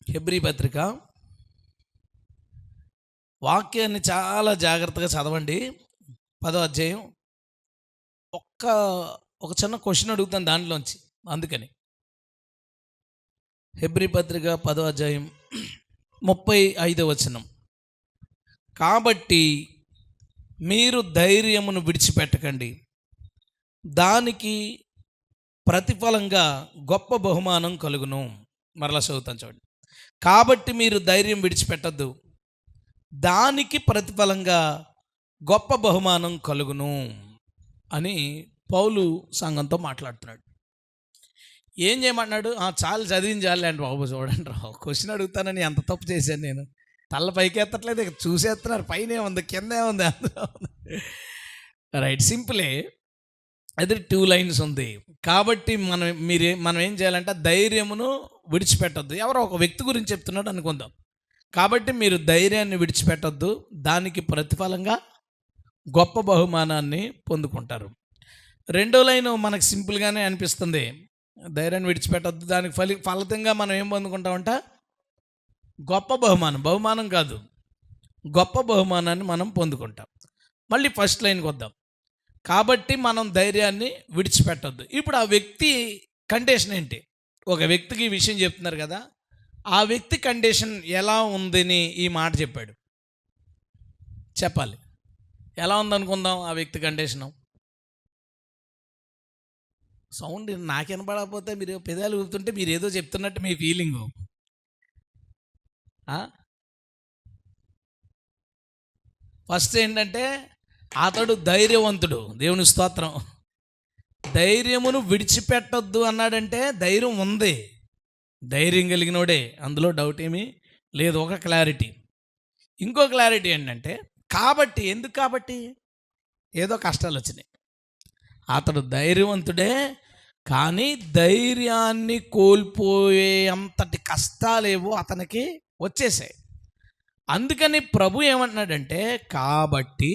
Hebrew పత్రిక వాక్యాన్ని చాలా జాగ్రత్తగా చదవండి. 10వ అధ్యాయం. ఒక్క ఒక చిన్న క్వశ్చన్ అడుగుతాను దాంట్లోంచి, అందుకని. హెబ్రీ పత్రిక 10వ అధ్యాయం 35వ వచనం. కాబట్టి మీరు ధైర్యమును విడిచిపెట్టకండి, దానికి ప్రతిఫలంగా గొప్ప బహుమానం కలుగును. మరలా చదువుతాను చూడండి. కాబట్టి మీరు ధైర్యం విడిచిపెట్టద్దు, దానికి ప్రతిఫలంగా గొప్ప బహుమానం కలుగును అని పౌలు సంఘంతో మాట్లాడుతున్నాడు. ఏం చేయమంటున్నాడు? చాలు చదివింది చాలు అండి బాబు. చూడండి రావు, క్వశ్చన్ అడుగుతానని ఎంత తప్పు చేశాను నేను. తల్ల పైకి ఎత్తట్లేదు, చూసేస్తున్నారు. పైన ఏముంది, కింద ఏముంది, రైట్. సింపులే, అది 2 లైన్స్ ఉంది. కాబట్టి మనం ఏం చేయాలంటే ధైర్యమును విడిచిపెట్టద్దు. ఎవరో ఒక వ్యక్తి గురించి చెప్తున్నాడు అనుకుందాం. కాబట్టి మీరు ధైర్యాన్ని విడిచిపెట్టద్దు, దానికి ప్రతిఫలంగా గొప్ప బహుమానాన్ని పొందుకుంటారు. 2వ లైన్ మనకు సింపుల్గానే అనిపిస్తుంది. ధైర్యాన్ని విడిచిపెట్టద్దు, దానికి ఫలితంగా మనం ఏం పొందుకుంటామంట? గొప్ప బహుమానం కాదు, గొప్ప బహుమానాన్ని మనం పొందుకుంటాం. మళ్ళీ ఫస్ట్ లైన్కి వద్దాం. కాబట్టి మనం ధైర్యాన్ని విడిచిపెట్టద్దు. ఇప్పుడు ఆ వ్యక్తి కండిషన్ ఏంటి? ఒక వ్యక్తికి ఈ విషయం చెప్తున్నారు కదా, ఆ వ్యక్తి కండిషన్ ఎలా ఉందని ఈ మాట చెప్పాడు. చెప్పాలి, ఎలా ఉందనుకుందాం ఆ వ్యక్తి కండిషను. సౌండ్ నాకు వినపడకపోతే మీరు పెదాలు ఊపుతుంటే మీరు ఏదో చెప్తున్నట్టు మీ ఫీలింగు. ఫస్ట్ ఏంటంటే అతడు ధైర్యవంతుడు. దేవుని స్తోత్రం. ధైర్యమును విడిచిపెట్టొద్దు అన్నాడంటే ధైర్యం ఉంది, ధైర్యం కలిగినోడే, అందులో డౌట్ ఏమీ లేదు. ఒక క్లారిటీ. ఇంకో క్లారిటీ ఏంటంటే కాబట్టి, ఎందుకు కాబట్టి? ఏదో కష్టాలు వచ్చినాయి. అతడు ధైర్యవంతుడే, కానీ ధైర్యాన్ని కోల్పోయే అంతటి కష్టాలేవో అతనికి వచ్చేసాయి. అందుకని ప్రభు ఏమంటున్నాడంటే కాబట్టి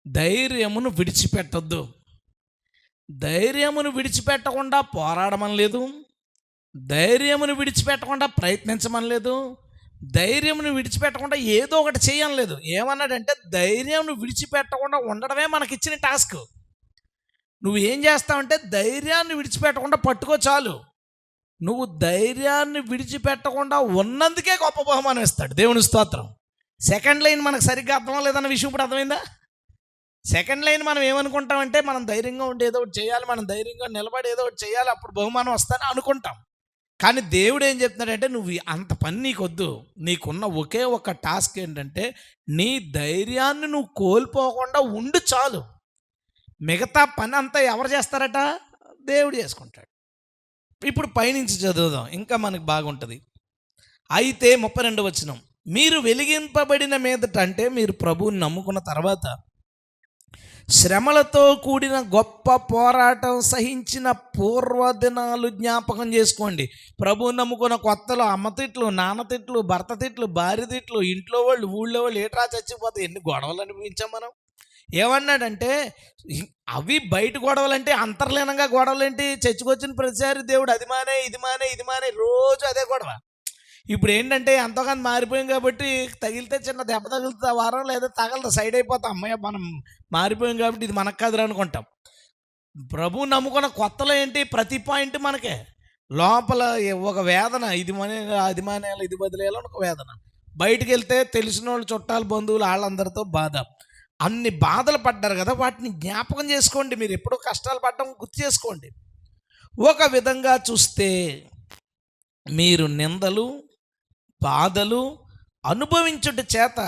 ధైర్యమును విడిచిపెట్టద్దు. ధైర్యమును విడిచిపెట్టకుండా పోరాడమని లేదు, ధైర్యమును విడిచిపెట్టకుండా ప్రయత్నించమని లేదు, ధైర్యమును విడిచిపెట్టకుండా ఏదో ఒకటి చేయని లేదు. ఏమన్నాడంటే ధైర్యమును విడిచిపెట్టకుండా ఉండడమే మనకిచ్చిన టాస్క్. నువ్వు ఏం చేస్తావంటే ధైర్యాన్ని విడిచిపెట్టకుండా పట్టుకో చాలు. నువ్వు ధైర్యాన్ని విడిచిపెట్టకుండా ఉన్నందుకే గొప్ప బహుమానం ఇస్తాడు. దేవుని స్తోత్రం. సెకండ్ లైన్ మనకు సరిగ్గా అర్థం లేదన్న విషయం ఇప్పుడు అర్థమైందా? సెకండ్ లైన్ మనం ఏమనుకుంటామంటే మనం ధైర్యంగా ఉండి ఏదో ఒకటి చేయాలి, మనం ధైర్యంగా నిలబడి ఏదో ఒకటి చేయాలి, అప్పుడు బహుమానం వస్తానని అనుకుంటాం. కానీ దేవుడు ఏం చెప్తున్నాడంటే నువ్వు అంత పని నీకొద్దు. నీకున్న ఒకే ఒక టాస్క్ ఏంటంటే నీ ధైర్యాన్ని నువ్వు కోల్పోకుండా ఉండు చాలు. మిగతా పని అంతా ఎవరు చేస్తారట? దేవుడు చేసుకుంటాడు. ఇప్పుడు పైనుంచి చదువుదాం, ఇంకా మనకు బాగుంటుంది. అయితే 32వ వచనం. మీరు వెలిగింపబడిన మీదట, అంటే మీరు ప్రభువుని నమ్ముకున్న తర్వాత శ్రమలతో కూడిన గొప్ప పోరాటం సహించిన పూర్వదినాలు జ్ఞాపకం చేసుకోండి. ప్రభువు నమ్ముకున్న కొత్తలో అమ్మ తిట్లు, నాన్న తిట్లు, భర్త తిట్లు, భార్య తిట్లు, ఇంట్లో వాళ్ళు, ఊళ్ళో వాళ్ళు ఏట్రా చచ్చిపోతే ఎన్ని గొడవలు అనిపించాం మనం. ఏమన్నాడంటే అవి బయట గొడవలంటే అంతర్లీనంగా గొడవలేంటి? చచ్చికొచ్చిన ప్రతిసారి దేవుడు అది మానే ఇది మానే ఇది మానే, రోజు అదే గొడవ. ఇప్పుడు ఏంటంటే ఎంతోగానో మారిపోయాం కాబట్టి తగిలితే చిన్న దెబ్బ తగులుతుంది వారం, లేదా తగలదు, సైడ్ అయిపోతాం. అమ్మయ్య మనం మారిపోయాం కాబట్టి ఇది మనకు కాదురా అనుకుంటాం. ప్రభు నమ్ముకున్న కొత్తలో ఏంటి? ప్రతి పాయింట్ మనకే లోపల ఒక వేదన, ఇది మానేయాలి, అది మానేయాలి, ఇది వదిలేయాలని ఒక వేదన. బయటికి వెళ్తే తెలిసిన వాళ్ళు, చుట్టాలు, బంధువులు, వాళ్ళందరితో బాధ. అన్ని బాధలు పడ్డారు కదా, వాటిని జ్ఞాపకం చేసుకోండి. మీరు ఎప్పుడో కష్టాలు పడ్డం గుర్తు చేసుకోండి. ఒక విధంగా చూస్తే మీరు నిందలు, బాధలు అనుభవించుట చేత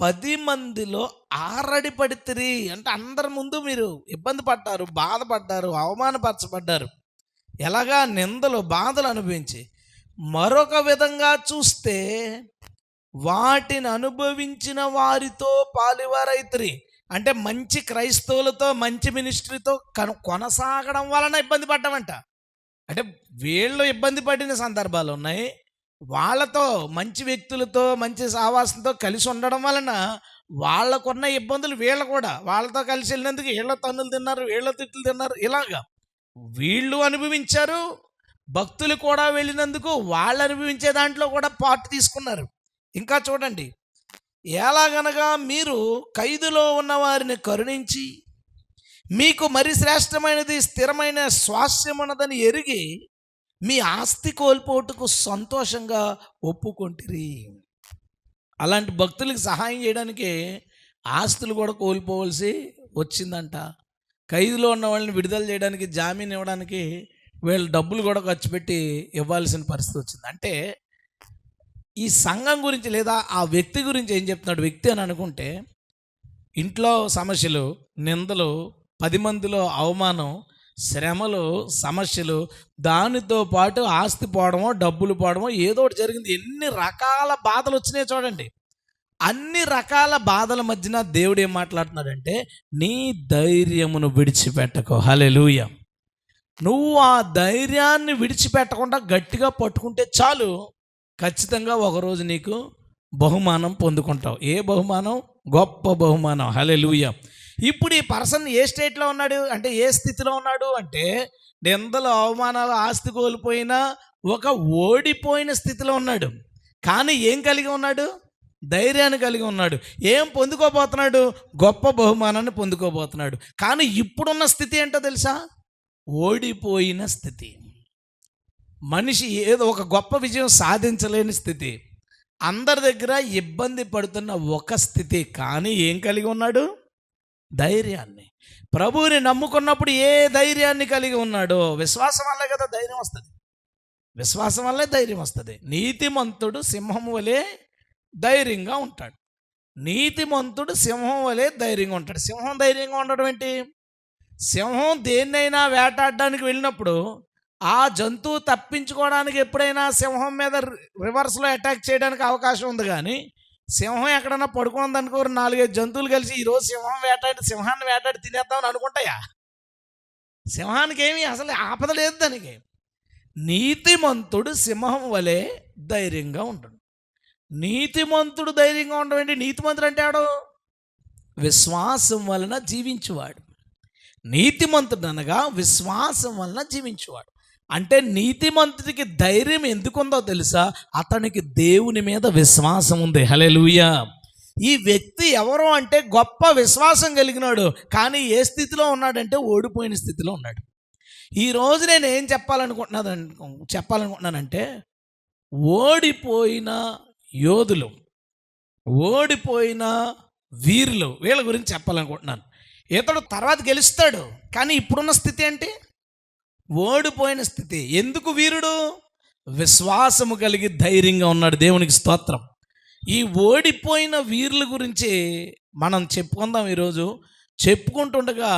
10 మందిలో ఆరడిపడితిరి. అంటే అందరి ముందు మీరు ఇబ్బంది పడ్డారు, బాధపడ్డారు, అవమానపరచబడ్డారు. ఎలాగా? నిందలు, బాధలు అనుభవించి. మరొక విధంగా చూస్తే వాటిని అనుభవించిన వారితో పాలివారైతిరి. అంటే మంచి క్రైస్తవులతో, మంచి మినిస్ట్రీతో కొనసాగడం వలన ఇబ్బంది పడ్డామంట. అంటే వీళ్ళు ఇబ్బంది పడిన సందర్భాలు ఉన్నాయి, వాళ్ళతో, మంచి వ్యక్తులతో, మంచి సావాసంతో కలిసి ఉండడం వలన వాళ్ళకున్న ఇబ్బందులు వీళ్ళు కూడా వాళ్ళతో కలిసి వెళ్ళినందుకు వీళ్ళ తన్నులు తిన్నారు, వీళ్ళ తిట్లు తిన్నారు. ఇలాగా వీళ్ళు అనుభవించారు, భక్తులు కూడా వెళ్ళినందుకు వాళ్ళు అనుభవించే దాంట్లో కూడా పార్ట్ తీసుకున్నారు. ఇంకా చూడండి, ఎలాగనగా మీరు ఖైదులో ఉన్న వారిని కరుణించి మీకు మరి శ్రేష్టమైనది స్థిరమైన స్వాస్యమున్నదని ఎరిగి మీ ఆస్తి కోల్పోటుకు సంతోషంగా ఒప్పుకొంటిరి. అలాంటి భక్తులకు సహాయం చేయడానికి ఆస్తులు కూడా కోల్పోవలసి వచ్చిందంట. ఖైదులో ఉన్న వాళ్ళని విడుదల చేయడానికి, జామీన్ ఇవ్వడానికి వీళ్ళు డబ్బులు కూడా ఖర్చు పెట్టి ఇవ్వాల్సిన పరిస్థితి వచ్చింది. అంటే ఈ సంఘం గురించి లేదా ఆ వ్యక్తి గురించి ఏం చెప్తున్నాడు? వ్యక్తి అని అనుకుంటే ఇంట్లో సమస్యలు, నిందలు, 10 మందిలో అవమానం, శ్రమలు, సమస్యలు, దానితో పాటు ఆస్తి పోవడమో, డబ్బులు పోవడమో, ఏదో ఒకటి జరిగింది. ఎన్ని రకాల బాధలు వచ్చినాయి చూడండి. అన్ని రకాల బాధల మధ్యన దేవుడు ఏం మాట్లాడుతున్నాడంటే, నీ ధైర్యమును విడిచిపెట్టకు. హల్లెలూయా. నువ్వు ఆ ధైర్యాన్ని విడిచిపెట్టకుండా గట్టిగా పట్టుకుంటే చాలు, ఖచ్చితంగా ఒకరోజు నీకు బహుమానం పొందుకుంటావు. ఏ బహుమానం? గొప్ప బహుమానం. హల్లెలూయా. ఇప్పుడు ఈ పర్సన్ ఏ స్టేట్లో ఉన్నాడు అంటే, ఏ స్థితిలో ఉన్నాడు అంటే, నిందలు, అవమానాలు, ఆస్తి కోల్పోయినా ఒక ఓడిపోయిన స్థితిలో ఉన్నాడు. కానీ ఏం కలిగి ఉన్నాడు? ధైర్యాన్ని కలిగి ఉన్నాడు. ఏం పొందుకోబోతున్నాడు? గొప్ప బహుమానాన్ని పొందుకోబోతున్నాడు. కానీ ఇప్పుడున్న స్థితి ఏంటో తెలుసా? ఓడిపోయిన స్థితి. మనిషి ఏదో ఒక గొప్ప విజయం సాధించలేని స్థితి, అందరి దగ్గర ఇబ్బంది పడుతున్న ఒక స్థితి. కానీ ఏం కలిగి ఉన్నాడు? ధైర్యాన్ని. ప్రభువుని నమ్ముకున్నప్పుడు ఏ ధైర్యాన్ని కలిగి ఉన్నాడో, విశ్వాసం వల్లే కదా ధైర్యం వస్తుంది. విశ్వాసం వల్లే ధైర్యం వస్తుంది. నీతిమంతుడు సింహం వలె ధైర్యంగా ఉంటాడు. నీతిమంతుడు సింహం వలె ధైర్యంగా ఉంటాడు. సింహం ధైర్యంగా ఉండడం ఏంటి? సింహం దేన్నైనా వేటాడడానికి వెళ్ళినప్పుడు ఆ జంతువు తప్పించుకోవడానికి ఎప్పుడైనా సింహం మీద రివర్స్లో అటాక్ చేయడానికి అవకాశం ఉంది. కానీ సింహం ఎక్కడన్నా పడుకుందనుకో, 4-5 జంతువులు కలిసి ఈరోజు సింహాన్ని వేటాడి తినేద్దామని అనుకుంటాయా? సింహానికి ఏమీ అసలు ఆపద లేదు దానికి. నీతిమంతుడు సింహం వలె ధైర్యంగా ఉంటాడు. నీతిమంతుడు ధైర్యంగా ఉండడం ఏంటి? నీతిమంతుడు అంటే ఆడు విశ్వాసం వలన జీవించువాడు. నీతిమంతుడు అనగా విశ్వాసం వలన జీవించువాడు. అంటే నీతిమంతుడికి ధైర్యం ఎందుకుందో తెలుసా? అతనికి దేవుని మీద విశ్వాసం ఉంది. హల్లెలూయా. ఈ వ్యక్తి ఎవరు అంటే గొప్ప విశ్వాసం కలిగినాడు. కానీ ఏ స్థితిలో ఉన్నాడంటే ఓడిపోయిన స్థితిలో ఉన్నాడు. ఈరోజు నేను ఏం చెప్పాలనుకుంటున్నానంటే, ఓడిపోయిన యోధులు, ఓడిపోయిన వీరులు, వీళ్ళ గురించి చెప్పాలనుకుంటున్నాను. ఇతడు తర్వాత గెలుస్తాడు, కానీ ఇప్పుడున్న స్థితి ఏంటి? ఓడిపోయిన స్థితి. ఎందుకు వీరుడు? విశ్వాసము కలిగి ధైర్యంగా ఉన్నాడు. దేవునికి స్తోత్రం. ఈ ఓడిపోయిన వీరుల గురించి మనం చెప్పుకుందాం ఈరోజు. చెప్పుకుంటుండగా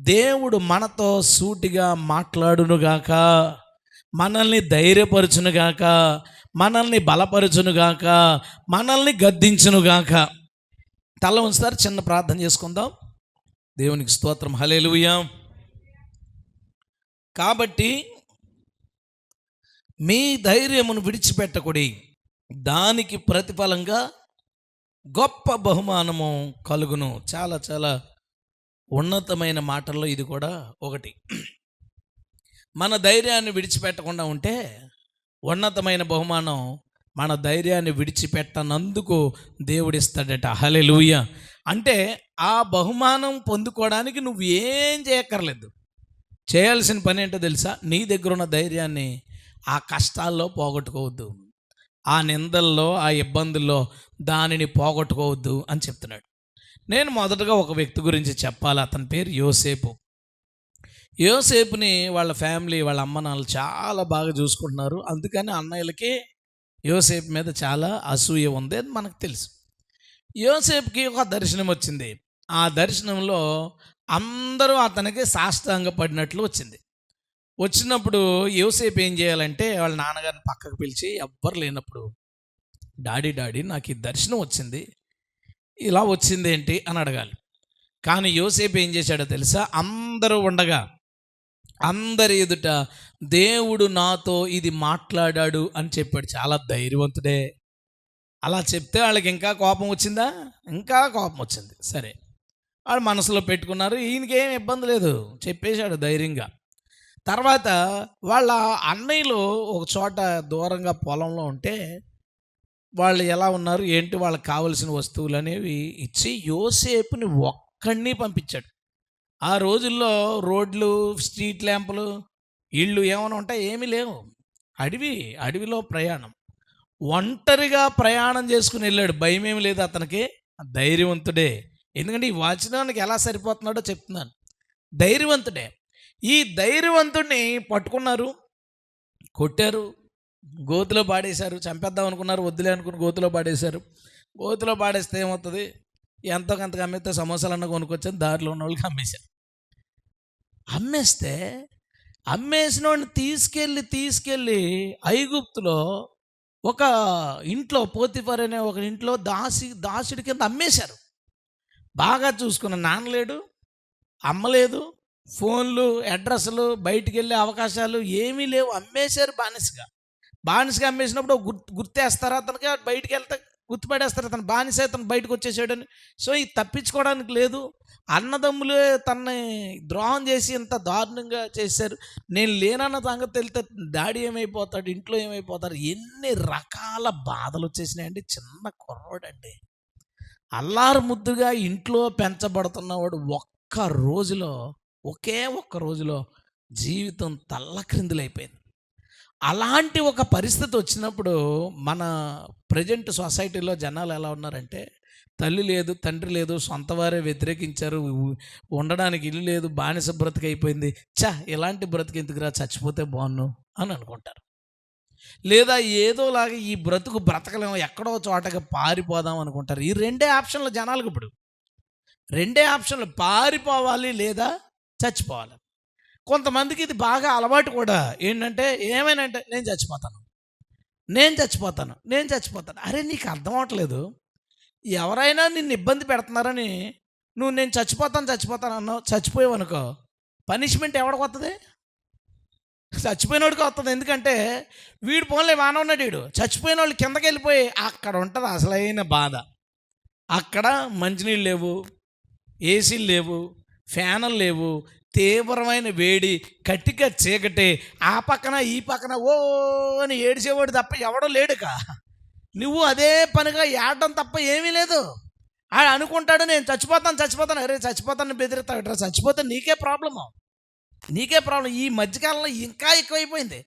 దేవుడు మనతో సూటిగా మాట్లాడునుగాక, మనల్ని ధైర్యపరచునుగాక, మనల్ని బలపరచునుగాక, మనల్ని గద్దించునుగాక. తల ఉంచుతారు, చిన్న ప్రార్థన చేసుకుందాం. దేవునికి స్తోత్రం. హల్లెలూయా. కాబట్టి మీ ధైర్యమును విడిచిపెట్టకుడి, దానికి ప్రతిఫలంగా గొప్ప బహుమానము కలుగును. చాలా చాలా ఉన్నతమైన మాటల్లో ఇది కూడా ఒకటి. మన ధైర్యాన్ని విడిచిపెట్టకుండా ఉంటే ఉన్నతమైన బహుమానం మన ధైర్యాన్ని విడిచిపెట్టనందుకు దేవుడిస్తాడట. హల్లెలూయా. అంటే ఆ బహుమానం పొందుకోవడానికి నువ్వు ఏం చేయక్కర్లేదు. చేయాల్సిన పని ఏంటో తెలుసా? నీ దగ్గర ఉన్న ధైర్యాన్ని ఆ కష్టాల్లో పోగొట్టుకోవద్దు, ఆ నిందల్లో, ఆ ఇబ్బందుల్లో దానిని పోగొట్టుకోవద్దు అని చెప్తున్నాడు. నేను మొదటగా ఒక వ్యక్తి గురించి చెప్పాలి. అతని పేరు యోసేపు. యోసేపుని వాళ్ళ ఫ్యామిలీ, వాళ్ళ అమ్మ నాన్నలు చాలా బాగా చూసుకుంటున్నారు. అందుకని అన్నయ్యలకి యోసేపు మీద చాలా అసూయ ఉంది, అది మనకు తెలుసు. యోసేపుకి ఒక దర్శనం వచ్చింది. ఆ దర్శనంలో అందరూ అతనికి సాష్టాంగ పడినట్లు వచ్చింది. వచ్చినప్పుడు యోసేపు ఏం చేయాలంటే వాళ్ళ నాన్నగారిని పక్కకు పిలిచి, ఎవ్వరు లేనప్పుడు, డాడీ నాకు ఈ దర్శనం వచ్చింది, ఇలా వచ్చింది ఏంటి అని అడగాలి. కానీ యోసేపు ఏం చేశాడో తెలుసా? అందరూ ఉండగా అందరి ఎదుట దేవుడు నాతో ఇది మాట్లాడాడు అని చెప్పాడు. చాలా ధైర్యవంతుడే. అలా చెప్తే వాళ్ళకి ఇంకా కోపం వచ్చిందా? ఇంకా కోపం వచ్చింది. సరే, వాళ్ళు మనసులో పెట్టుకున్నారు, ఈయనకేం ఇబ్బంది లేదు, చెప్పేశాడు ధైర్యంగా. తర్వాత వాళ్ళ అన్నయ్యలు ఒక చోట దూరంగా పొలంలో ఉంటే వాళ్ళు ఎలా ఉన్నారు ఏంటి వాళ్ళకి కావలసిన వస్తువులు అనేవి ఇచ్చి యోసేపుని ఒక్కడిని పంపించాడు. ఆ రోజుల్లో రోడ్లు, స్ట్రీట్ ల్యాంపులు, ఇళ్ళు ఏమైనా ఉంటాయి? ఏమీ లేవు. అడవిలో ప్రయాణం. ఒంటరిగా ప్రయాణం చేసుకుని వెళ్ళాడు. భయమేమి లేదు అతనికి. ధైర్యవంతుడే. ఎందుకంటే ఈ వచనానికి ఎలా సరిపోతున్నాడో చెప్తున్నాను. ధైర్యవంతుడే. ఈ ధైర్యవంతుడిని పట్టుకున్నారు, కొట్టారు, గోతిలో పాడేశారు. చంపేద్దాం అనుకున్నారు, వద్దులే అనుకుని గోతిలో పాడేశారు. గోతిలో పాడేస్తే ఏమవుతుంది? ఎంతో కొంతగా అమ్మితే సమోసాలన్నా కొనుక్కొచ్చాను, దారిలో ఉన్న వాళ్ళకి అమ్మేశారు. అమ్మేస్తే అమ్మేసినోడిని తీసుకెళ్ళి ఐగుప్తులో ఒక ఇంట్లో, పోతిఫర్ అనే ఒక ఇంట్లో దాసుడి కింద అమ్మేశారు. బాగా చూసుకున్న నాన్న లేడు, అమ్మ లేదు, ఫోన్లు, అడ్రస్లు, బయటికి వెళ్ళే అవకాశాలు ఏమీ లేవు. అమ్మేశారు బానిసగా అమ్మేసినప్పుడు గుర్తేస్తారా అతనికి? బయటికి వెళ్తే గుర్తుపడేస్తారు అతను బానిస, అతను బయటకు వచ్చేసాడని. సో ఇది తప్పించుకోవడానికి లేదు. అన్నదమ్ములే తనని ద్రోహం చేసి ఇంత దారుణంగా చేశారు. నేను లేనన్న సంగతి తెలితే డాడీ ఏమైపోతాడు, ఇంట్లో ఏమైపోతారు, ఎన్ని రకాల బాధలు వచ్చేసినాయండి. చిన్న కుర్రోడండి, అల్లారు ముద్దుగా ఇంట్లో పెంచబడుతున్నవాడు ఒకే ఒక్క రోజులో జీవితం తల్లక్రిందులైపోయింది. అలాంటి ఒక పరిస్థితి వచ్చినప్పుడు మన ప్రజెంట్ సొసైటీలో జనాలు ఎలా ఉన్నారంటే, తల్లి లేదు, తండ్రి లేదు, సొంత వారే వ్యతిరేకించారు, ఉండడానికి ఇల్లు లేదు, బానిస బ్రతికైపోయింది, ఇలాంటి బ్రతికి ఎందుకురా, చచ్చిపోతే బాగున్ను అని అనుకుంటారు. లేదా ఏదోలాగా ఈ బ్రతకలేము, ఎక్కడో చోటగా పారిపోదాం అనుకుంటారు. ఈ రెండే ఆప్షన్లు జనాలకు. ఇప్పుడు రెండే ఆప్షన్లు, పారిపోవాలి లేదా చచ్చిపోవాలి. కొంతమందికి ఇది బాగా అలవాటు కూడా. ఏంటంటే ఏమైనా అంటే నేను చచ్చిపోతాను. అరే నీకు అర్థం అవట్లేదు. ఎవరైనా నిన్ను ఇబ్బంది పెడుతున్నారని నువ్వు నేను చచ్చిపోతాను అన్నావు, చచ్చిపోయావు అనుకో, పనిష్మెంట్ ఎవడికి వస్తుంది? చచ్చిపోయినోడికి వస్తుంది. ఎందుకంటే వీడు పోన్లే వానవున్నాడు, వీడు చచ్చిపోయిన వాళ్ళు కిందకి వెళ్ళిపోయి అక్కడ ఉంటుంది అసలైన బాధ. అక్కడ మంచినీళ్ళు లేవు, ఏసీలు లేవు, ఫ్యాన్లు లేవు, తీవ్రమైన వేడి, కటిక చీకటి, ఆ పక్కన ఈ పక్కన ఓ అని ఏడిసేవాడు తప్ప ఎవడో లేడుక. నువ్వు అదే పనిగా ఏడడం తప్ప ఏమీ లేదు. ఆడు అనుకుంటాడు నేను చచ్చిపోతాను. అరే చచ్చిపోతాను బెదిరిస్తాడు. చచ్చిపోతే నీకే ప్రాబ్లం. ఈ మధ్యకాలంలో ఇంకా ఎక్కువైపోయింది.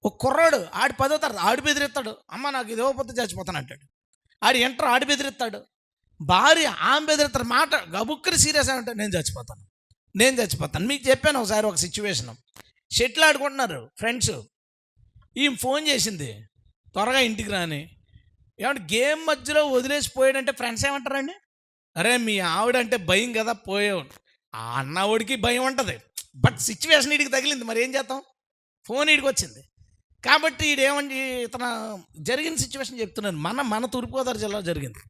ఒక కుర్రాడు ఆడు 10వ తరగతి, ఆడు బెదిరిస్తాడు, అమ్మ నాకు ఇది ఇవ్వకపోతే చచ్చిపోతాను అంటాడు. ఆడు ఎంటర్, ఆడు బెదిరిస్తాడు, భార్య ఆమె బెదిరిస్తాడు. మాట గబుక్కరి సీరియస్ అంటే నేను చచ్చిపోతాను. మీకు చెప్పాను ఒకసారి ఒక సిచ్యువేషన్. షెటిల్ ఆడుకుంటున్నారు ఫ్రెండ్స్, ఈమె ఫోన్ చేసింది త్వరగా ఇంటికి రాని. ఏమంటే గేమ్ మధ్యలో వదిలేసిపోయాడంటే ఫ్రెండ్స్ ఏమంటారండి? అరే మీ ఆవిడంటే భయం కదా, పోయావు. ఆ అన్నవాడికి భయం ఉంటుంది, బట్ సిచ్యువేషన్ వీడికి తగిలింది, మరి ఏం చేద్దాం? ఫోన్ వీడికి వచ్చింది కాబట్టి ఇతను జరిగిన సిచ్యువేషన్ చెప్తున్నాను. మన తూర్పుగోదావరి జిల్లాలో జరిగింది.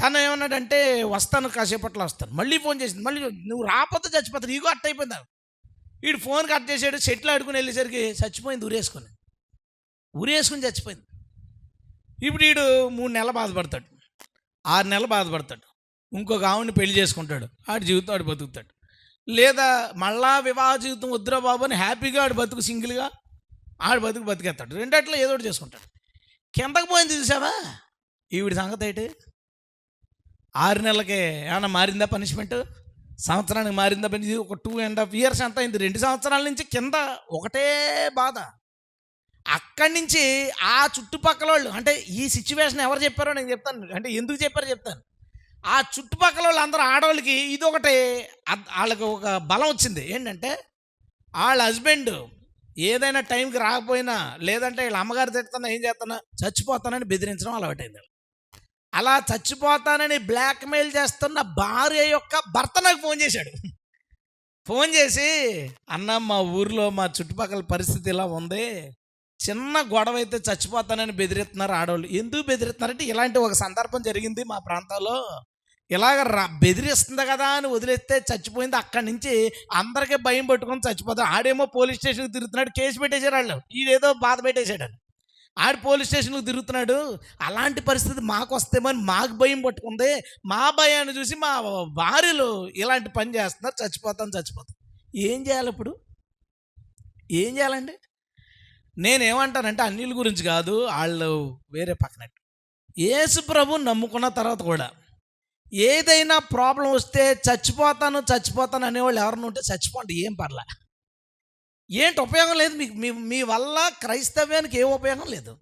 తను ఏమన్నాడంటే వస్తాను, కాసేపట్లో వస్తాను. మళ్ళీ ఫోన్ చేసింది, మళ్ళీ నువ్వు రాకపోతే చచ్చిపోతాను. ఈగో అట్ట అయిపోయింది. వీడు ఫోన్ కట్ చేసాడు, షెట్లు ఆడుకుని వెళ్ళేసరికి చచ్చిపోయింది, ఊరేసుకుని చచ్చిపోయింది. ఇప్పుడు వీడు 3 నెలలు బాధపడతాడు, 6 నెలలు బాధపడతాడు, ఇంకొక ఆవిడని పెళ్లి చేసుకుంటాడు, ఆడి జీవితం ఆడు బతుకుతాడు. లేదా మళ్ళా వివాహ జీవితం వద్దురా బాబు అని హ్యాపీగా ఆడు బతుకు, సింగిల్గా ఆడు బతికేస్తాడు. రెండట్లో ఏదో ఒకటి చేసుకుంటాడు. కిందకు పోయింది చూసావా ఈవిడి సంగతి ఏంటి? 6 నెలలకే ఏమన్నా మారిందా పనిష్మెంట్? సంవత్సరానికి మారిందా పని? ఒక 2.5 years ఎంత అయింది? 2 సంవత్సరాల నుంచి కింద ఒకటే బాధ. అక్కడి నుంచి ఆ చుట్టుపక్కల వాళ్ళు, అంటే ఈ సిచ్యువేషన్ ఎవరు చెప్పారో నేను చెప్తాను, అంటే ఎందుకు చెప్పారో చెప్తాను. ఆ చుట్టుపక్కల వాళ్ళు అందరూ ఆడవాళ్ళకి ఇదొకటి, వాళ్ళకి ఒక బలం వచ్చింది. ఏంటంటే వాళ్ళ హస్బెండ్ ఏదైనా టైంకి రాకపోయినా, లేదంటే వీళ్ళ అమ్మగారు తిడుతున్నా, ఏం చేస్తున్నా, చచ్చిపోతానని బెదిరించడం అలవాటైంది. అలా చచ్చిపోతానని బ్లాక్మెయిల్ చేస్తున్న భార్య యొక్క భర్త నాకు ఫోన్ చేశాడు. ఫోన్ చేసి, అన్న మా ఊర్లో మా చుట్టుపక్కల పరిస్థితి ఇలా ఉంది, చిన్న గొడవ అయితే చచ్చిపోతానని బెదిరిస్తున్నారు ఆడవాళ్ళు. ఎందుకు బెదిరిస్తున్నారంటే ఇలాంటి ఒక సందర్భం జరిగింది మా ప్రాంతంలో, ఇలాగ బెదిరిస్తుంది కదా అని వదిలేస్తే చచ్చిపోయింది. అక్కడి నుంచి అందరికీ భయం పట్టుకొని చచ్చిపోతాం. ఆడేమో పోలీస్ స్టేషన్కి తిరుగుతున్నాడు, కేసు పెట్టేశారు వాళ్ళు, ఈడేదో బాధ పెట్టేశాడు. ఆడు పోలీస్ స్టేషన్కి తిరుగుతున్నాడు. అలాంటి పరిస్థితి మాకు వస్తేమని మాకు భయం పట్టుకుంది. మా భయాన్ని చూసి మా భార్యలు ఇలాంటి పని చేస్తున్నారు, చచ్చిపోతాం. ఏం చేయాలి ఇప్పుడు? ఏం చేయాలండి? నేనేమంటానంటే అన్యుల గురించి కాదు, వాళ్ళు వేరే పక్కనట్టు. యేసు ప్రభువుని నమ్ముకున్న తర్వాత కూడా ఏదైనా ప్రాబ్లం వస్తే చచ్చిపోతాను, చచ్చిపోతాను అనేవాళ్ళు ఎవరైనా ఉంటే చచ్చిపోండి, ఏం పర్లా. ఏంటి ఉపయోగం లేదు మీకు. మీ మీ వల్ల క్రైస్తవ్యానికి ఏ ఉపయోగం లేదు.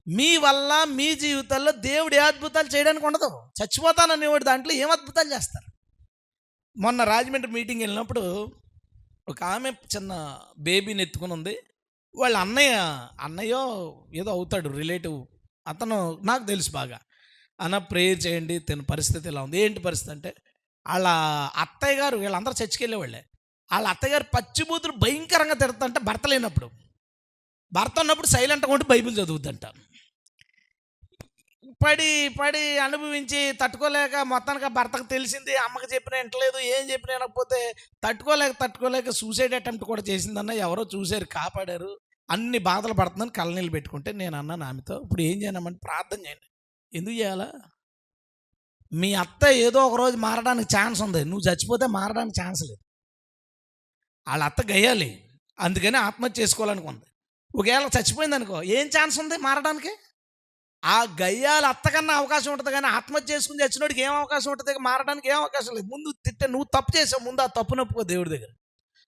మీ వల్ల మీ జీవితాల్లో దేవుడు ఏ అద్భుతాలు చేయడానికి ఉండదు. చచ్చిపోతాను అనేవాడు దాంట్లో ఏం అద్భుతాలు చేస్తారు. మొన్న రాజమండ్రి మీటింగ్ వెళ్ళినప్పుడు ఒక ఆమె చిన్న బేబీని ఎత్తుకుని ఉంది. వాళ్ళ అన్నయ్యో ఏదో అవుతాడు రిలేటివ్, అతను నాకు తెలుసు బాగా. అన్న ప్రేయర్ చేయండి, తన పరిస్థితి ఇలా ఉంది. ఏంటి పరిస్థితి అంటే, వాళ్ళ అత్తయ్య గారు, వీళ్ళందరూ చర్చికి వెళ్ళేవాళ్ళే, వాళ్ళ అత్తయ్య గారు పచ్చిబూతులు భయంకరంగా తిడుతుంటే భర్త లేనప్పుడు. భర్త ఉన్నప్పుడు సైలెంట్గా ఉండి బైబిల్ చదువుద్దంట. పడి పడి అనుభవించి తట్టుకోలేక మొత్తానికి భర్తకు తెలిసింది, అమ్మకి చెప్పిన వింటలేదు, ఏం చెప్పిన వినకపోతే తట్టుకోలేక సూసైడ్ అటెంప్ట్ కూడా చేసిందన్న. ఎవరో చూశారు, కాపాడారు. అన్ని బాధలు పడుతుందని కళ్ళనీళ్ళు పెట్టుకుంటే నేను అన్నాను ఆమెతో, ఇప్పుడు ఏం చేయనమ్మని ప్రార్థన చేయండి. ఎందుకు చేయాలా? మీ అత్త ఏదో ఒక రోజు మారడానికి ఛాన్స్ ఉంది, నువ్వు చచ్చిపోతే మారడానికి ఛాన్స్ లేదు. వాళ్ళ అత్త గయ్యాలి, అందుకని ఆత్మహత్య చేసుకోవాలనుకుంది. ఒకవేళ చచ్చిపోయింది అనుకో, ఏం ఛాన్స్ ఉంది మారడానికి? ఆ గయ్యాల అత్తకన్నా అవకాశం ఉంటుంది, కానీ ఆత్మహత్య చేసుకుని చచ్చినోడికి ఏం అవకాశం ఉంటుంది? మారడానికి ఏం అవకాశం లేదు. ముందు నువ్వు తప్పు చేసావు, ముందు ఆ తప్పు నొప్పుకో దేవుడి దగ్గర.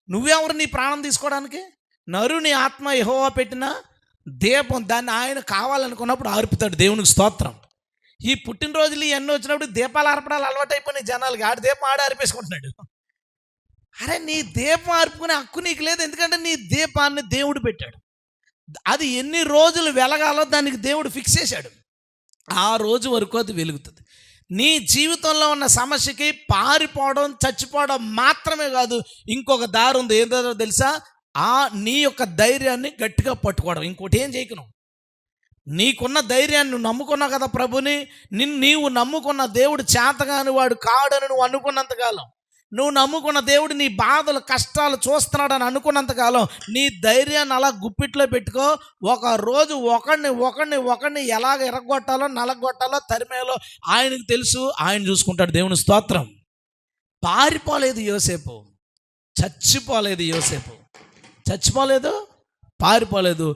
నువ్వెవరు నీ ప్రాణం తీసుకోవడానికి? నరుని ఆత్మ యెహోవా పెట్టిన దీపం, దాన్ని ఆయన కావాలనుకున్నప్పుడు ఆర్పుతాడు. దేవునికి స్తోత్రం. ఈ పుట్టినరోజులు ఇవన్నీ వచ్చినప్పుడు దీపాలు ఆర్పడాలు అలవాటు అయిపోయినాయి జనాలకి. ఆడి దీపం ఆడ ఆర్పేసుకుంటున్నాడు. అరే, నీ దీపం ఆర్పుకునే హక్కు నీకు లేదు, ఎందుకంటే నీ దీపాన్ని దేవుడు పెట్టాడు. అది ఎన్ని రోజులు వెలగాలో దానికి దేవుడు ఫిక్స్ చేశాడు. ఆ రోజు వరకు అది వెలుగుతుంది. నీ జీవితంలో ఉన్న సమస్యకి పారిపోవడం, చచ్చిపోవడం మాత్రమే కాదు, ఇంకొక దారి ఉంది. ఏంటో తెలుసా? నీ యొక్క ధైర్యాన్ని గట్టిగా పట్టుకోవడం. ఇంకోటి ఏం చేయకు. నీకున్న ధైర్యాన్ని, నువ్వు నమ్ముకున్నావు కదా ప్రభుని, నీవు నమ్ముకున్న దేవుడు చేతగాని వాడు కాడని నువ్వు అనుకున్నంతకాలం, నువ్వు నమ్ముకున్న దేవుడు నీ బాధలు కష్టాలు చూస్తున్నాడని అనుకున్నంతకాలం నీ ధైర్యాన్ని అలా గుప్పిట్లో పెట్టుకో. ఒక రోజు ఒకడిని ఎలాగ ఎరగొట్టాలో, నలగొట్టాలో, తరిమేలో ఆయనకు తెలుసు, ఆయన చూసుకుంటాడు. దేవుని స్తోత్రం. పారిపోలేదు యోసేపు, చచ్చిపోలేదు, పారిపోలేదు.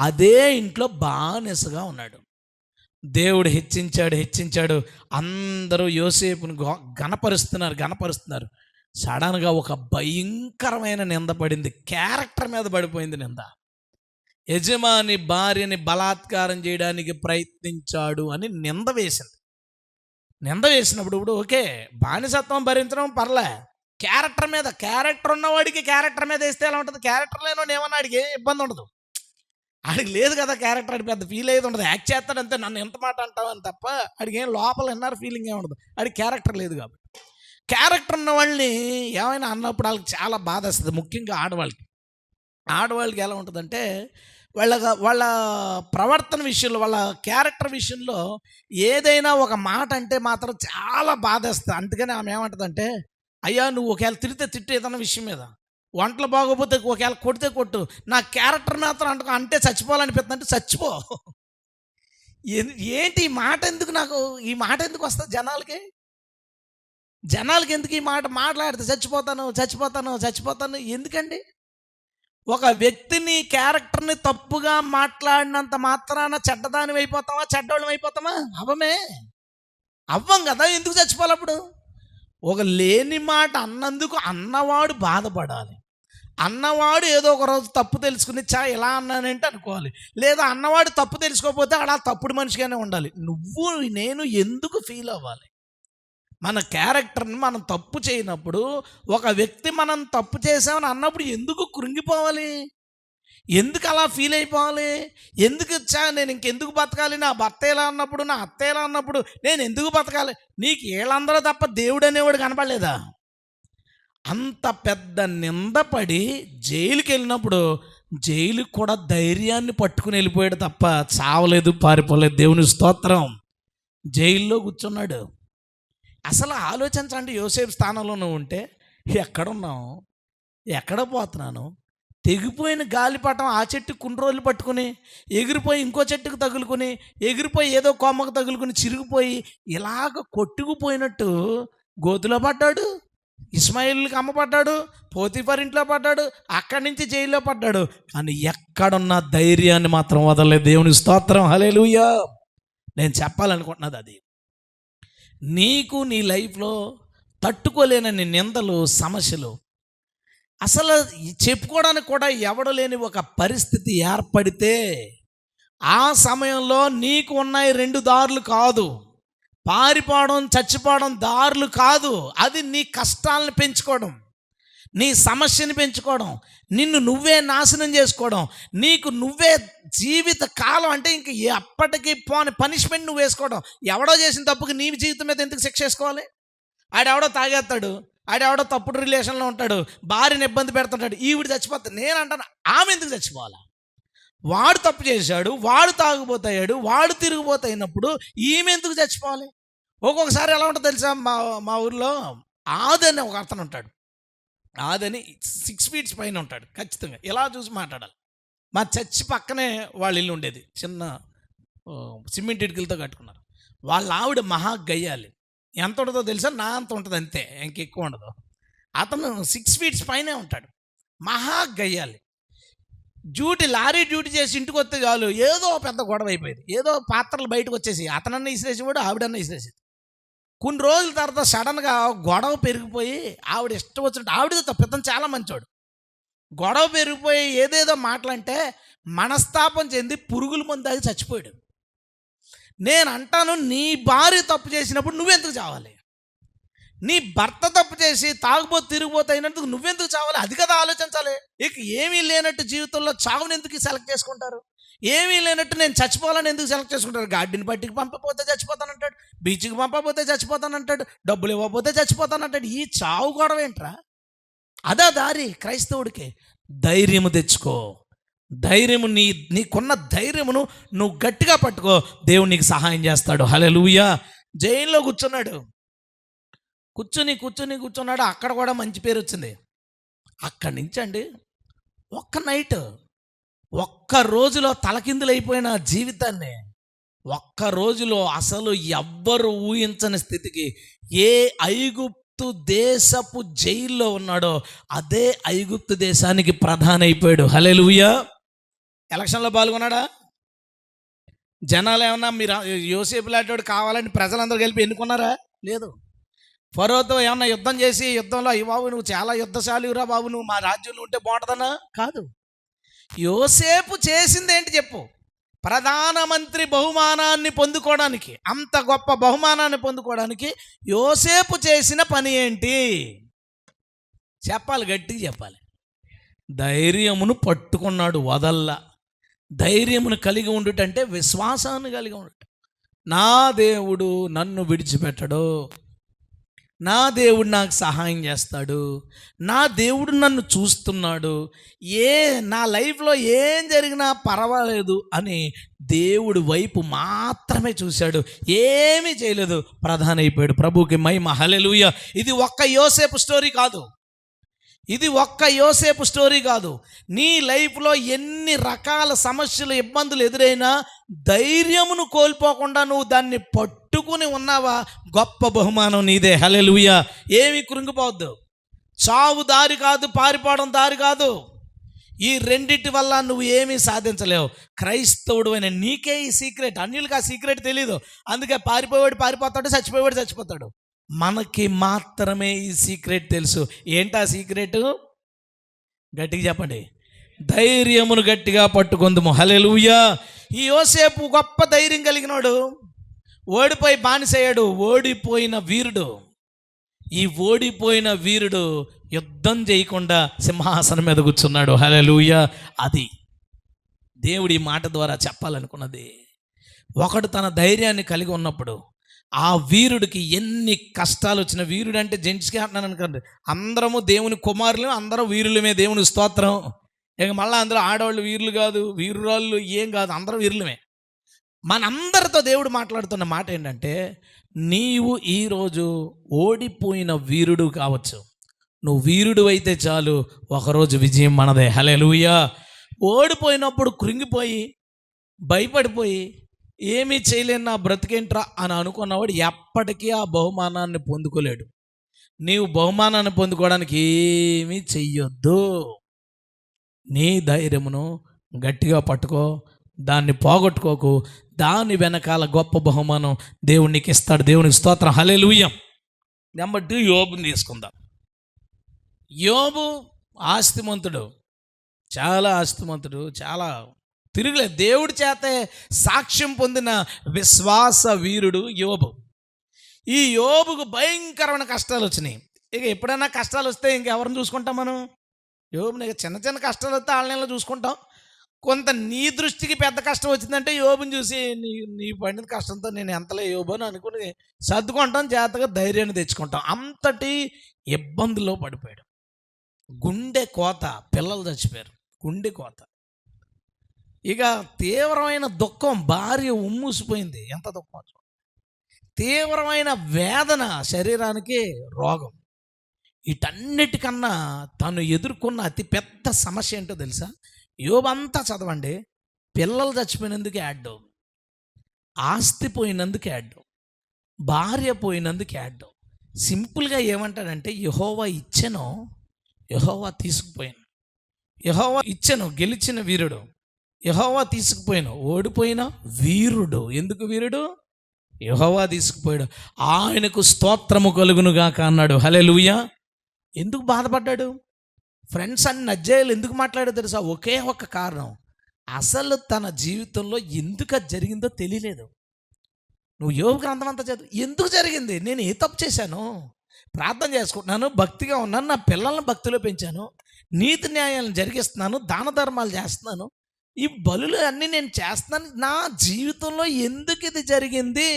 అదే ఇంట్లో బానిసగా ఉన్నాడు. దేవుడు హెచ్చించాడు. అందరూ యోసేపుని గణపరుస్తున్నారు. సడన్గా ఒక భయంకరమైన నింద పడింది. క్యారెక్టర్ మీద పడిపోయింది నింద. యజమాని భార్యని బలాత్కారం చేయడానికి ప్రయత్నించాడు అని నింద వేసినప్పుడు ఇప్పుడు ఓకే, బానిసత్వం భరించడం పర్లే, క్యారెక్టర్ ఉన్నవాడికి క్యారెక్టర్ మీద వేస్తే ఎలా ఉంటుంది? క్యారెక్టర్ లేనివాడు ఏమన్నా ఆడికి ఏం ఇబ్బంది ఉండదు. ఆడికి లేదు కదా క్యారెక్టర్, ఆడికి పెద్ద ఫీల్ అయ్యేది ఉండదు. యాక్ట్ చేస్తాడంతే, నన్ను ఎంత మాట అంటావు అని తప్ప ఆడికి ఏం లోపల ఎన్నారు ఫీలింగ్ ఏమి ఉండదు. ఆడికి క్యారెక్టర్ లేదు కాబట్టి. క్యారెక్టర్ ఉన్న వాళ్ళని ఏమైనా అన్నప్పుడు వాళ్ళకి చాలా బాధ వస్తుంది. ముఖ్యంగా ఆడవాళ్ళకి ఎలా ఉంటుందంటే, వాళ్ళ ప్రవర్తన విషయంలో, వాళ్ళ క్యారెక్టర్ విషయంలో ఏదైనా ఒక మాట అంటే మాత్రం చాలా బాధ వస్తుంది. అందుకని ఆమె ఏమంటుందంటే, అయ్యా నువ్వు ఒకవేళ తిట్టు ఏదైనా విషయం మీద, వంటలు బాగోపోతే ఒకవేళ కొడితే కొట్టు, నా క్యారెక్టర్ మాత్రం అంటే చచ్చిపోవాలనిపిస్తుంది అంటే చచ్చిపో. ఏంటి ఈ మాట ఎందుకు వస్తుంది జనాలకి ఎందుకు ఈ మాట మాట్లాడితే చచ్చిపోతాను ఎందుకండి? ఒక వ్యక్తిని, క్యారెక్టర్ని తప్పుగా మాట్లాడినంత మాత్రాన చెడ్డదాని అయిపోతామా, చెడ్డోళ్ళం అయిపోతామా? అవ్వం కదా. ఎందుకు చచ్చిపోవాలప్పుడు? ఒక లేని మాట అన్నందుకు అన్నవాడు బాధపడాలి. అన్నవాడు ఏదో ఒక రోజు తప్పు తెలుసుకుని ఇలా అన్నానంటే అనుకోవాలి. లేదా అన్నవాడు తప్పు తెలుసుకోకపోతే అలా తప్పుడు మనిషిగానే ఉండాలి. నేను ఎందుకు ఫీల్ అవ్వాలి? మన క్యారెక్టర్ని మనం తప్పు చేయనప్పుడు, ఒక వ్యక్తి మనం తప్పు చేసామని అన్నప్పుడు ఎందుకు కృంగిపోవాలి? ఎందుకు అలా ఫీల్ అయిపోవాలి? ఎందుకు నేను ఇంకెందుకు బతకాలి? నా భర్త ఎలా అన్నప్పుడు, నా అత్త ఎలా అన్నప్పుడు నేను ఎందుకు బతకాలి? నీకు వీళ్ళందరూ తప్ప దేవుడు అనేవాడు కనపడలేదా? అంత పెద్ద నిందపడి జైలుకి వెళ్ళినప్పుడు జైలుకి కూడా ధైర్యాన్ని పట్టుకుని వెళ్ళిపోయాడు తప్ప చావలేదు, పారిపోలేదు. దేవుని స్తోత్రం. జైల్లో కూర్చున్నాడు. అసలు ఆలోచించండి, యోసేపు స్థానంలో నువ్వు ఉంటే ఎక్కడున్నావు, ఎక్కడ పోతున్నాను? తెగిపోయిన గాలిపటం ఆ చెట్టు కొన్ని రోజులు పట్టుకుని ఎగిరిపోయి ఇంకో చెట్టుకు తగులుకొని, ఎగిరిపోయి ఏదో కొమ్మకు తగులుకొని చిరిగిపోయి ఇలాగ కొట్టుకుపోయినట్టు గోతులో పడ్డాడు. ఇస్మాయిల్కి అమ్మపడ్డాడు, పోతీఫర్ ఇంట్లో పడ్డాడు, అక్కడి నుంచి జైల్లో పడ్డాడు, కానీ ఎక్కడున్న ధైర్యాన్ని మాత్రం వదలలేదు. దేవుని స్తోత్రం, హల్లెలూయా. నేను చెప్పాలనుకుంటున్నది అది. నీకు నీ లైఫ్లో తట్టుకోలేనని నిందలు, సమస్యలు, అసలు చెప్పుకోవడానికి కూడా ఎవడు లేని ఒక పరిస్థితి ఏర్పడితే, ఆ సమయంలో నీకు ఉన్నాయి 2 దారులు కాదు, పారిపోవడం, చచ్చిపోవడం దారులు కాదు. అది నీ కష్టాలను పెంచుకోవడం, నీ సమస్యని పెంచుకోవడం, నిన్ను నువ్వే నాశనం చేసుకోవడం, నీకు నువ్వే జీవిత కాలం అంటే ఇంక ఎప్పటికీ పోని పనిష్మెంట్ నువ్వు వేసుకోవడం. ఎవడో చేసిన తప్పుకి నీ జీవితం మీద ఎందుకు శిక్ష వేసుకోవాలి? ఆడెవడో తాగేస్తాడు, ఆడెవడో తప్పుడు రిలేషన్లో ఉంటాడు, భార్యని ఇబ్బంది పెడుతుంటాడు, ఈవిడ చచ్చిపోతాడు. నేను అంటాను, ఆమె ఎందుకు చచ్చిపోవాలా? వాడు తప్పు చేశాడు, వాడు తాగుబోతాడు, వాడు తిరిగిపోతాయినప్పుడు ఈమె ఎందుకు చచ్చిపోవాలి? ఒక్కొక్కసారి ఎలా ఉంటుందో తెలుసా, మా ఊర్లో ఆదని ఒక అతను ఉంటాడు. ఆదని 6 feet పైన ఉంటాడు ఖచ్చితంగా. ఇలా చూసి మాట్లాడాలి. మా చర్చి పక్కనే వాళ్ళ ఇల్లు ఉండేది, చిన్న సిమెంట్ ఇటుకలతో కట్టుకున్నారు. వాళ్ళ ఆవిడ మహా గయ్యాలి. ఎంత ఉంటుందో తెలుసా? నా అంత ఉంటుంది అంతే, ఇంకెక్కువ ఉండదు. అతను 6 feet పైనే ఉంటాడు, మహా గయ్యాలి. లారీ డ్యూటీ చేసి ఇంటికి వస్తే చాలు ఏదో పెద్ద గొడవ అయిపోయేది. ఏదో పాత్రలు బయటకు వచ్చేసి అతనన్నా ఇసిరేసేవాడు, ఆవిడన్నా ఇసిరేసేది. కొన్ని రోజుల తర్వాత సడన్గా గొడవ పెరిగిపోయి ఆవిడ ఇష్టం వచ్చినట్టు, ఆవిడతో తప్పు, ఇతను చాలా మంచోడు, గొడవ పెరిగిపోయి ఏదేదో మాటలంటే మనస్తాపం చెంది పురుగుల మందు తాగి చచ్చిపోయాడు. నేను అంటాను, నీ భార్య తప్పు చేసినప్పుడు నువ్వెందుకు చావాలి? నీ భర్త తప్పు చేసి తాగుబోతు తిరిగిపోతే అయినందుకు నువ్వెందుకు చావాలి? అది కదా ఆలోచించాలి. ఇక ఏమీ లేనట్టు జీవితంలో చావుని ఎందుకు సెలెక్ట్ చేసుకుంటారు? ఏమీ లేనట్టు నేను చచ్చిపోవాలని ఎందుకు సెలెక్ట్ చేసుకుంటారు? గార్డెన్ బట్టికి పంపకపోతే చచ్చిపోతానంటాడు, బీచ్కి పంపకపోతే చచ్చిపోతానంటాడు, డబ్బులు ఇవ్వకపోతే చచ్చిపోతానంటాడు. ఈ చావు గొడవ ఏంట్రా? అదా దారి క్రైస్తవుడికి? ధైర్యము తెచ్చుకో. ధైర్యము, నీకున్న ధైర్యమును నువ్వు గట్టిగా పట్టుకో, దేవుడు నీకు సహాయం చేస్తాడు. హల్లెలూయా. జైల్లో కూర్చున్నాడు. అక్కడ కూడా మంచి పేరు వచ్చింది. అక్కడి నుంచి అండి ఒక్క రోజులో తలకిందులైపోయిన జీవితాన్ని, ఒక్క రోజులో అసలు ఎవ్వరు ఊహించని స్థితికి, ఏ ఐగుప్తు దేశపు జైల్లో ఉన్నాడో అదే ఐగుప్తు దేశానికి ప్రధాని అయిపోయాడు. హల్లెలూయా. ఎలక్షన్లో పాల్గొన్నాడా? జనాలు ఏమన్నా మీరు యోసేపు లాంటి కావాలని ప్రజలందరూ కలిపి ఎన్నుకున్నారా? లేదు. ఫరోతో ఏమన్నా యుద్ధం చేసి యుద్ధంలో అయ్యి బాబు నువ్వు చాలా యుద్ధశాలిరా బాబు, నువ్వు మా రాజ్యంలో ఉంటే బాగుంటుందన్నా? కాదు. యోసేపు చేసింది ఏంటి చెప్పు? ప్రధానమంత్రి బహుమానాన్ని పొందుకోవడానికి, అంత గొప్ప బహుమానాన్ని పొందుకోవడానికి యోసేపు చేసిన పని ఏంటి చెప్పాలి, గట్టిగా చెప్పాలి. ధైర్యమును పట్టుకున్నాడు, వదల్లా. ధైర్యమును కలిగి ఉండుటంటే విశ్వాసాన్ని కలిగి ఉండుట. నా దేవుడు నన్ను విడిచిపెట్టడు, నా దేవుడు నాకు సహాయం చేస్తాడు, నా దేవుడు నన్ను చూస్తున్నాడు, నా లైఫ్లో ఏం జరిగినా పర్వాలేదు అని దేవుడి వైపు మాత్రమే చూశాడు, ఏమీ చేయలేదు, ప్రధాని అయిపోయాడు. ప్రభువుకి మహిమ. హల్లెలూయా. ఇది ఒక్క యోసేపు స్టోరీ కాదు. నీ లైఫ్లో ఎన్ని రకాల సమస్యలు, ఇబ్బందులు ఎదురైనా ధైర్యమును కోల్పోకుండా నువ్వు దాన్ని పట్టుకుని ఉన్నావా, గొప్ప బహుమానం నీదే. హల్లెలూయా. ఏమి కృంగిపోవద్దు. చావు దారి కాదు, పారిపోవడం దారి కాదు. ఈ రెండిటి వల్ల నువ్వు ఏమీ సాధించలేవు. క్రైస్తవుడు అయిన నీకే ఈ సీక్రెట్. అన్యులకు ఆ సీక్రెట్ తెలీదు. అందుకే పారిపోయాడు పారిపోతాడు, చచ్చిపోయాడు చచ్చిపోతాడు. మనకి మాత్రమే ఈ సీక్రెట్ తెలుసు. ఏంటా సీక్రెట్? గట్టిగా చెప్పండి. ధైర్యమును గట్టిగా పట్టుకుందుము. హల్లెలూయా. ఈ యోసేపు గొప్ప ధైర్యం కలిగినాడు. ఓడిపోయి బానిసయ్యాడు. ఓడిపోయిన వీరుడు యుద్ధం చేయకుండా సింహాసనం మీద కూర్చున్నాడు. హల్లెలూయా. అది దేవుడి మాట ద్వారా చెప్పాలనుకున్నది. ఒకడు తన ధైర్యాన్ని కలిగి ఉన్నప్పుడు ఆ వీరుడికి ఎన్ని కష్టాలు వచ్చిన, వీరుడు అంటే జెంట్స్కి అంటున్నాను అనుకోండి, అందరము దేవుని కుమారులు, అందరూ వీరులమే. దేవుని స్తోత్రం. ఇక మళ్ళీ అందరూ ఆడవాళ్ళు వీరులు కాదు, వీరురాళ్ళు ఏం కాదు, అందరూ వీరులమే. మనందరితో దేవుడు మాట్లాడుతున్న మాట ఏంటంటే, నీవు ఈరోజు ఓడిపోయిన వీరుడు కావచ్చు, నువ్వు వీరుడు అయితే చాలు, ఒకరోజు విజయం మనదే. హల్లెలూయా. ఓడిపోయినప్పుడు కృంగిపోయి భయపడిపోయి ఏమీ చేయలేని నా బ్రతికేంట్రా అని అనుకున్నవాడు ఎప్పటికీ ఆ బహుమానాన్ని పొందుకోలేడు. నీవు బహుమానాన్ని పొందుకోవడానికి ఏమీ చెయ్యొద్దు. నీ ధైర్యమును గట్టిగా పట్టుకో, దాన్ని పోగొట్టుకోకు. దాని వెనకాల గొప్ప బహుమానం దేవుడు నీకు ఇస్తాడు. దేవునికి స్తోత్రం, హల్లెలూయా. నెంబర్ 2, యోబుని తీసుకుందాం. యోబు ఆస్తిమంతుడు, చాలా ఆస్తిమంతుడు, చాలా తిరుగులేదు. దేవుడి చేతే సాక్ష్యం పొందిన విశ్వాస వీరుడు యోబు. ఈ యోబుకు భయంకరమైన కష్టాలు వచ్చినాయి. ఇక ఎప్పుడైనా కష్టాలు వస్తే ఇంకెవరిని చూసుకుంటాం మనం? యోబుని ఇక చిన్న చిన్న కష్టాలు వస్తే వాళ్ళని చూసుకుంటాం. కొంత నీ దృష్టికి పెద్ద కష్టం వచ్చిందంటే యోబుని చూసి నీ పడిన కష్టంతో నేను ఎంతలే యోబు అని అనుకుని సర్దుకుంటాం, జాగ్రత్తగా ధైర్యాన్ని తెచ్చుకుంటాం. అంతటి ఇబ్బందుల్లో పడిపోయాడు. గుండె కోత, పిల్లలు చచ్చిపోయారు, గుండె కోత. ఇక తీవ్రమైన దుఃఖం, భార్య ఉమ్మూసిపోయింది. ఎంత దుఃఖం! తీవ్రమైన వేదన, శరీరానికి రోగం. వీటన్నిటికన్నా తను ఎదుర్కొన్న అతి పెద్ద సమస్య ఏంటో తెలుసా? యోబు అంతా చదవండి. పిల్లలు చచ్చిపోయినందుకు యాడ్, ఆస్తి పోయినందుకు యాడ్, భార్య పోయినందుకు యాడ్. సింపుల్గా ఏమంటాడంటే, యెహోవా ఇచ్చెను, యెహోవా తీసుకుపోయాను. యెహోవా ఇచ్చెను, గెలిచిన వీరుడు. యెహోవా తీసుకుపోయాను, ఓడిపోయిన వీరుడు. ఎందుకు వీరుడు? యెహోవా తీసుకుపోయాడు. ఆయనకు స్తోత్రము కలుగునుగాక అన్నాడు. హల్లెలూయా. ఎందుకు బాధపడ్డాడు? ఫ్రెండ్స్ అన్ని అధ్యాయులు ఎందుకు మాట్లాడాడో తెలుసా? ఒకే ఒక కారణం, అసలు తన జీవితంలో ఎందుకు అది జరిగిందో తెలియలేదు. నువ్వు యోబు గ్రంథం అంతా చదువు, ఎందుకు జరిగింది? నేను ఏ తప్పు చేశాను? ప్రార్థన చేసుకుంటున్నాను, భక్తిగా ఉన్నాను, నా పిల్లల్ని భక్తిలో పెంచాను, నీతి న్యాయాలను జరిగిస్తున్నాను, దాన ధర్మాలు చేస్తున్నాను, ఈ బలులు అన్నీ నేను చేస్తున్నాను. నా జీవితంలో ఎందుకు ఇది జరిగింది?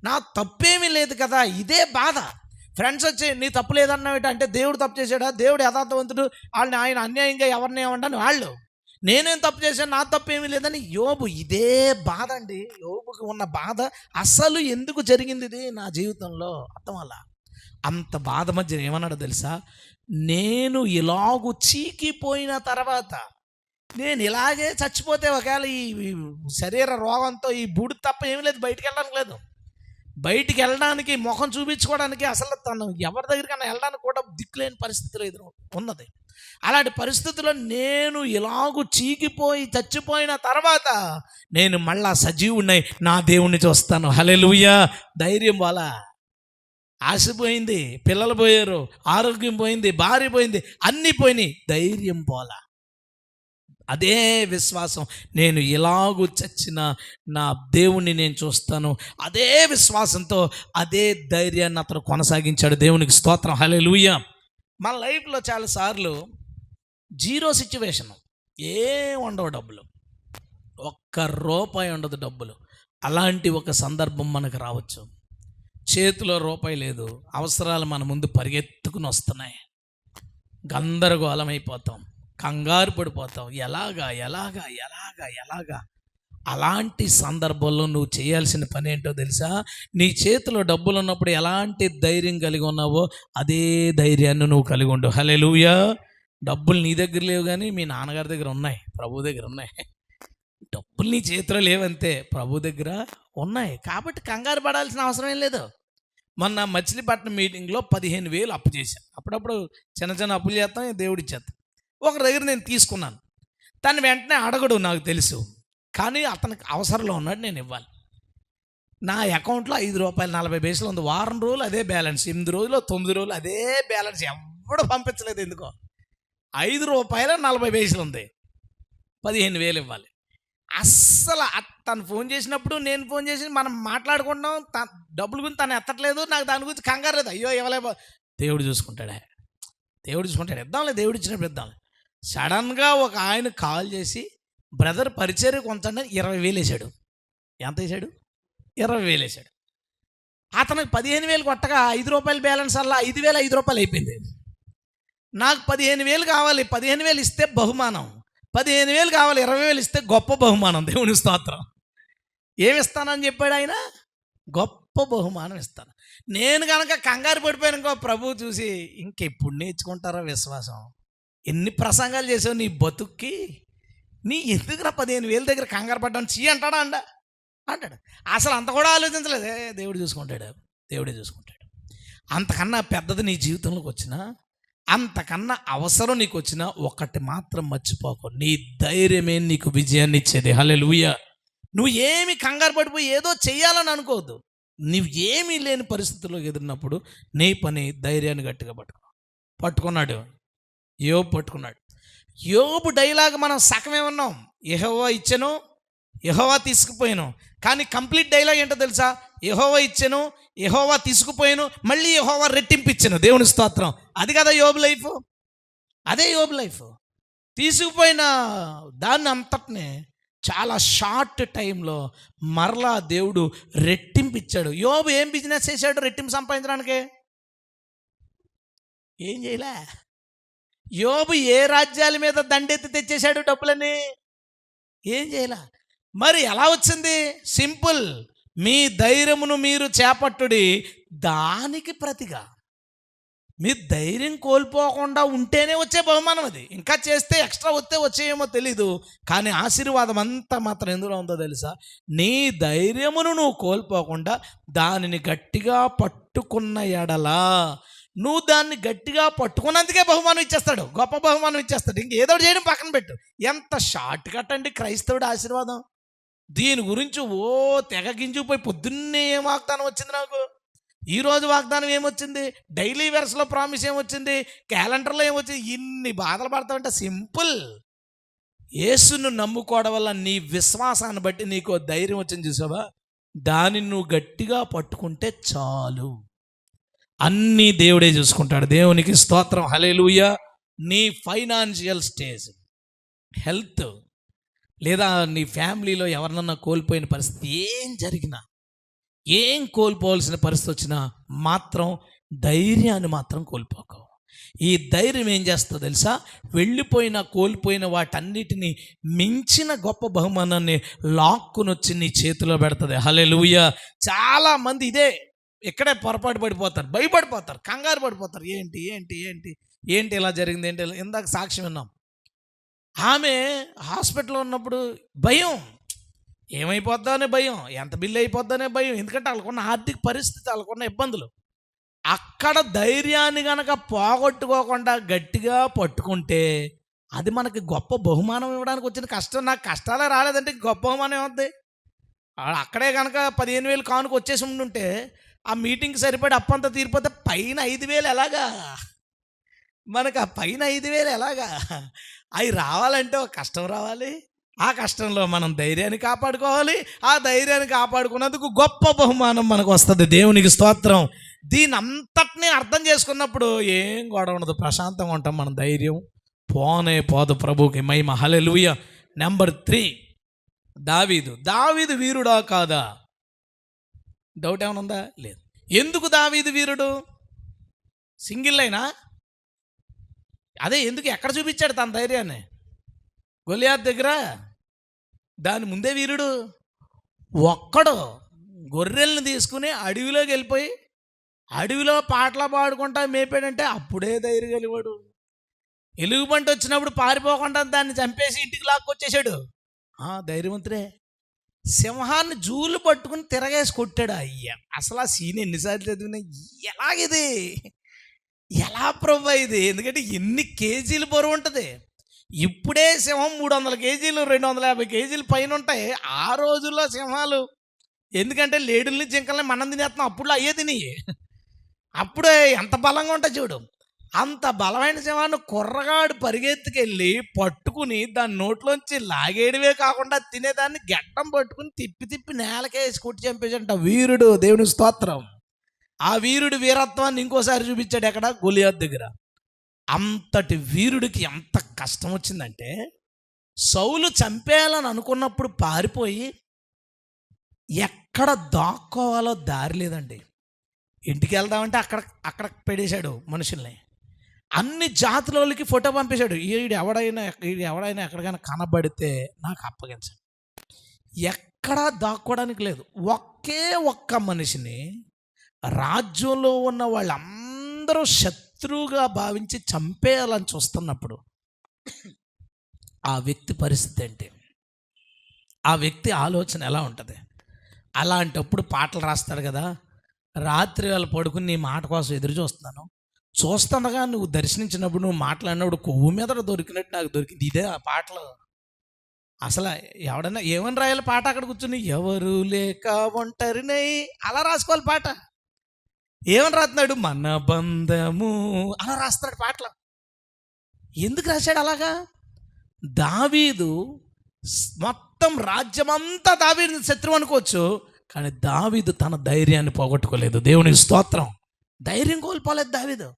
నా తప్పేమీ లేదు కదా. ఇదే బాధ. ఫ్రెండ్స్ వచ్చి నీ తప్పు లేదన్నావు అంటే దేవుడు తప్పు చేశాడా? దేవుడు యథార్థవంతుడు, వాళ్ళని ఆయన అన్యాయంగా ఎవరిని ఏమంటాను వాళ్ళు. నేనేం తప్పు చేశాను, నా తప్పు ఏమీ లేదని యోబు. ఇదే బాధ అండి యోబుకి ఉన్న బాధ. అసలు ఎందుకు జరిగింది ఇది నా జీవితంలో? అర్థం వల్ల అంత బాధ మధ్య ఏమన్నాడో తెలుసా? నేను ఇలాగూ చీకిపోయిన తర్వాత, నేను ఇలాగే చచ్చిపోతే, ఒకవేళ ఈ శరీర రోగంతో ఈ బూడి తప్ప ఏమీ లేదు, బయటికి వెళ్ళడానికి లేదు. బయటికి వెళ్ళడానికి, ముఖం చూపించుకోవడానికి, అసలు తను ఎవరి దగ్గరికైనా వెళ్ళడానికి కూడా దిక్కులేని పరిస్థితులు ఎదురు ఉన్నది. అలాంటి పరిస్థితుల్లో నేను ఇలాగూ చీకిపోయి చచ్చిపోయిన తర్వాత నేను మళ్ళా సజీవుడినై నా దేవుణ్ణి చూస్తాను. హల్లెలూయా. ధైర్యం పోలా, ఆశపోయింది, పిల్లలు పోయారు, ఆరోగ్యం పోయింది, భార్య పోయింది, అన్నీ పోయినాయి, ధైర్యం పోలా. అదే విశ్వాసం, నేను ఇలాగూ చచ్చిన నా దేవుణ్ణి నేను చూస్తాను. అదే విశ్వాసంతో అదే ధైర్యాన్ని అతను కొనసాగించాడు. దేవునికి స్తోత్రం, హల్లెలూయా. మన లైఫ్లో చాలాసార్లు జీరో సిచ్యువేషన్, ఏం ఉండవు డబ్బులు, ₹1 ఉండదు డబ్బులు. అలాంటి ఒక సందర్భం మనకు రావచ్చు. చేతిలో రూపాయి లేదు, అవసరాలు మన ముందు పరిగెత్తుకుని వస్తున్నాయి, గందరగోళం అయిపోతాం, కంగారు పడిపోతాం. ఎలాగా ఎలాగా ఎలాగా ఎలాగా అలాంటి సందర్భంలో నువ్వు చేయాల్సిన పని ఏంటో తెలుసా? నీ చేతిలో డబ్బులు ఉన్నప్పుడు ఎలాంటి ధైర్యం కలిగి ఉన్నావో అదే ధైర్యాన్ని నువ్వు కలిగి ఉండు. హల్లెలూయా. డబ్బులు నీ దగ్గర లేవు కానీ మీ నాన్నగారి దగ్గర ఉన్నాయి, ప్రభు దగ్గర ఉన్నాయి. డబ్బులు నీ చేతిలో లేవంతే, ప్రభు దగ్గర ఉన్నాయి. కాబట్టి కంగారు పడాల్సిన అవసరం ఏం లేదు. మొన్న మచిలీపట్నం మీటింగ్లో 15,000 అప్పు చేశాను. అప్పుడప్పుడు చిన్న చిన్న అప్పులు చేస్తాం, దేవుడి ఇచ్చేస్తాం. ఒకరి దగ్గర నేను తీసుకున్నాను. తను వెంటనే అడగడు, నాకు తెలుసు, కానీ అతనికి అవసరంలో ఉన్నాడు, నేను ఇవ్వాలి. నా అకౌంట్లో ₹5.40 ఉంది. వారం రోజులు అదే బ్యాలెన్స్, 8 రోజులు 9 రోజులు అదే బ్యాలెన్స్. ఎవడు పంపించలేదు ఎందుకో. ₹5.40 ఉంది, 15,000 ఇవ్వాలి. అస్సలు తను ఫోన్ చేసినప్పుడు నేను ఫోన్ చేసి మనం మాట్లాడుకుంటున్నాం, డబ్బుల గురించి తను ఎత్తట్లేదు, నాకు దాని గురించి కంగారు లేదు. అయ్యో ఇవ్వలే, దేవుడు చూసుకుంటాడే, దేవుడు చూసుకుంటాడు, ఇద్దాంలే, దేవుడు ఇచ్చినప్పుడు ఇద్దాంలే. సడన్గా ఒక ఆయన కాల్ చేసి, బ్రదర్ పరిచర్య కొంత 20,000 వేసాడు. ఎంత వేసాడు? 20,000 వేసాడు. అతనికి 15,000 కొట్టగా ₹5 బ్యాలెన్స్ అలా ₹5,005 అయిపోయింది. నాకు 15,000 కావాలి, 15,000 ఇస్తే బహుమానం, 15,000 కావాలి, 20,000 ఇస్తే గొప్ప బహుమానం. దేవుని స్తోత్రం. ఏమిస్తానని చెప్పాడు ఆయన? గొప్ప బహుమానం ఇస్తాను. నేను కనుక కంగారు పడిపోయాను ఇంకో, ప్రభు చూసి ఇంకెప్పుడు నేర్చుకుంటారో విశ్వాసం, ఎన్ని ప్రసంగాలు చేసావు నీ బతుక్కి, నీ ఎందుకురా 15,000 దగ్గర కంగారు పడ్డాను చీ అంటాడా అంటాడు. అసలు అంత కూడా ఆలోచించలేదు. దేవుడు చూసుకుంటాడు, దేవుడే చూసుకుంటాడు. అంతకన్నా పెద్దది నీ జీవితంలోకి వచ్చినా, అంతకన్నా అవసరం నీకు వచ్చినా, ఒకటి మాత్రం మర్చిపోకు, నీ ధైర్యమే నీకు విజయాన్ని ఇచ్చేది. హల్లెలూయా. నువ్వు ఏమి కంగారు పడిపోయి ఏదో చెయ్యాలని అనుకోవద్దు. నువ్వు ఏమీ లేని పరిస్థితుల్లో ఎదురున్నప్పుడు నీ పని ధైర్యాన్ని గట్టిగా పట్టుకున్నాడు యోబు. పట్టుకున్నాడు యోబు డైలాగ్ మనం సగమే ఉన్నాం. యెహోవా ఇచ్చెను, యెహోవా తీసుకుపోయాను. కానీ కంప్లీట్ డైలాగ్ ఏంటో తెలుసా? యెహోవా ఇచ్చెను, యెహోవా తీసుకుపోయాను, మళ్ళీ యెహోవా రెట్టింపిచ్చెను. దేవుని స్తోత్రం. అది కదా యోబు లైఫ్. అదే యోబు లైఫ్. తీసుకుపోయిన దాన్ని అంతటినే చాలా షార్ట్ టైంలో మరలా దేవుడు రెట్టింపిచ్చాడు. యోబు ఏం బిజినెస్ చేశాడు రెట్టింపు సంపాదించడానికి? ఏం చేయలే. యోబు ఏ రాజ్యాల మీద దండెత్తి తెచ్చేశాడు డబ్బులని? ఏం చేయలే. మరి ఎలా వచ్చింది? సింపుల్, మీ ధైర్యమును మీరు చేపట్టుడి, దానికి ప్రతిగా మీ ధైర్యం కోల్పోకుండా ఉంటేనే వచ్చే బహుమానం అది. ఇంకా చేస్తే ఎక్స్ట్రా వచ్చేయేమో తెలీదు, కానీ ఆశీర్వాదం అంతా మాత్రం ఎందులో ఉందో తెలుసా? నీ ధైర్యమును నువ్వు కోల్పోకుండా దానిని గట్టిగా పట్టుకున్న ఎడలా, నువ్వు దాన్ని గట్టిగా పట్టుకున్నందుకే బహుమానం ఇచ్చేస్తాడు, గొప్ప బహుమానం ఇచ్చేస్తాడు. ఇంకేదో చేయడం పక్కన పెట్టు. ఎంత షార్ట్ కట్ అండి క్రైస్తవుడి ఆశీర్వాదం. దీని గురించి తెగ గింజుకుపోయి పొద్దున్నే ఏం వాగ్దానం వచ్చింది నాకు, ఈరోజు వాగ్దానం ఏమొచ్చింది, డైలీ వెర్స్లో ప్రామిస్ ఏమొచ్చింది, క్యాలెండర్లో ఏమొచ్చింది, ఇన్ని బాధలు పడతావంటే సింపుల్. యేసును నమ్ముకోవడం వల్ల నీ విశ్వాసాన్ని బట్టి నీకు ధైర్యం వచ్చింది చూసావా? దాన్ని నువ్వు గట్టిగా పట్టుకుంటే చాలు, అన్నీ దేవుడే చూసుకుంటాడు. దేవునికి స్తోత్రం. హల్లెలూయా. నీ ఫైనాన్షియల్ స్టేజ్, హెల్త్, లేదా నీ ఫ్యామిలీలో ఎవరినన్నా కోల్పోయిన పరిస్థితి, ఏం జరిగినా, ఏం కోల్పోవాల్సిన పరిస్థితి వచ్చినా మాత్రం ధైర్యాన్ని మాత్రం కోల్పోకు. ఈ ధైర్యం ఏం చేస్తుందో తెలుసా? వెళ్ళిపోయిన కోల్పోయిన వాటన్నిటిని మించిన గొప్ప బహుమానాన్ని లాక్కుని వచ్చి నీ చేతిలో పెడుతుంది. హల్లెలూయా. చాలామంది ఇక్కడే పొరపాటు పడిపోతారు, భయపడిపోతారు, కంగారు పడిపోతారు. ఏంటి ఏంటి ఏంటి ఏంటి ఇలా జరిగింది, ఏంటి ఇందాక సాక్ష్యం విన్నాం. ఆమె హాస్పిటల్లో ఉన్నప్పుడు భయం, ఏమైపోద్దా అనే భయం, ఎంత బిల్లు అయిపోద్దా అనే భయం. ఎందుకంటే వాళ్ళకున్న ఆర్థిక పరిస్థితి, వాళ్ళకున్న ఇబ్బందులు. అక్కడ ధైర్యాన్ని కనుక పోగొట్టుకోకుండా గట్టిగా పట్టుకుంటే అది మనకి గొప్ప బహుమానం ఇవ్వడానికి వచ్చిన కష్టం. నాకు కష్టాలే రాలేదంటే గొప్ప బహుమానం ఏమవుద్ది? అక్కడే కనుక 15,000 కానుక వచ్చేసి ఉంటుంటే ఆ మీటింగ్కి సరిపడి అప్పంతా తీరిపోతే పైన 5,000 ఎలాగా? మనకు ఆ పైన 5,000 ఎలాగా? అవి రావాలంటే ఒక కష్టం రావాలి. ఆ కష్టంలో మనం ధైర్యాన్ని కాపాడుకోవాలి. ఆ ధైర్యాన్ని కాపాడుకున్నందుకు గొప్ప బహుమానం మనకు వస్తుంది. దేవునికి స్తోత్రం. దీని అంతటినీ అర్థం చేసుకున్నప్పుడు ఏం గొడవ ఉండదు, ప్రశాంతంగా ఉంటాం. మన ధైర్యం పోదు. ప్రభువుకి మహిమ. హల్లెలూయా. నెంబర్ 3, దావీదు వీరుడా కాదా? డౌట్ ఏమైనా ఉందా? లేదు. ఎందుకు దావీదు వీరుడు? సింగిల్ అయినా అదే ఎందుకు, ఎక్కడ చూపించాడు తన ధైర్యాన్ని? గొలియాత్ దగ్గర. దాని ముందే వీరుడు ఒక్కడు గొర్రెల్ని తీసుకుని అడవిలోకి వెళ్ళిపోయి అడవిలో పాటలు పాడుకుంటా మేపాడంటే అప్పుడే ధైర్యం కలివాడు. ఎలుగుబంటి వచ్చినప్పుడు పారిపోకుండా దాన్ని చంపేసి ఇంటికి లాక్కొచ్చేసాడు. ధైర్యవంతుడే. సింహాన్ని జూలు పట్టుకుని తిరగేసి కొట్టాడు. అయ్యా, అసలు ఆ సీన్ ఎన్నిసార్లు చదివినా ఎలాగిది, ఎలా ప్రభు ఇది? ఎందుకంటే ఎన్ని కేజీలు బరువు ఉంటుంది. ఇప్పుడే సింహం 300 కేజీలు 250 కేజీలు పైన ఉంటాయి. ఆ రోజుల్లో సింహాలు, ఎందుకంటే లేడుల్ని జింకల్ని మనం తినేస్తున్నాం, అప్పుడు అయ్యే తినేయి. అప్పుడే ఎంత బలంగా ఉంటాయి చూడు. అంత బలమైన సింహాన్ని కుర్రగాడు పరిగెత్తుకెళ్ళి పట్టుకుని దాని నోట్లోంచి లాగేయడమే కాకుండా తినేదాన్ని గడ్డం పట్టుకుని తిప్పి నేలకేసి కొట్టి చంపేసంట వీరుడు. దేవుని స్తోత్రం. ఆ వీరుడి వీరత్వాన్ని ఇంకోసారి చూపించాడు ఎక్కడ? గొలియాత్ దగ్గర. అంతటి వీరుడికి ఎంత కష్టం వచ్చిందంటే, సౌలు చంపేయాలని అనుకున్నప్పుడు పారిపోయి ఎక్కడ దాక్కోవాలో దారి లేదండి. ఇంటికి వెళ్దామంటే అక్కడ పెడేశాడు మనుషుల్ని. అన్ని జాతులకి ఫోటో పంపేశాడు. వీడు ఎవడైనా ఎక్కడికైనా కనబడితే నాకు అప్పగించండి. ఎక్కడా దాక్కోవడానికి లేదు. ఒక్క మనిషిని రాజ్యంలో ఉన్న వాళ్ళందరూ శత్రువుగా భావించి చంపేయాలని చూస్తున్నప్పుడు ఆ వ్యక్తి పరిస్థితి ఏంటి, ఆ వ్యక్తి ఆలోచన ఎలా ఉంటుంది? అలాంటప్పుడు పాటలు రాస్తాడు కదా, రాత్రి వేళ పడుకుని నీ మాట కోసం ఎదురు చూస్తున్నాను. చూస్తుండగా నువ్వు దర్శనించినప్పుడు, నువ్వు మాట్లాడినప్పుడు కొవ్వు మీద దొరికినట్టు నాకు దొరికింది. ఇదే ఆ పాటలు. అసలు ఎవడన్నా ఏమని రాయాలి పాట అక్కడ కూర్చుని? ఎవరు లేక ఒంటరినై అలా రాసుకోవాలి పాట. ఏమని రాస్తున్నాడు? మన బంధము అలా రాస్తున్నాడు పాటలు. ఎందుకు రాశాడు అలాగా? దావీదు మొత్తం రాజ్యమంతా దావీదు శత్రువు అనుకోవచ్చు, కానీ దావీదు తన ధైర్యాన్ని పోగొట్టుకోలేదు. దేవునికి స్తోత్రం. ధైర్యం కోల్పోలేదు దావీదు.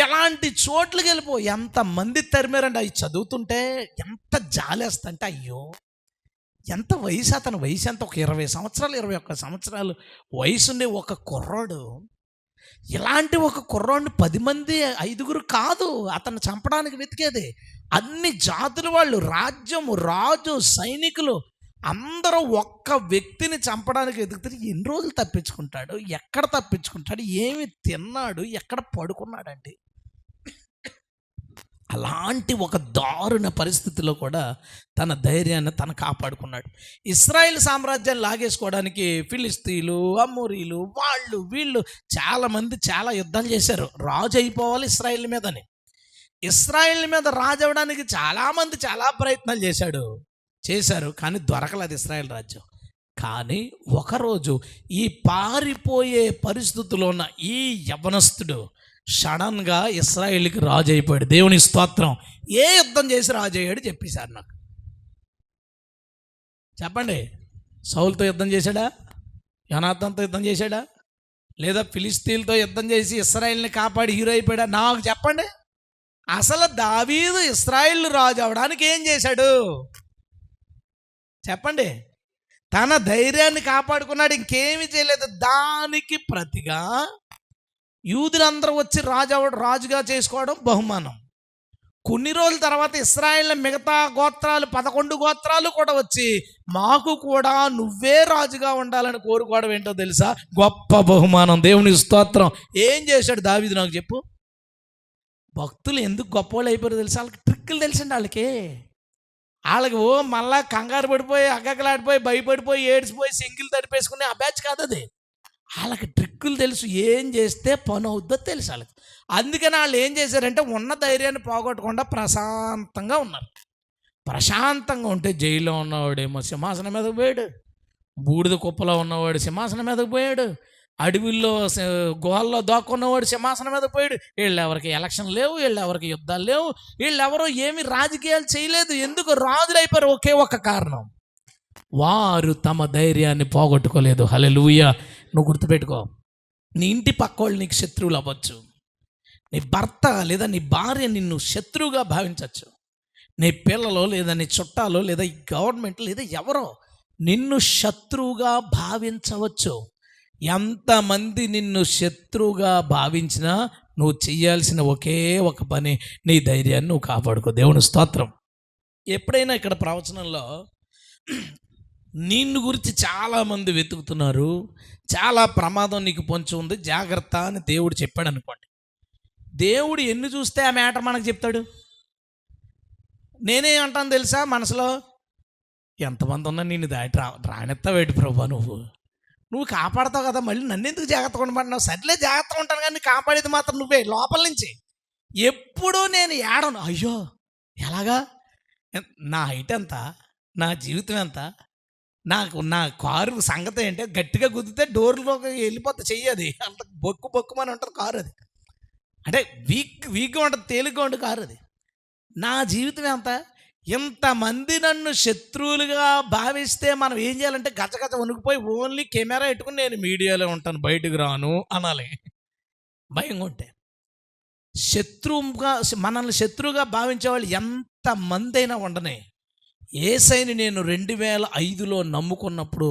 ఎలాంటి చోట్లకి వెళ్ళిపో, ఎంతమంది తరిమారండి. అవి చదువుతుంటే ఎంత జాలేస్తా అంటే, అయ్యో ఎంత వయసు, అతని వయసు ఎంత, ఒక 20 సంవత్సరాలు 21 సంవత్సరాలు వయసుండే ఒక కుర్రాడు, ఇలాంటి ఒక కుర్రాడిని 10 మంది 5గురు కాదు అతన్ని చంపడానికి వెతికేది. అన్ని జాతుల వాళ్ళు, రాజ్యము, రాజు, సైనికులు అందరూ ఒక్క వ్యక్తిని చంపడానికి వెతుకుతారు. ఎన్ని రోజులు తప్పించుకుంటాడు, ఎక్కడ తప్పించుకుంటాడు, ఏమి తిన్నాడు, ఎక్కడ పడుకున్నాడండి. అలాంటి ఒక దారుణ పరిస్థితిలో కూడా తన ధైర్యాన్ని తను కాపాడుకున్నాడు. ఇశ్రాయేల్ సామ్రాజ్యాన్ని లాగేసుకోవడానికి ఫిలిస్తీన్లు, అమోరీలు, వాళ్ళు వీళ్ళు చాలామంది చాలా యుద్ధాలు చేశారు. రాజు అయిపోవాలి ఇశ్రాయేల్ మీదని. ఇశ్రాయేల్ మీద రాజు అవ్వడానికి చాలామంది చాలా ప్రయత్నాలు చేశారు, కానీ దొరకలేదు ఇశ్రాయేల్ రాజ్యం. కానీ ఒకరోజు ఈ పారిపోయే పరిస్థితుల్లో ఉన్న ఈ యవనస్తుడు సడన్గా ఇశ్రాయేల్కి రాజు అయిపోయాడు. దేవుని స్తోత్రం. ఏ యుద్ధం చేసి రాజు అయ్యాడు చెప్పేశారు నాకు. చెప్పండి. సౌలుతో యుద్ధం చేశాడా? యోనాతానుతో యుద్ధం చేశాడా? లేదా ఫిలిస్తీన్లతో యుద్ధం చేసి ఇశ్రాయేల్ని కాపాడి హీరో అయిపోయాడా? నాకు చెప్పండి. అసలు దావీదు ఇశ్రాయేల్ రాజు అవడానికి ఏం చేశాడు చెప్పండి. తన ధైర్యాన్ని కాపాడుకున్నాడు, ఇంకేమీ చేయలేదు. దానికి ప్రతిగా యూదులందరూ వచ్చి రాజుగా చేసుకోవడం బహుమానం. కొన్ని రోజుల తర్వాత ఇశ్రాయేల్ మిగతా గోత్రాలు 11 గోత్రాలు కూడా వచ్చి మాకు కూడా నువ్వే రాజుగా ఉండాలని కోరుకోవడం ఏంటో తెలుసా? గొప్ప బహుమానం. దేవుని స్తోత్రం. ఏం చేశాడు దావీదు నాకు చెప్పు. భక్తులు ఎందుకు గొప్పవాళ్ళు అయిపోయారు తెలుసా? వాళ్ళకి ట్రిక్కులు తెలిసండి. వాళ్ళకి మళ్ళా కంగారు పడిపోయి, అగ్గకలాడిపోయి, భయపడిపోయి, ఏడ్చిపోయి, సింగిల్ తడిపేసుకుని ఆ బ్యాచ్ కాదు అది. వాళ్ళకి ట్రిక్కులు తెలుసు, ఏం చేస్తే పని అవుద్దో తెలుసు వాళ్ళకి. అందుకని వాళ్ళు ఏం చేశారంటే ఉన్న ధైర్యాన్ని పోగొట్టకుండా ప్రశాంతంగా ఉన్నారు. ప్రశాంతంగా ఉంటే జైల్లో ఉన్నవాడేమో సింహాసనం మీదకి పోయాడు, బూడిద కుప్పలో ఉన్నవాడు సింహాసనం మీదకి పోయాడు, అడవిల్లో గుహల్లో దాక్కున్నవాడు సింహాసనం మీద పోయాడు. వీళ్ళు ఎవరికి ఎలక్షన్ లేవు, వీళ్ళు ఎవరికి యుద్ధాలు లేవు, వీళ్ళు ఎవరో ఏమి రాజకీయాలు చేయలేదు. ఎందుకు రాజులు అయిపోయారు? ఒకే ఒక కారణం, వారు తమ ధైర్యాన్ని పోగొట్టుకోలేదు. హల్లెలూయా. నువ్వు గుర్తుపెట్టుకో, నీ ఇంటి పక్కోళ్ళు నీకు శత్రువులు అవ్వచ్చు, నీ భర్త లేదా నీ భార్య నిన్ను శత్రువుగా భావించవచ్చు, నీ పిల్లలు లేదా నీ చుట్టాలు లేదా ఈ గవర్నమెంట్ లేదా ఎవరో నిన్ను శత్రువుగా భావించవచ్చు. ఎంతమంది నిన్ను శత్రువుగా భావించినా నువ్వు చేయాల్సిన ఒకే ఒక పని, నీ ధైర్యాన్ని నువ్వు కాపాడుకో. దేవుని స్తోత్రం. ఎప్పుడైనా ఇక్కడ ప్రవచనంలో నిన్ను గురించి చాలామంది వెతుకుతున్నారు, చాలా ప్రమాదం నీకు పొంచి ఉంది, జాగ్రత్త అని దేవుడు చెప్పాడు అనుకోండి. దేవుడు ఎన్ని చూస్తే ఆ మ్యాటర్ మనకు చెప్తాడు. నేనేమంటాను తెలుసా మనసులో? ఎంతమంది ఉన్నా నిన్ను దాటి రానెత్తావేటి ప్రభా, నువ్వు కాపాడతావు కదా, మళ్ళీ నన్ను ఎందుకు జాగ్రత్తగా ఉండమంటున్నావు? సర్లే జాగ్రత్తగా ఉంటాను, కానీ కాపాడేది మాత్రం నువ్వే లోపల నుంచి. ఎప్పుడూ నేను ఏడను, అయ్యో ఎలాగా, నా హైట్ ఎంత, నా జీవితం ఎంత, నా కారు సంగతి ఏంటి, గట్టిగా గుద్దితే డోర్లోకి వెళ్ళిపోతే చెయ్యది, అంత బొక్కుమని ఉంటుంది కారు. అది అంటే వీక్గా ఉంటుంది, తేలిగ్గా ఉంటుంది కారు. అది నా జీవితం ఎంత. ఇంతమంది నన్ను శత్రువులుగా భావిస్తే మనం ఏం చేయాలంటే గజగజ వణుకుపోయి ఓన్లీ కెమెరా పెట్టుకుని నేను మీడియాలో ఉంటాను, బయటకు రాను అనాలి. భయంగా ఉంటే మనల్ని శత్రువుగా భావించే వాళ్ళు ఎంతమంది అయినా ఉండనే, యేసయ్యని నేను 2005లో నమ్ముకున్నప్పుడు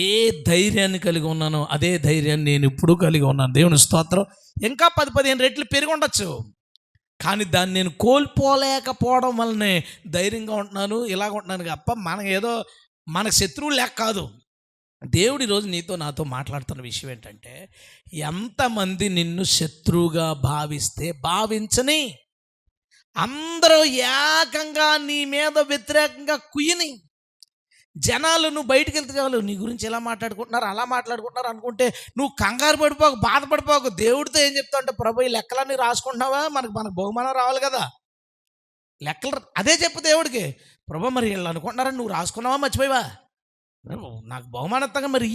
ఏ ధైర్యాన్ని కలిగి ఉన్నానో అదే ధైర్యాన్ని నేను ఇప్పుడు కలిగి ఉన్నాను. దేవుని స్తోత్రం. ఇంకా 10-15 రెట్లు పెరిగి ఉండొచ్చు, కానీ దాన్ని నేను కోల్పోలేకపోవడం వల్లనే ధైర్యంగా ఉంటున్నాను, ఇలాగ ఉంటున్నాను. తప్ప మనకు శత్రువులు లేక కాదు. దేవుడు ఈరోజు నీతో నాతో మాట్లాడుతున్న విషయం ఏంటంటే, ఎంతమంది నిన్ను శత్రువుగా భావించని, అందరూ ఏకంగా నీ మీద వ్యతిరేకంగా కుయ్యని, జనాలు నువ్వు బయటికి వెళ్తే చాలు నీ గురించి ఎలా మాట్లాడుకుంటున్నారు అలా మాట్లాడుకుంటున్నారు అనుకుంటే నువ్వు కంగారు పడిపోకు, బాధపడిపోకు. దేవుడితో ఏం చెప్తావు అంటే, ప్రభు ఈ లెక్కలన్నీ రాసుకుంటున్నావా, మనకు బహుమానం రావాలి కదా. లెక్కలు అదే చెప్పు దేవుడికి. ప్రభు మరి వీళ్ళు అనుకుంటున్నారని నువ్వు రాసుకున్నావా, మర్చిపోయావా? నాకు బహుమానత్తంగా మరి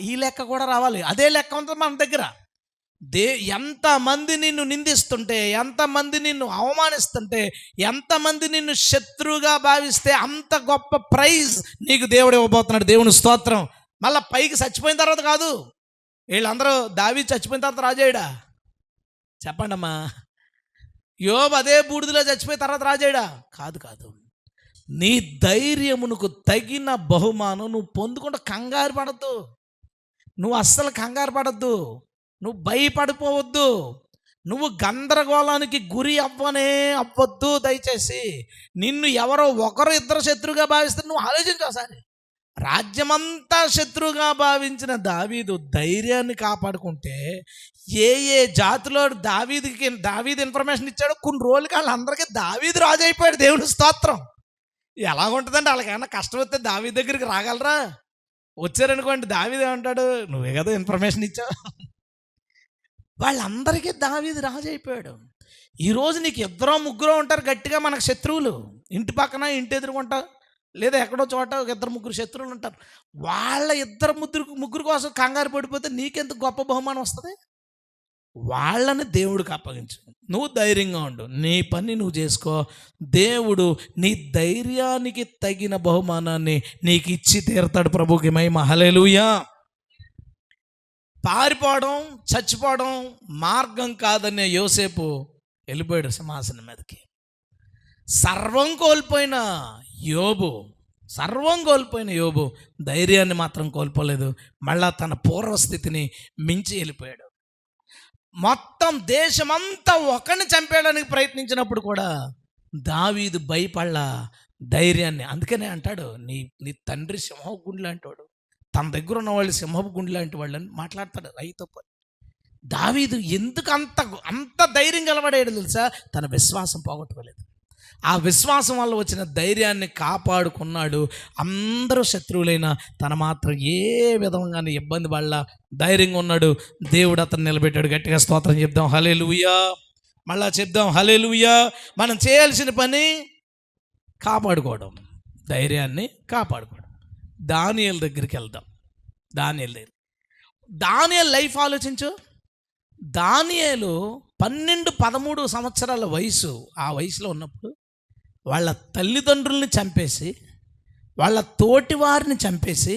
ఈ లెక్క కూడా రావాలి. అదే లెక్క ఉంటుంది మన దగ్గర. ఎంతమంది నిన్ను నిందిస్తుంటే, ఎంతమంది నిన్ను అవమానిస్తుంటే, ఎంతమంది నిన్ను శత్రువుగా భావిస్తే అంత గొప్ప ప్రైజ్ నీకు దేవుడు ఇవ్వబోతున్నాడు. దేవుని స్తోత్రం. మళ్ళీ పైకి చచ్చిపోయిన తర్వాత కాదు. వీళ్ళందరూ దావీదు చచ్చిపోయిన తర్వాత రాజేయడా? చెప్పండి అమ్మా. యోబు అదే బూడిదలో చచ్చిపోయిన తర్వాత రాజేయడా? కాదు. నీ ధైర్యమునకు తగిన బహుమానం నువ్వు పొందుకుంటే కంగారు పడద్దు. నువ్వు అస్సలు కంగారు పడద్దు. నువ్వు భయపడిపోవద్దు. నువ్వు గందరగోళానికి గురి అవ్వద్దు. దయచేసి నిన్ను ఎవరో ఒకరు ఇద్దరు శత్రువుగా భావిస్తే నువ్వు ఆలోచించు ఒకసారి. రాజ్యమంతా శత్రువుగా భావించిన దావీదు ధైర్యాన్ని కాపాడుకుంటే ఏ జాతిలో దావీదు ఇన్ఫర్మేషన్ ఇచ్చాడో కొన్ని రోజులకి వాళ్ళందరికీ దావీదు రాజు అయిపోయాడు. దేవుని స్తోత్రం. ఎలాగుంటుందంటే వాళ్ళకైనా కష్టం వస్తే దావీదు దగ్గరికి రాగలరా? వచ్చారనుకోండి, దావీదు ఏమంటాడు, నువ్వే కదా ఇన్ఫర్మేషన్ ఇచ్చావు. వాళ్ళందరికీ దావీదు రాజు అయిపోయాడు. ఈరోజు నీకు ఇద్దరో ముగ్గురో ఉంటారు గట్టిగా మనకు శత్రువులు. ఇంటి పక్కన ఇంటి ఎదురుకుంటా లేదా ఎక్కడో చోట ఒక ఇద్దరు ముగ్గురు శత్రువులు ఉంటారు. వాళ్ళ ఇద్దరు ముగ్గురు కోసం కంగారు పడిపోతే నీకెంత గొప్ప బహుమానం వస్తుంది? వాళ్ళని దేవుడికి అప్పగించు. నువ్వు ధైర్యంగా ఉండు, నీ పని నువ్వు చేసుకో. దేవుడు నీ ధైర్యానికి తగిన బహుమానాన్ని నీకు ఇచ్చి తీరుతాడు. ప్రభుకి మహిమ. హల్లెలూయా. పారిపోవడం, చచ్చిపోవడం మార్గం కాదనే యోసేపు వెళ్ళిపోయాడు సింహాసనం మీదకి. సర్వం కోల్పోయిన యోబు ధైర్యాన్ని మాత్రం కోల్పోలేదు. మళ్ళా తన పూర్వస్థితిని మించి వెళ్ళిపోయాడు. మొత్తం దేశమంతా ఒకరిని చంపేయడానికి ప్రయత్నించినప్పుడు కూడా దావీదు భయపడలా, ధైర్యాన్ని. అందుకనే అంటాడు, నీ తండ్రి సింహపు గుండె లాంటి వాడు, తన దగ్గర ఉన్న వాళ్ళు సింహపు గుండె లాంటి వాళ్ళు అని మాట్లాడతాడు రైతు. దావీదు ఎందుకు అంత ధైర్యం గలవాడాడు తెలుసా? తన విశ్వాసం పోగొట్టుకోలేదు. ఆ విశ్వాసం వల్ల వచ్చిన ధైర్యాన్ని కాపాడుకున్నాడు. అందరూ శత్రువులైనా తన మాత్రం ఏ విధంగానే ఇబ్బంది పడలా, ధైర్యంగా ఉన్నాడు. దేవుడు అతను నిలబెట్టాడు. గట్టిగా స్తోత్రం చెప్దాం. హల్లెలూయా. మళ్ళా చెప్దాం హల్లెలూయా. మనం చేయాల్సిన పని కాపాడుకోవడం, ధైర్యాన్ని కాపాడుకోవడం. దానియేలు దగ్గరికి వెళ్దాం. దానియేలు లైఫ్ ఆలోచించు. దానియేలు 12-13 సంవత్సరాల వయసు. ఆ వయసులో ఉన్నప్పుడు వాళ్ళ తల్లిదండ్రుల్ని చంపేసి, వాళ్ళ తోటి వారిని చంపేసి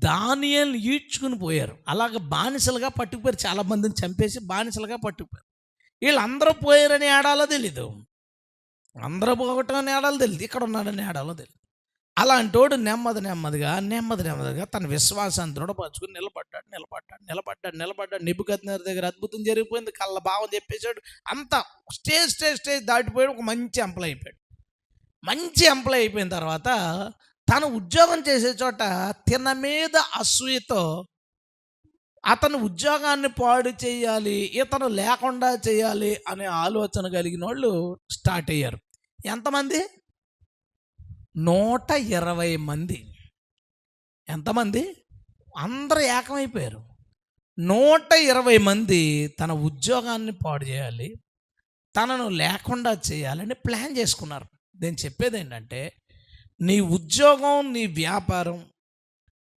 దానియేలుని ఈడ్చుకుని పోయారు. అలాగ బానిసలుగా పట్టుకుపోయారు. చాలామందిని చంపేసి బానిసలుగా పట్టుకుపోయారు. వీళ్ళందరూ పోయారని ఏడాలో తెలీదు, అందరూ పోగొట్టని ఏడాలో తెలియదు, ఇక్కడ ఉన్నాడని ఏడాలో తెలియదు. అలాంటోడు నెమ్మదిగా తన విశ్వాసాన్ని దృఢపరచుకుని నిలబడ్డాడు. నెబుకద్నెజరు దగ్గర అద్భుతం జరిగిపోయింది. కళ్ళ భావం చెప్పేశాడు. అంతా స్టేజ్ దాటిపోయాడు. ఒక మంచి ఎంప్లాయ్ అయిపోయిన తర్వాత తను ఉద్యోగం చేసే చోట తిన మీద అసూయతో అతను ఉద్యోగాన్ని పాడు చేయాలి, ఇతను లేకుండా చేయాలి అనే ఆలోచన కలిగిన వాళ్ళు స్టార్ట్ అయ్యారు. ఎంతమంది? 120 మంది. ఎంతమంది? అందరూ ఏకమైపోయారు. 120 మంది తన ఉద్యోగాన్ని పాడు చేయాలి, తనను లేకుండా చేయాలని ప్లాన్ చేసుకున్నారు. నేను చెప్పేది ఏంటంటే, నీ ఉద్యోగం, నీ వ్యాపారం,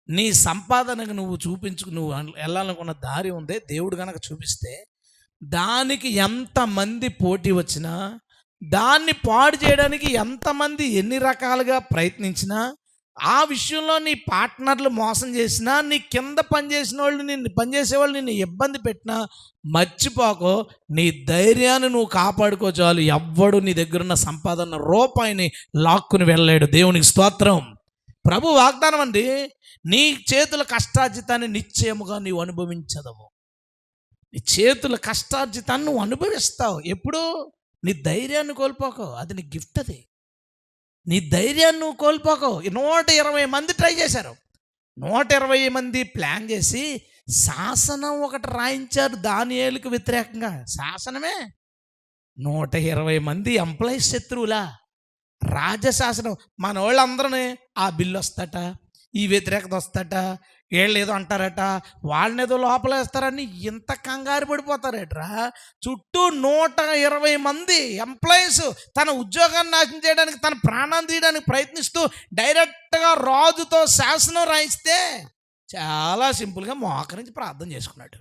నీ సంపాదనకు నువ్వు వెళ్ళాలనుకున్న దారి ఉందే, దేవుడు కనుక చూపిస్తే దానికి ఎంతమంది పోటీ వచ్చినా, దాన్ని పాడు చేయడానికి ఎంతమంది ఎన్ని రకాలుగా ప్రయత్నించినా, ఆ విషయంలో నీ పార్ట్నర్లు మోసం చేసినా, నీ కింద పనిచేసేవాళ్ళు నిన్ను ఇబ్బంది పెట్టినా మర్చిపోకో, నీ ధైర్యాన్ని నువ్వు కాపాడుకో చాలు. ఎవ్వడు నీ దగ్గరున్న సంపాదన రూపాయిని లాక్కుని వెళ్ళలేడు. దేవునికి స్తోత్రం. ప్రభు వాగ్దానం అండి, నీ చేతుల కష్టార్జితాన్ని నిశ్చయముగా నీవు అనుభవించదవు. నీ చేతుల కష్టార్జితాన్ని నువ్వు అనుభవిస్తావు. ఎప్పుడు? నీ ధైర్యాన్ని కోల్పోకో, అది నీ గిఫ్ట్. అది నీ ధైర్యాన్ని నువ్వు కోల్పోకో. 120 మంది ట్రై చేశారు. 120 మంది ప్లాన్ చేసి శాసనం ఒకటి రాయించారు దానియేలుకు వ్యతిరేకంగా. శాసనమే. 120 మంది ఎంప్లాయీస్ శత్రువులా? రాజశాసనం మన వాళ్ళందరినీ ఆ బిల్లు వస్తట, ఈ వ్యతిరేకత వస్తట, వీళ్ళు ఏదో అంటారట, వాళ్ళని ఏదో లోపలేస్తారని ఇంత కంగారు పడిపోతారట్రా. చుట్టూ 120 మంది ఎంప్లాయీస్ తన ఉద్యోగాన్ని నాశనం చేయడానికి, తన ప్రాణాన్ని తీయడానికి ప్రయత్నిస్తూ డైరెక్ట్గా రాజుతో శాసనం రాయిస్తే చాలా సింపుల్గా మోకరించి ప్రార్థన చేసుకున్నాడు.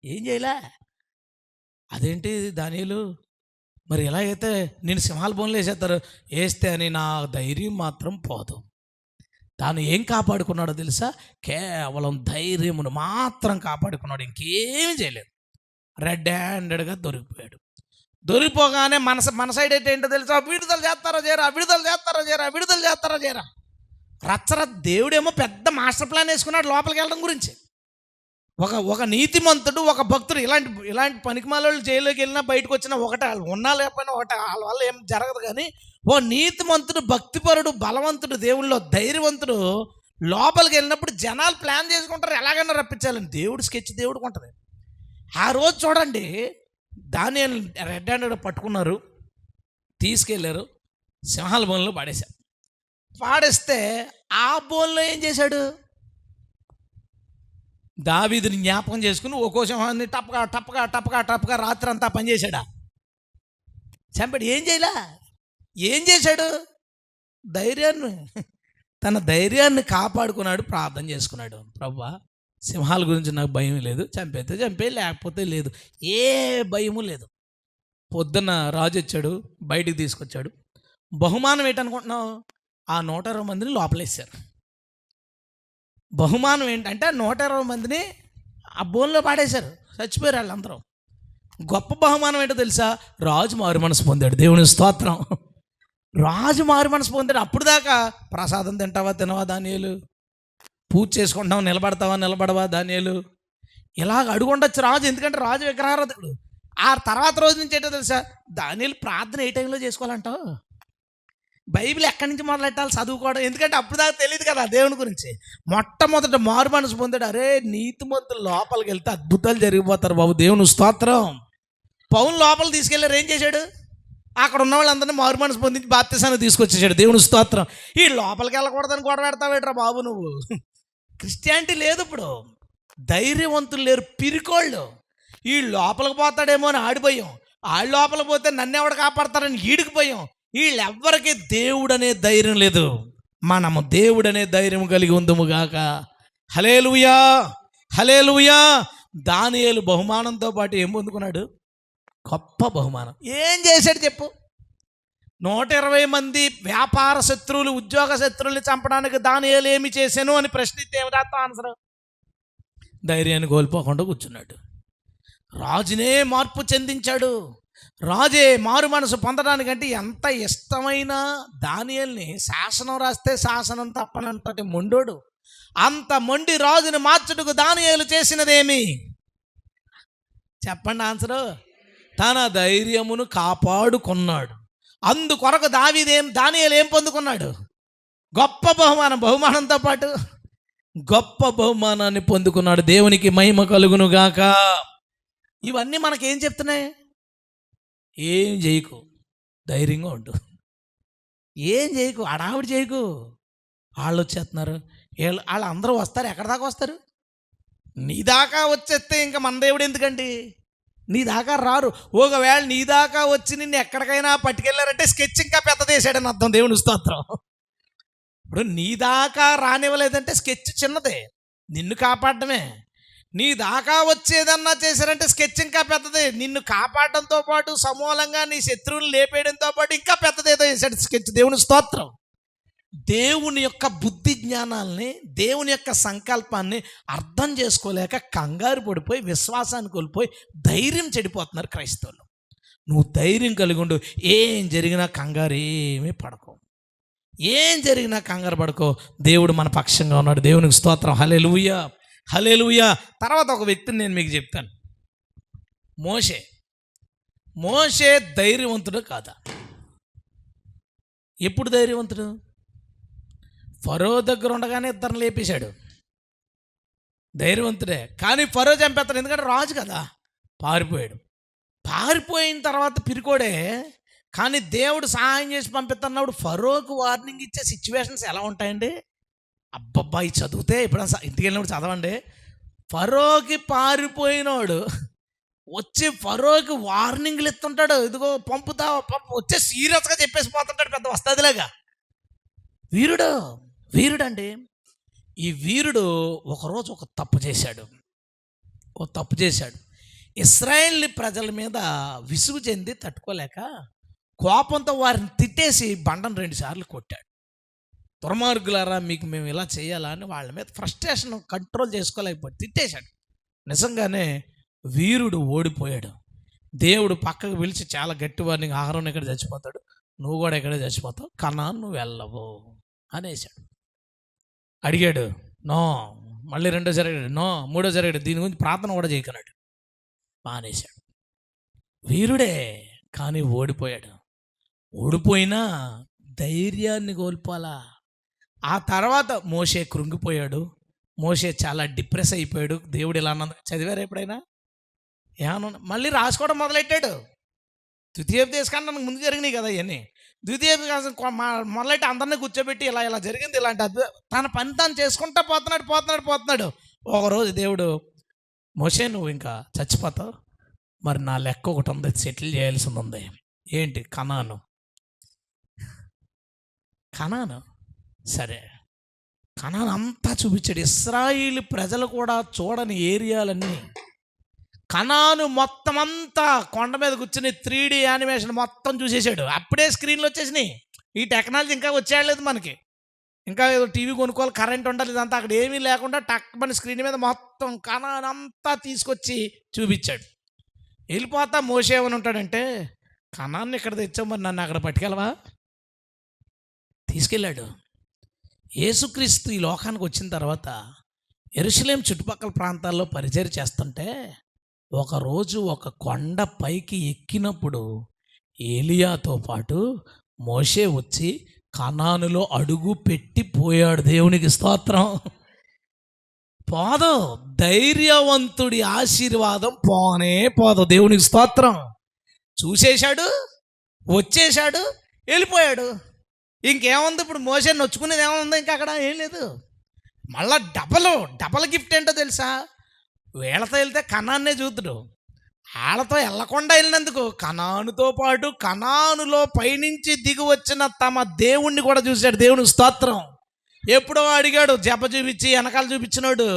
ఏం చేయలే. అదేంటి దానియేలు, మరి ఎలా అయితే నేను సింహాల బోన్లు వేసేస్తారు, వేస్తే అని నా ధైర్యం మాత్రం పోదు. తాను ఏం కాపాడుకున్నాడో తెలుసా? కేవలం ధైర్యమును మాత్రం కాపాడుకున్నాడు, ఇంకేమీ చేయలేదు. రెడ్ హ్యాండెడ్గా దొరికిపోయాడు. దొరికిపోగానే మన సైడ్ అయితే ఏంటో తెలుసా? విడుదల చేస్తారో చేరా, విడుదల చేస్తారో చేరా, విడుదల చేస్తారో చేరా. దేవుడేమో పెద్ద మాస్టర్ ప్లాన్ వేసుకున్నాడు లోపలికి వెళ్ళడం గురించి. ఒక నీతిమంతుడు, ఒక భక్తుడు, ఇలాంటి పనికిమాల జైల్లోకి వెళ్ళినా బయటకు వచ్చినా ఒకటే, ఉన్నా లేకపోయినా ఒకటే, వాళ్ళ వల్ల ఏం జరగదు. కానీ ఓ నీతిమంతుడు, భక్తిపరుడు, బలవంతుడు, దేవుళ్ళో ధైర్యవంతుడు లోపలికి వెళ్ళినప్పుడు జనాలు ప్లాన్ చేసుకుంటారు ఎలాగైనా రప్పించాలని. దేవుడు స్కెచ్ దేవుడికి ఉంటుంది. ఆ రోజు చూడండి, దానియేలు రెడ్ హ్యాండెడ్ పట్టుకున్నారు, తీసుకెళ్ళారు, సింహాల బోన్లో పాడేశారు. పాడేస్తే ఆ బోన్లో ఏం చేశాడు? దావీదుని జ్ఞాపకం చేసుకుని ఒక్కో సింహాన్ని టపకా టపకా టపకా టపకా రాత్రి అంతా పనిచేశాడా? చంపాడు. ఏం చేశాడు? తన ధైర్యాన్ని కాపాడుకున్నాడు, ప్రార్థన చేసుకున్నాడు. ప్రభువా, సింహాల గురించి నాకు భయం లేదు, చంపేస్తే చంపే, లేకపోతే లేదు, ఏ భయము లేదు. పొద్దున్న రాజు వచ్చాడు, బయటికి తీసుకొచ్చాడు. బహుమానం ఏంటనుకుంటున్నావు? ఆ 120 మందిని లోపలేశారు. బహుమానం ఏంటంటే 120 మందిని ఆ బోన్లో పాడేశారు, చచ్చిపోయారు వాళ్ళందరూ. గొప్ప బహుమానం ఏంటో తెలుసా? రాజు మారు మనసు పొందాడు. దేవుని స్తోత్రం. రాజు మారు మనసు పొందాడు. అప్పుడు దాకా ప్రసాదం తినవా దానియేలు, పూజ చేసుకుంటావా, నిలబడవా దానియేలు, ఇలాగ అడుగుండొచ్చు రాజు, ఎందుకంటే రాజు విగ్రహారాధకుడు. ఆ తర్వాత రోజు నుంచి ఏంటో తెలుసా? దానియేలు ప్రార్థన ఏ టైంలో చేసుకోవాలంటావు? బైబిల్ ఎక్కడి నుంచి మొదలెట్టాలి చదువుకోవడం, ఎందుకంటే అప్పుడు దాకా తెలియదు కదా దేవుని గురించి. మొట్టమొదట మారు మనసు పొందాడు. అరే, నీతిమంతులు లోపలికి వెళ్తే అద్భుతాలు జరిగిపోతారు బాబు. దేవుని స్తోత్రం. పౌలు లోపల తీసుకెళ్ళారు. ఏం చేశాడు? అక్కడ ఉన్న వాళ్ళందరినీ మారు మనసు పొందించి బాప్తిసానికి తీసుకొచ్చేసాడు. దేవుని స్తోత్రం. ఈ లోపలికి వెళ్ళకూడదని గొడవ పెడతావేట్రా బాబు నువ్వు. క్రిస్టియానిటీ లేదు ఇప్పుడు. ధైర్యవంతులు లేరు, పిరికోళ్ళు. ఈ లోపలికి పోతాడేమో అని ఆడిపోయాం, ఆడి లోపలికి పోతే నన్ను ఎవడు కాపాడతారని ఈడికి పోయాం. వీళ్ళెవ్వరికి దేవుడనే ధైర్యం లేదు. మనము దేవుడనే ధైర్యం కలిగి ఉందుముగాక. హల్లెలూయా, హల్లెలూయా. దానియేలు బహుమానంతో పాటు ఏం పొందుకున్నాడు? గొప్ప బహుమానం. ఏం చేశాడు చెప్పు? 120 మంది వ్యాపార శత్రువులు, ఉద్యోగ శత్రువులు చంపడానికి దానియేలు ఏమి చేశాను అని ప్రశ్నిస్తే ఏమి రాస్తా ఆన్సర్? ధైర్యాన్ని కోల్పోకుండా కూర్చున్నాడు. రాజునే మార్పు చెందించాడు. రాజే మారు మనసు పొందడానికంటే ఎంత ఇష్టమైన దానియేలుని శాసనం రాస్తే శాసనం తప్పనంతటి మొండోడు. అంత మొండి రాజుని మార్చుటకు దానియేలు చేసినదేమి? చెప్పండి ఆన్సరు. తన ధైర్యమును కాపాడుకున్నాడు. అందుకొరకు దానియేలు ఏం పొందుకున్నాడు? గొప్ప బహుమానం. బహుమానంతో పాటు గొప్ప బహుమానాన్ని పొందుకున్నాడు. దేవునికి మహిమ కలుగును గాక. ఇవన్నీ మనకేం చెప్తున్నాయి? ఏం చేయకు, ధైర్యంగా ఉండు. ఏం చేయకు, అడావిడి చేయకు. వాళ్ళు వచ్చేస్తున్నారు, వాళ్ళందరూ వస్తారు. ఎక్కడి దాకా వస్తారు? నీ దాకా వచ్చేస్తే ఇంకా మన దేవుడు ఎందుకండి? నీ దాకా రారు. ఒకవేళ నీ దాకా వచ్చి నిన్ను ఎక్కడికైనా పట్టుకెళ్ళారంటే స్కెచ్ ఇంకా పెద్దది వేసాడని అర్థం. దేవుని స్తోత్రం. ఇప్పుడు నీ దాకా రానివ్వలేదంటే స్కెచ్ చిన్నదే, నిన్ను కాపాడమే. నీ దాకా వచ్చేదన్నా చేశారంటే స్కెచ్ ఇంకా పెద్దదే, నిన్ను కాపాడడంతో పాటు సమూలంగా నీ శత్రువులు లేపేయడంతో పాటు ఇంకా పెద్దదేదో వేసాడు స్కెచ్. దేవుని స్తోత్రం. దేవుని యొక్క బుద్ధి జ్ఞానాల్ని, దేవుని యొక్క సంకల్పాన్ని అర్థం చేసుకోలేక కంగారు పడిపోయి విశ్వాసాన్ని కోల్పోయి ధైర్యం చెడిపోతున్నారు క్రైస్తవులు. నువ్వు ధైర్యం కలిగి ఉండు. ఏం జరిగినా కంగారు ఏమీ పడకో, ఏం జరిగినా కంగారు పడకో. దేవుడు మన పక్షంగా ఉన్నాడు. దేవునికి స్తోత్రం. హల్లెలూయా, హల్లెలూయా. తర్వాత ఒక వ్యక్తిని నేను మీకు చెప్తాను. మోషే ధైర్యవంతుడు కాదా? ఎప్పుడు ధైర్యవంతుడు? ఫరో దగ్గర ఉండగానే ఇద్దరిని లేపేశాడు. ధైర్యవంతుడే, కానీ ఫరో చంపేస్తాడు, ఎందుకంటే రాజు కదా. పారిపోయాడు. పారిపోయిన తర్వాత పిరికోడే కానీ దేవుడు సహాయం చేసి పంపిస్తున్నప్పుడు ఫరోకు వార్నింగ్ ఇచ్చే సిచ్యువేషన్స్ ఎలా ఉంటాయండి? అబ్బబ్బాయి చదివితే ఎప్పుడైనా ఇంటికి వెళ్ళినప్పుడు చదవండి. ఫరోకి పారిపోయినోడు వచ్చి ఫరోకి వార్నింగ్లు ఇస్తుంటాడు. ఇదిగో పంపుతావా పంపు, వచ్చే సీరియస్గా చెప్పేసి పోతుంటాడు, పెద్ద వస్తాదిలేగా. వీరుడు అండి. ఈ వీరుడు ఒకరోజు ఒక తప్పు చేశాడు. ఇశ్రాయేల్ ప్రజల మీద విసుగు చెంది తట్టుకోలేక కోపంతో వారిని తిట్టేసి బండను 2 సార్లు కొట్టాడు. దుర్మార్గులారా, మీకు మేము ఇలా చేయాలా అని వాళ్ళ మీద ఫ్రస్ట్రేషన్ కంట్రోల్ చేసుకోలేకపోతే తిట్టేశాడు. నిజంగానే వీరుడు ఓడిపోయాడు. దేవుడు పక్కకు పిలిచి చాలా గట్టి వారిని, ఆహారం ఇక్కడ చచ్చిపోతాడు, నువ్వు కూడా ఇక్కడే చచ్చిపోతావు, కనాను నువ్వు వెళ్ళవు అనేసాడు. అడిగాడు, నో. మళ్ళీ 2సారి అడిగాడు, నో. 3సారి అడిగాడు, దీని గురించి ప్రార్థన కూడా చేయకన్నాడు. మానేశాడు. వీరుడే, కానీ ఓడిపోయినా ధైర్యాన్ని కోల్పోలా. ఆ తర్వాత మోషే కృంగిపోయాడు. మోషే చాలా డిప్రెస్ అయిపోయాడు. దేవుడు ఇలా అన్నది చదివారు ఎప్పుడైనా? ఏమన్నా మళ్ళీ రాసుకోవడం మొదలెట్టాడు. ద్వితీయోపదేశకాండానికి ముందు జరిగినాయి కదా ఇవన్నీ. ద్వితీయోపదేశం మొదలెట్టి అందరినీ కూర్చోబెట్టి ఇలా జరిగింది, ఇలాంటి తన పని తాను చేసుకుంటా పోతున్నాడు. ఒకరోజు దేవుడు, మోషే నువ్వు ఇంకా చచ్చిపోతావు, మరి నా లెక్క ఒకటి ఉంది, సెటిల్ చేయాల్సింది ఉంది. ఏంటి? కనాను. సరే, కనాను అంతా చూపించాడు. ఇశ్రాయేలు ప్రజలు కూడా చూడని ఏరియాలన్నీ, కనాను మొత్తం అంతా కొండ మీద కూర్చుని 3D యానిమేషన్ మొత్తం చూసేసాడు. అప్పుడే స్క్రీన్లు వచ్చేసినాయి. ఈ టెక్నాలజీ ఇంకా వచ్చేయలేదు మనకి. ఇంకా ఏదో టీవీ కొనుక్కోవాలి, కరెంట్ ఉండాలి, ఇదంతా అక్కడ ఏమీ లేకుండా టక్మని స్క్రీన్ మీద మొత్తం కనాను అంతా తీసుకొచ్చి చూపించాడు. వెళ్ళిపోతా మోషే ఏమని ఉంటాడంటే, కనాన్ని ఇక్కడ తెచ్చావు, మరి నన్ను అక్కడ పట్టుకెళ్ళవా? తీసుకెళ్ళాడు. యేసుక్రీస్తు ఈ లోకానికి వచ్చిన తర్వాత యెరూషలేం చుట్టుపక్కల ప్రాంతాల్లో పరిచర్య చేస్తుంటే ఒకరోజు ఒక కొండ పైకి ఎక్కినప్పుడు ఏలియాతో పాటు మోషే వచ్చి కనానులో అడుగు పెట్టి పోయాడు. దేవునికి స్తోత్రం. పోదు, ధైర్యవంతుడి ఆశీర్వాదం పోదు. దేవునికి స్తోత్రం. చూసేశాడు, వచ్చేశాడు, వెళ్ళిపోయాడు. ఇంకేముంది ఇప్పుడు? మోషే నొచ్చుకునేది ఏముంది? ఇంకా అక్కడ ఏం లేదు. మళ్ళా డబల్ గిఫ్ట్ ఏంటో తెలుసా? వీళ్ళతో వెళ్తే కనాన్నే చూద్దుడు, వాళ్ళతో వెళ్ళకుండా వెళ్ళినందుకు కనానుతో పాటు కనానులో పైనుంచి దిగి వచ్చిన తమ దేవుణ్ణి కూడా చూశాడు. దేవుని స్తోత్రం. ఎప్పుడో అడిగాడు, జప చూపించి వెనకాల చూపించినాడు,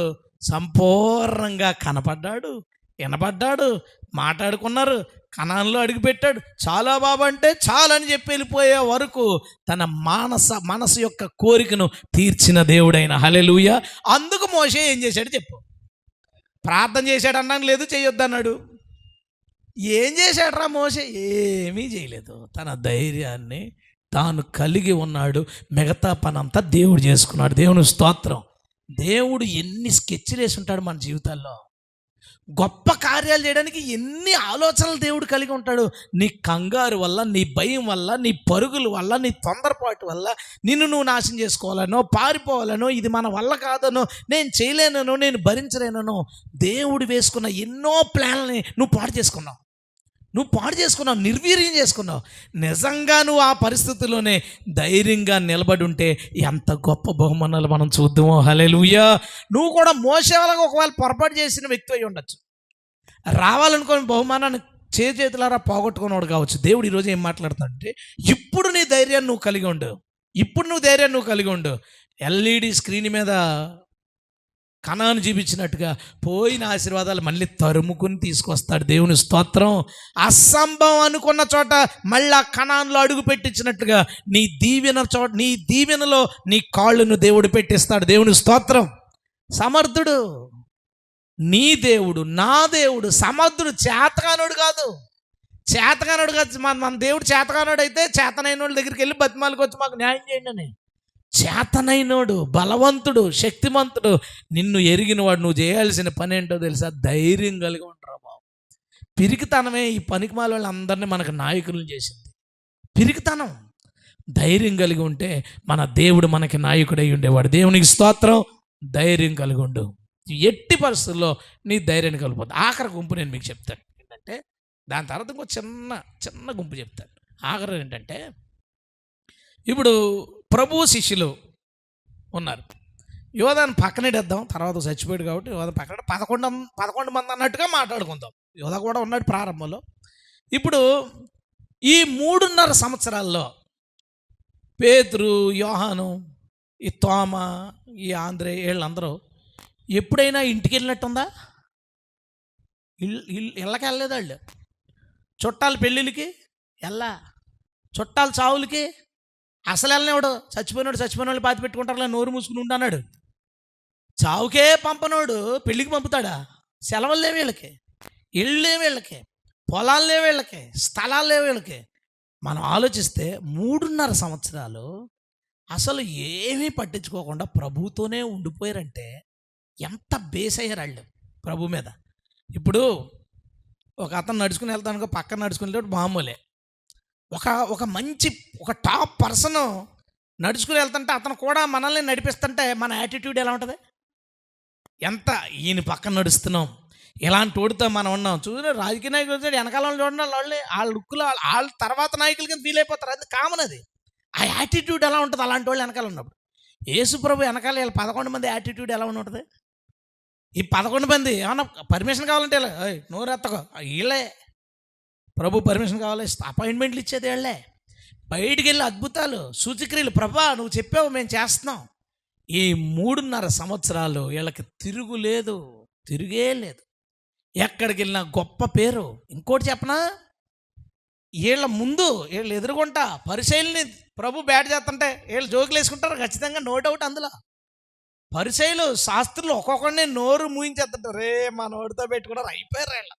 సంపూర్ణంగా కనపడ్డాడు, వినపడ్డాడు, మాట్లాడుకున్నారు, కనాన్లో అడుగుపెట్టాడు. చాలా బాబు అంటే చాలని చెప్పి వెళ్ళిపోయే వరకు తన మనసు యొక్క కోరికను తీర్చిన దేవుడైన హల్లెలూయా. అందుకు మోషే ఏం చేశాడు చెప్పు? ప్రార్థన చేశాడు అన్నాను, లేదు చేయొద్దన్నాడు. ఏం చేశాడు రా మోషే? ఏమీ చేయలేదు. తన ధైర్యాన్ని తాను కలిగి ఉన్నాడు. మిగతా పనంతా దేవుడు చేసుకున్నాడు. దేవుని స్తోత్రం. దేవుడు ఎన్ని స్కెచ్లు వేసి ఉంటాడు మన జీవితాల్లో. గొప్ప కార్యాలు చేయడానికి ఎన్ని ఆలోచనలు దేవుడు కలిగి ఉంటాడు. నీ కంగారు వల్ల, నీ భయం వల్ల, నీ పరుగుల వల్ల, నీ తొందరపాటు వల్ల నిన్ను నువ్వు నాశనం చేసుకోవాలనో, పారిపోవాలనో, ఇది మన వల్ల కాదనో, నేను చేయలేననో, నేను భరించలేననో దేవుడు వేసుకున్న ఎన్నో ప్లాన్లని నువ్వు పాడు చేసుకున్నావు, నిర్వీర్యం చేసుకున్నావు. నిజంగా నువ్వు ఆ పరిస్థితుల్లోనే ధైర్యంగా నిలబడి ఉంటే ఎంత గొప్ప బహుమానాలు మనం చూద్దామో. హల్లెలూయా. నువ్వు కూడా మోసేలాగా ఒకవేళ పొరపాటు చేసిన వ్యక్తి అయి ఉండొచ్చు. రావాలనుకోని బహుమానాన్ని చేతులారా పోగొట్టుకున్నాడు కావచ్చు. దేవుడు ఈరోజు ఏం మాట్లాడుతాడంటే, ఇప్పుడు నీ ధైర్యాన్ని నువ్వు కలిగి ఉండు. LED స్క్రీన్ మీద కనాను చూపించినట్టుగా పోయిన ఆశీర్వాదాలు మళ్ళీ తరుముకుని తీసుకొస్తాడు. దేవుని స్తోత్రం. అసంభవం అనుకున్న చోట మళ్ళా కనాన్లో అడుగు పెట్టించినట్టుగా నీ దీవెనలో నీ కాళ్ళను దేవుడు పెట్టిస్తాడు. దేవుని స్తోత్రం. సమర్థుడు నీ దేవుడు, నా దేవుడు సమర్థుడు. చేతగానోడు కాదు. మన దేవుడు చేతగానోడు అయితే చేతనైన వాళ్ళ దగ్గరికి వెళ్ళి బతిమాలకు వచ్చి మాకు న్యాయం చేయండి అని. చేతనైనోడు, బలవంతుడు, శక్తిమంతుడు, నిన్ను ఎరిగినవాడు. నువ్వు చేయాల్సిన పని ఏంటో తెలుసా? ధైర్యం కలిగి ఉంటారా బాబు. పిరికితనమే ఈ పనికిమాల వాళ్ళందరినీ మనకు నాయకులను చేసింది. పిరికితనం. ధైర్యం కలిగి ఉంటే మన దేవుడు మనకి నాయకుడై ఉండేవాడు. దేవునికి స్తోత్రం. ధైర్యం కలిగి ఉండు. ఎట్టి పరిస్థితుల్లో నీ ధైర్యాన్ని కలిగిపోతుంది. ఆఖరి గుంపు నేను మీకు చెప్తాను ఏంటంటే, దాని తర్వాత ఇంకో చిన్న గుంపు చెప్తాను. ఆఖరు ఏంటంటే, ఇప్పుడు ప్రభు శిష్యులు ఉన్నారు. యోధాను పక్కనెడేద్దాం, తర్వాత చచ్చిపోయాడు కాబట్టి యోధ పక్కన 11 మంది అన్నట్టుగా మాట్లాడుకుందాం. యోధ కూడా ఉన్నాడు ప్రారంభంలో. ఇప్పుడు ఈ 3.5 సంవత్సరాల్లో పేతురు, యోహాను, ఈ తోమ, ఈ ఆంద్రే వీళ్ళందరూ ఎప్పుడైనా ఇంటికి వెళ్ళినట్టుందా? ఇళ్ళకి వెళ్ళలేదు వాళ్ళు. చుట్టాల పెళ్ళిళ్ళకి వెళ్ళా, చుట్టాల చావులకి అసలు వెళ్ళనివాడు. చచ్చిపోయిన వాళ్ళు పాతి పెట్టుకుంటారులే, నోరు మూసుకుని ఉండన్నాడు. చావుకే పంపనోడు పెళ్ళికి పంపుతాడా? సెలవులు లేవు వీళ్ళకి, ఇళ్ళు లేవు వీళ్ళకి, పొలాలు లేవు వీళ్ళకి, స్థలాలు లేవు వీళ్ళకి. మనం ఆలోచిస్తే 3.5 సంవత్సరాలు అసలు ఏమీ పట్టించుకోకుండా ప్రభుతోనే ఉండిపోయారంటే ఎంత బేస్ అయ్యారు వాళ్ళు ప్రభు మీద. ఇప్పుడు ఒక అతను నడుచుకుని వెళ్తానుకో, పక్కన నడుచుకుని వెళ్తే మామూలే. ఒక మంచి టాప్ పర్సన్ నడుచుకుని వెళ్తుంటే అతను కూడా మనల్ని నడిపిస్తుంటే మన యాటిట్యూడ్ ఎలా ఉంటుంది? ఎంత ఈయన పక్కన నడుస్తున్నాం, ఇలాంటి ఓడితో మనం ఉన్నాం. చూసిన రాజకీయ నాయకులు వచ్చాడు, వెనకాలంలో చూడండి వాళ్ళ లుక్కులు వాళ్ళ తర్వాత నాయకుల కింద ఫీల్ అయిపోతారు. అది కామన్. అది ఆ యాటిట్యూడ్ ఎలా ఉంటుంది అలాంటి వాళ్ళు వెనకాల ఉన్నప్పుడు. యేసు ప్రభు వెనకాల వీళ్ళు 11 మంది యాటిట్యూడ్ ఎలా ఉంటుంది? ఈ 11 మంది ఏమన్నా పర్మిషన్ కావాలంటే ఇలా నోరెత్తకో, వీళ్ళే ప్రభు పర్మిషన్ కావాలి, అపాయింట్మెంట్లు ఇచ్చేది వీళ్ళే. బయటికి వెళ్ళి అద్భుతాలు, సూచక్రియలు, ప్రభా నువ్వు చెప్పావు మేము చేస్తున్నాం. ఈ 3.5 సంవత్సరాలు వీళ్ళకి తిరుగే లేదు. ఎక్కడికి వెళ్ళినా గొప్ప పేరు. ఇంకోటి చెప్పనా, వీళ్ళు ఎదురుగుంటా పరిచయల్ని ప్రభు బ్యాట్ చేస్తుంటే వీళ్ళు జోకులు వేసుకుంటారు ఖచ్చితంగా, నో డౌట్. అందులో పరిచయలు శాస్త్రులు ఒక్కొక్కడిని నోరు మూయించేస్తుంటారు. రే మా నోటితో పెట్టుకున్నారు, అయిపోయారు వీళ్ళు.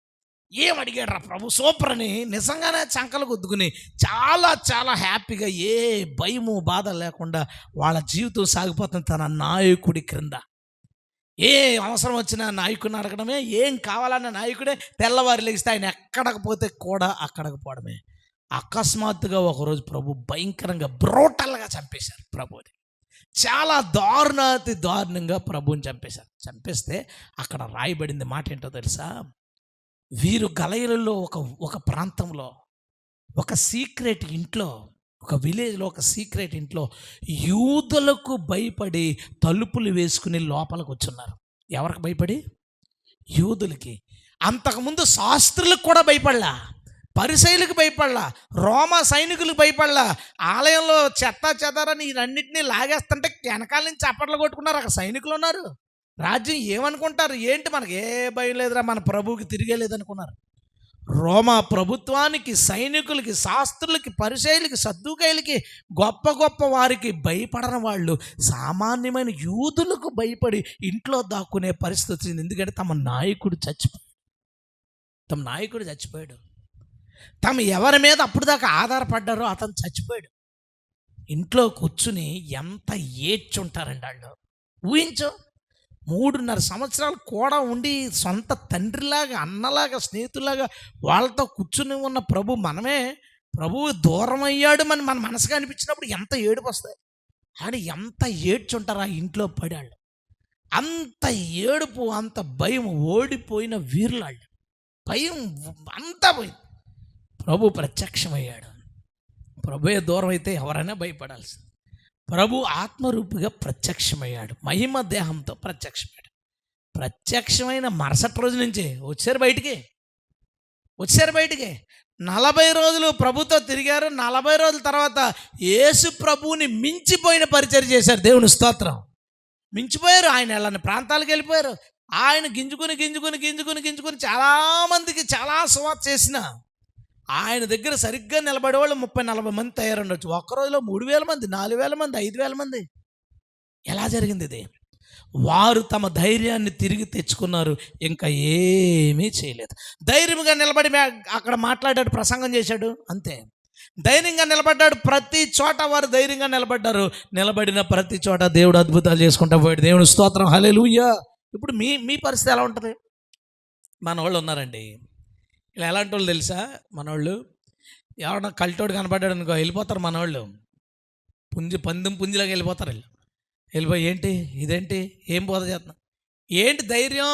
ఏం అడిగాడు ప్రభు, సూపర్ అని నిజంగానే చంకలు గుద్దుకుని చాలా చాలా హ్యాపీగా ఏ భయము బాధ లేకుండా వాళ్ళ జీవితం సాగిపోతుంది తన నాయకుడి క్రింద. ఏ అవసరం వచ్చినా నాయకుడిని అడగడమే, ఏం కావాలన్న నాయకుడే. తెల్లవారి లెగిస్తే ఆయన ఎక్కడికి పోతే కూడా అక్కడికి పోవడమే. అకస్మాత్తుగా ఒకరోజు ప్రభు భయంకరంగా బ్రోటల్గా చంపేశారు ప్రభుని. చాలా దారుణంగా ప్రభుని చంపేశారు. చంపేస్తే అక్కడ రాయబడింది మాట ఏంటో తెలుసా? వీరు గలయలలో ఒక ప్రాంతంలో ఒక సీక్రెట్ ఇంట్లో, ఒక విలేజ్లో ఒక సీక్రెట్ ఇంట్లో యూదులకు భయపడి తలుపులు వేసుకుని లోపలికి వచ్చున్నారు. ఎవరికి భయపడి? యూదులకి. అంతకుముందు శాస్త్రులకు కూడా భయపడలా, పరిసయ్యులకు భయపడలా, రోమా సైనికులకు భయపడలా. ఆలయంలో చెదారని ఇవన్నింటినీ లాగేస్తుంటే వెనకాల నుంచి చప్పట్లు కొట్టుకున్నారు. అక్కడ సైనికులు ఉన్నారు. రాజ్యం ఏమనుకుంటారు, ఏంటి మనకి ఏ భయం లేదురా, మన ప్రభువుకి తిరిగే లేదనుకున్నారు. రోమా ప్రభుత్వానికి, సైనికులకి, శాస్త్రులకి, పరిసయ్యులకి, సద్దూకయ్యులకి, గొప్ప వారికి భయపడని వాళ్ళు సామాన్యమైన యూదులకు భయపడి ఇంట్లో దాక్కునే పరిస్థితి వచ్చింది. ఎందుకంటే తమ నాయకుడు చచ్చిపోయాడు. తమ ఎవరి మీద అప్పుడు దాకా ఆధారపడ్డారో అతను చచ్చిపోయాడు. ఇంట్లో కూర్చుని ఎంత ఏడ్చుంటారండి వాళ్ళు. ఊహించు, 3.5 సంవత్సరాలు కూడా ఉండి సొంత తండ్రిలాగా, అన్నలాగా, స్నేహితులాగా వాళ్ళతో కూర్చుని ఉన్న ప్రభువు దూరం అయ్యాడు మన మనసుగా అనిపించినప్పుడు ఎంత ఏడుపు వస్తాయి. అని ఎంత ఏడ్చుంటారు ఆ ఇంట్లో పడాళ్ళు. అంత ఏడుపు, అంత భయం, ఓడిపోయిన వీరులాళ్ళు. భయం అంతా పోయింది. ప్రభు ప్రత్యక్షమయ్యాడు. ప్రభుయే దూరం అయితే ఎవరైనా భయపడాల్సింది. ప్రభు ఆత్మరూపిగా ప్రత్యక్షమయ్యాడు, మహిమ దేహంతో ప్రత్యక్షమయ్యాడు. ప్రత్యక్షమైన మరుసటి రోజు నుంచే వచ్చారు బయటికి. 40 రోజులు ప్రభుతో తిరిగారు. 40 రోజుల తర్వాత యేసు ప్రభువుని మించిపోయిన పరిచర్య చేశారు. దేవుని స్తోత్రం. మించిపోయారు. ఆయన వెళ్ళని ప్రాంతాలకు వెళ్ళిపోయారు. ఆయన గింజుకుని చాలామందికి చాలా సువార్త చేసిన ఆయన దగ్గర సరిగ్గా నిలబడేవాళ్ళు 30-40 మంది తయారుండొచ్చు. ఒక్కరోజులో 3,000 మంది, 4,000 మంది, 5,000 మంది. ఎలా జరిగింది ఇది? వారు తమ ధైర్యాన్ని తిరిగి తెచ్చుకున్నారు, ఇంకా ఏమీ చేయలేదు. ధైర్యంగా నిలబడి అక్కడ మాట్లాడాడు, ప్రసంగం చేశాడు, అంతే. ధైర్యంగా నిలబడ్డాడు. ప్రతి చోట వారు ధైర్యంగా నిలబడ్డారు. నిలబడిన ప్రతి చోట దేవుడు అద్భుతాలు చేసుకుంటూ పోయాడు. దేవుని స్తోత్రం, హల్లెలూయా. ఇప్పుడు మీ పరిస్థితి ఎలా ఉంటుంది? మన వాళ్ళు ఉన్నారండి ఇలా. ఎలాంటి వాళ్ళు తెలుసా? మనోళ్ళు ఎవరన్నా కల్టోడు కనపడ్డాడు అనుకో, వెళ్ళిపోతారు మనోళ్ళు. పుంజిలాగా వెళ్ళిపోతారు. వెళ్ళిపోయి ఇదేంటి ఏం బోధ చేస్తున్నా, ఏంటి ధైర్యం,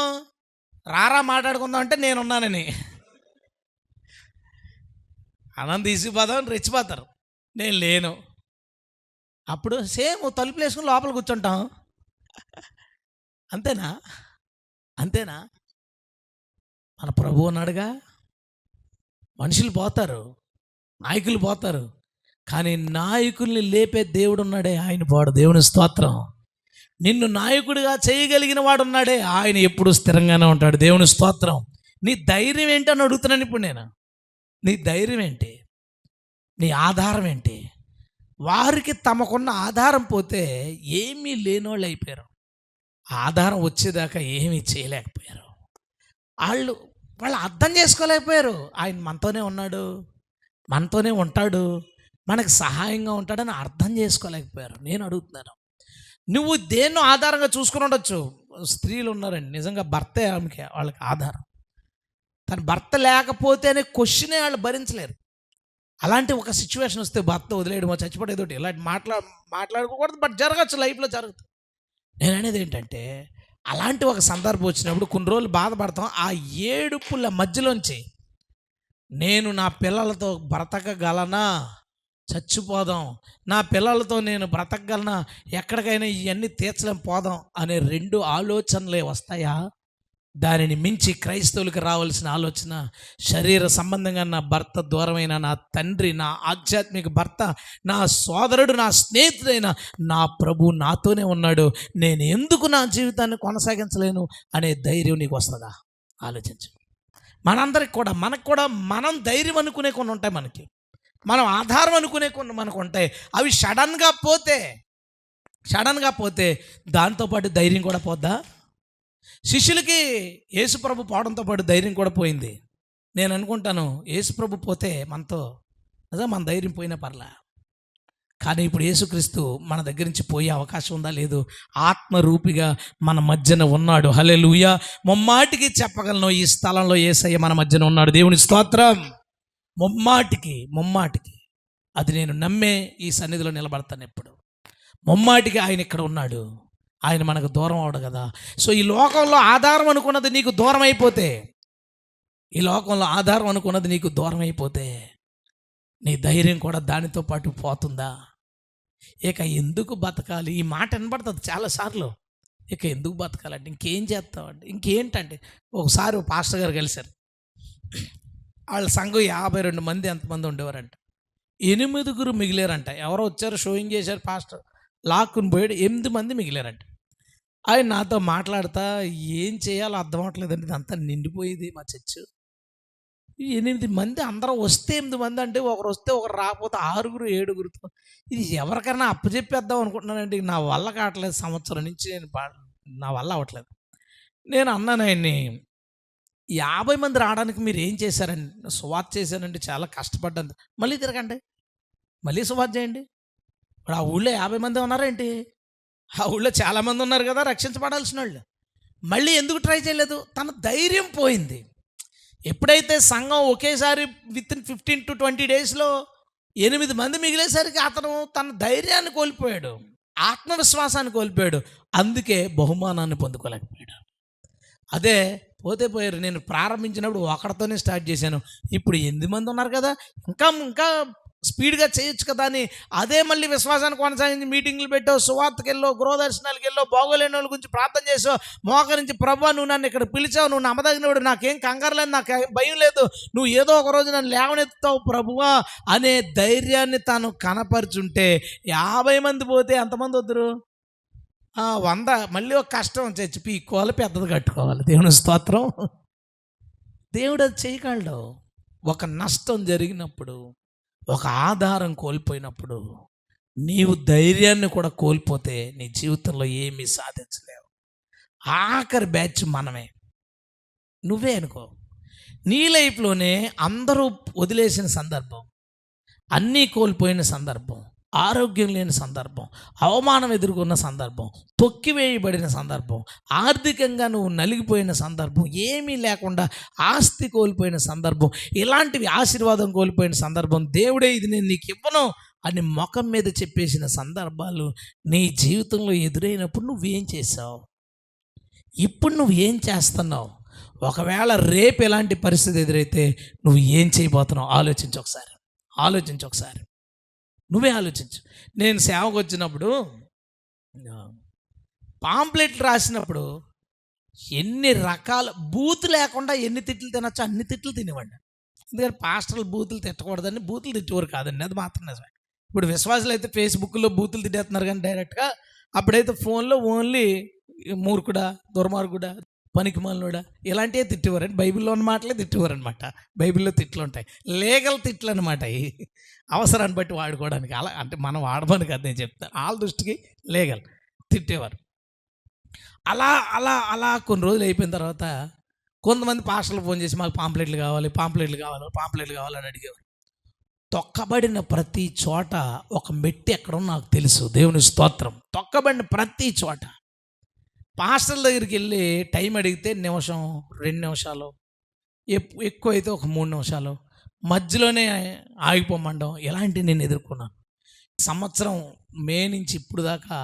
రారా మాట్లాడుకుందాం అంటే నేనున్నానని. అన్నం తీసుకుపోదామని రెచ్చిపోతారు. నేను లేను. అప్పుడు సేమ్ తలుపులు వేసుకుని లోపల కూర్చుంటాం. అంతేనా? అంతేనా? మన ప్రభువు ఉన్నాడుగా. మనుషులు పోతారు, నాయకులు పోతారు, కానీ నాయకుల్ని లేపే దేవుడు ఉన్నాడే, ఆయన పోడు. దేవుని స్తోత్రం. నిన్ను నాయకుడిగా చేయగలిగిన వాడు ఉన్నాడే, ఆయన ఎప్పుడు స్థిరంగానే ఉంటాడు. దేవుని స్తోత్రం. నీ ధైర్యం ఏంటి అని అడుగుతున్నాను ఇప్పుడు నేను. నీ ధైర్యం ఏంటి? నీ ఆధారం ఏంటి? వారికి తమకున్న ఆధారం పోతే ఏమీ లేనోళ్ళు అయిపోయారు. ఆధారం వచ్చేదాకా ఏమీ చేయలేకపోయారు. వాళ్ళు అర్థం చేసుకోలేకపోయారు. ఆయన మనతోనే ఉన్నాడు, మనతోనే ఉంటాడు, మనకు సహాయంగా ఉంటాడని అర్థం చేసుకోలేకపోయారు. నేను అడుగుతున్నాను, నువ్వు దేన్నో ఆధారంగా చూసుకుని ఉండొచ్చు. స్త్రీలు ఉన్నారండి, నిజంగా భర్తే ఆమెకి వాళ్ళకి ఆధారం. తన భర్త లేకపోతేనే క్వశ్చనే వాళ్ళు భరించలేరు. అలాంటి ఒక సిచ్యువేషన్ వస్తే భర్త వదిలేయడమో చచ్చిపోయేదోటి ఇలాంటి మాట్లాడుకోకూడదు, బట్ జరగచ్చు, లైఫ్లో జరుగుతుంది. నేను అనేది ఏంటంటే, అలాంటి ఒక సందర్భం వచ్చినప్పుడు కొన్ని రోజులు బాధపడతాం. ఆ ఏడుపుల మధ్యలోంచి నేను నా పిల్లలతో బ్రతకగలనా, చచ్చిపోదాం, నా పిల్లలతో నేను బ్రతకగలనా, ఎక్కడికైనా ఇవన్నీ తీర్చలేం, పోదాం అనే రెండు ఆలోచనలే వస్తాయా? దానిని మించి క్రైస్తవులకు రావాల్సిన ఆలోచన, శరీర సంబంధంగా నా భర్త దూరమైన నా తండ్రి, నా ఆధ్యాత్మిక భర్త, నా సోదరుడు, నా స్నేహితుడైన నా ప్రభు నాతోనే ఉన్నాడు, నేను ఎందుకు నా జీవితాన్ని కొనసాగించలేను అనే ధైర్యం నీకు వస్తుందా? ఆలోచించు. మనందరికి కూడా, మనకు కూడా మనం ధైర్యం అనుకునే కొన్ని ఉంటాయి, మనకి మనం ఆధారం అనుకునే కొన్ని మనకు ఉంటాయి. అవి సడన్గా పోతే దాంతోపాటు ధైర్యం కూడా పోద్దా? శిష్యులకి యేసుప్రభు పోవడంతో పాటు ధైర్యం కూడా పోయింది. నేను అనుకుంటాను, యేసుప్రభు పోతే మనతో మన ధైర్యం పోయినా పర్లా, కానీ ఇప్పుడు యేసుక్రీస్తు మన దగ్గర నుంచి పోయే అవకాశం ఉందా? లేదు. ఆత్మరూపిగా మన మధ్యన ఉన్నాడు. హల్లెలూయా. ముమ్మాటికి చెప్పగలను, ఈ స్థలంలో యేసయ్య మన మధ్యన ఉన్నాడు. దేవుని స్తోత్రం. ముమ్మాటికి అది నేను నమ్మే ఈ సన్నిధిలో నిలబడతాను. ఎప్పుడు ముమ్మాటికి ఆయన ఇక్కడ ఉన్నాడు. ఆయన మనకు దూరం అవడు కదా. సో ఈ లోకంలో ఆధారం అనుకున్నది నీకు దూరం అయిపోతే, నీ ధైర్యం కూడా దానితో పాటు పోతుందా? ఇక ఎందుకు బతకాలి? ఈ మాట వినబడుతుంది చాలాసార్లు. ఇక ఎందుకు బతకాలంటే, ఇంకేం చేస్తామంటే, ఇంకేంటంటే, ఒకసారి పాస్టర్ గారు కలిశారు. వాళ్ళ సంఘం 52 మంది ఎంతమంది ఉండేవారంట. 8 మిగిలారంట. ఎవరో వచ్చారు, షోయింగ్ చేశారు, పాస్టర్ లాక్కుని పోయాడు, 8 మంది మిగిలారంట. ఆయన నాతో మాట్లాడతా, ఏం చేయాలో అర్థం అవ్వట్లేదండి, ఇదంతా నిండిపోయేది మా చర్చ్. 8 మంది, అందరూ వస్తే 8 మంది అంటే, ఒకరు వస్తే ఒకరు రాకపోతే 6, 7 ఇది ఎవరికైనా అప్పచెప్పేద్దాం అనుకుంటున్నానండి. నా వల్ల కావట్లేదు, సంవత్సరం నుంచి నా వల్ల అవ్వట్లేదు. నేను అన్నాను ఆయన్ని, 50 మంది రావడానికి మీరు ఏం చేశారండి? సువార్త చేశానండి, చాలా కష్టపడ్డాను. మళ్ళీ తిరగండి, మళ్ళీ సువార్త చేయండి. ఇప్పుడు ఆ ఊళ్ళో 50 మంది ఉన్నారేంటి? ఆ ఊళ్ళో చాలామంది ఉన్నారు కదా రక్షించబడాల్సిన వాళ్ళు. మళ్ళీ ఎందుకు ట్రై చేయలేదు? తన ధైర్యం పోయింది. ఎప్పుడైతే సంఘం ఒకేసారి వితిన్ 15 to 20 డేస్లో 8 మంది మిగిలేసరికి అతను తన ధైర్యాన్ని కోల్పోయాడు, ఆత్మవిశ్వాసాన్ని కోల్పోయాడు. అందుకే బహుమానాన్ని పొందుకోలేకపోయాడు. అదే పోతే పోయారు. నేను ప్రారంభించినప్పుడు ఒకరితోనే స్టార్ట్ చేశాను. ఇప్పుడు 8 మంది ఉన్నారు కదా, ఇంకా స్పీడ్గా చేయొచ్చు కదా అని అదే మళ్ళీ విశ్వాసాన్ని కొనసాగించి మీటింగ్లు పెట్టావు, సువార్తకి వెళ్ళావు, గృహదర్శనాలకు వెళ్ళావు, బాగోలేని వాళ్ళ గురించి ప్రార్థన చేసావు, మోకరించి ప్రభువా నువ్వు నన్ను ఇక్కడ పిలిచావు, నువ్వు నమ్మదగినవాడు, నాకేం కంగారు లేదు, నాకు భయం లేదు, నువ్వు ఏదో ఒక రోజు నన్ను లేవనెత్తుతావు ప్రభువా అనే ధైర్యాన్ని తాను కనపరుచుంటే 50 మంది పోతే ఎంతమంది వద్దరు? 100. మళ్ళీ ఒక కష్టం చచ్చి పీక్కోవాలి, పెద్దది కట్టుకోవాలి. దేవుని స్తోత్రం. దేవుడు అది చేయగలడు. ఒక నష్టం జరిగినప్పుడు, ఒక ఆధారం కోల్పోయినప్పుడు, నీవు ధైర్యాన్ని కూడా కోల్పోతే నీ జీవితంలో ఏమీ సాధించలేవు. ఆఖరి బ్యాచ్ మనమే, నువ్వే అనుకో. నీ లైఫ్లోనే అందరూ వదిలేసిన సందర్భం, అన్నీ కోల్పోయిన సందర్భం, ఆరోగ్యం లేని సందర్భం, అవమానం ఎదుర్కొన్న సందర్భం, తొక్కివేయబడిన సందర్భం, ఆర్థికంగా నువ్వు నలిగిపోయిన సందర్భం, ఏమీ లేకుండా ఆస్తి కోల్పోయిన సందర్భం, ఇలాంటివి ఆశీర్వాదం కోల్పోయిన సందర్భం, దేవుడే ఇది నేను నీకు ఇవ్వను అని ముఖం మీద చెప్పేసిన సందర్భాలు నీ జీవితంలో ఎదురైనప్పుడు నువ్వేం చేసావు? ఇప్పుడు నువ్వు ఏం చేస్తున్నావు? ఒకవేళ రేపు ఎలాంటి పరిస్థితి ఎదురైతే నువ్వు ఏం చేయబోతున్నావు ఆలోచించు ఒకసారి. ఆలోచించు ఒకసారి, నువ్వే ఆలోచించు. నేను సేవకు వచ్చినప్పుడు పాంప్లెట్లు రాసినప్పుడు ఎన్ని రకాల బూతు లేకుండా ఎన్ని తిట్లు తినొచ్చో అన్ని తిట్లు తినేవాడిని. ఎందుకంటే పాస్టర్లు బూతులు తిట్టకూడదని బూతులు తిట్టేవారు కాదండి, అది మాత్రం నిజమే. ఇప్పుడు విశ్వాసులు అయితే ఫేస్బుక్లో బూతులు తిట్టేస్తున్నారు కానీ డైరెక్ట్గా, అప్పుడైతే ఫోన్లో ఓన్లీ మూర్ఖుడా, దుర్మార్గుడా, పనికిమాలినోడా ఇలాంటివే తిట్టేవారండి. బైబిల్లో ఉన్న మాటలే తిట్టేవారనమాట. బైబిల్లో తిట్లు ఉంటాయి, లీగల్ తిట్లు అనమాట. ఈ అవసరాన్ని బట్టి వాడుకోవడానికి, అలా అంటే మనం వాడమని కదా నేను చెప్తాను, వాళ్ళ దృష్టికి లీగల్ తిట్టేవారు. అలా అలా అలా కొన్ని రోజులు అయిపోయిన తర్వాత కొంతమంది పాస్టర్లు ఫోన్ చేసి మాకు పాంప్లెట్లు కావాలి అని అడిగేవారు. తొక్కబడిన ప్రతి చోట ఒక మెట్టి ఎక్కడో నాకు తెలుసు, దేవుని స్తోత్రం. తొక్కబడిన ప్రతి చోట పాస్టర్ల దగ్గరికి వెళ్ళి టైం అడిగితే నిమిషం, 2 నిమిషాలు, ఎక్కువ అయితే ఒక 3 నిమిషాలు, మధ్యలోనే ఆగిపోమండం, ఇలాంటివి నేను ఎదుర్కొన్నాను. సంవత్సరం మే నుంచి ఇప్పుడు దాకా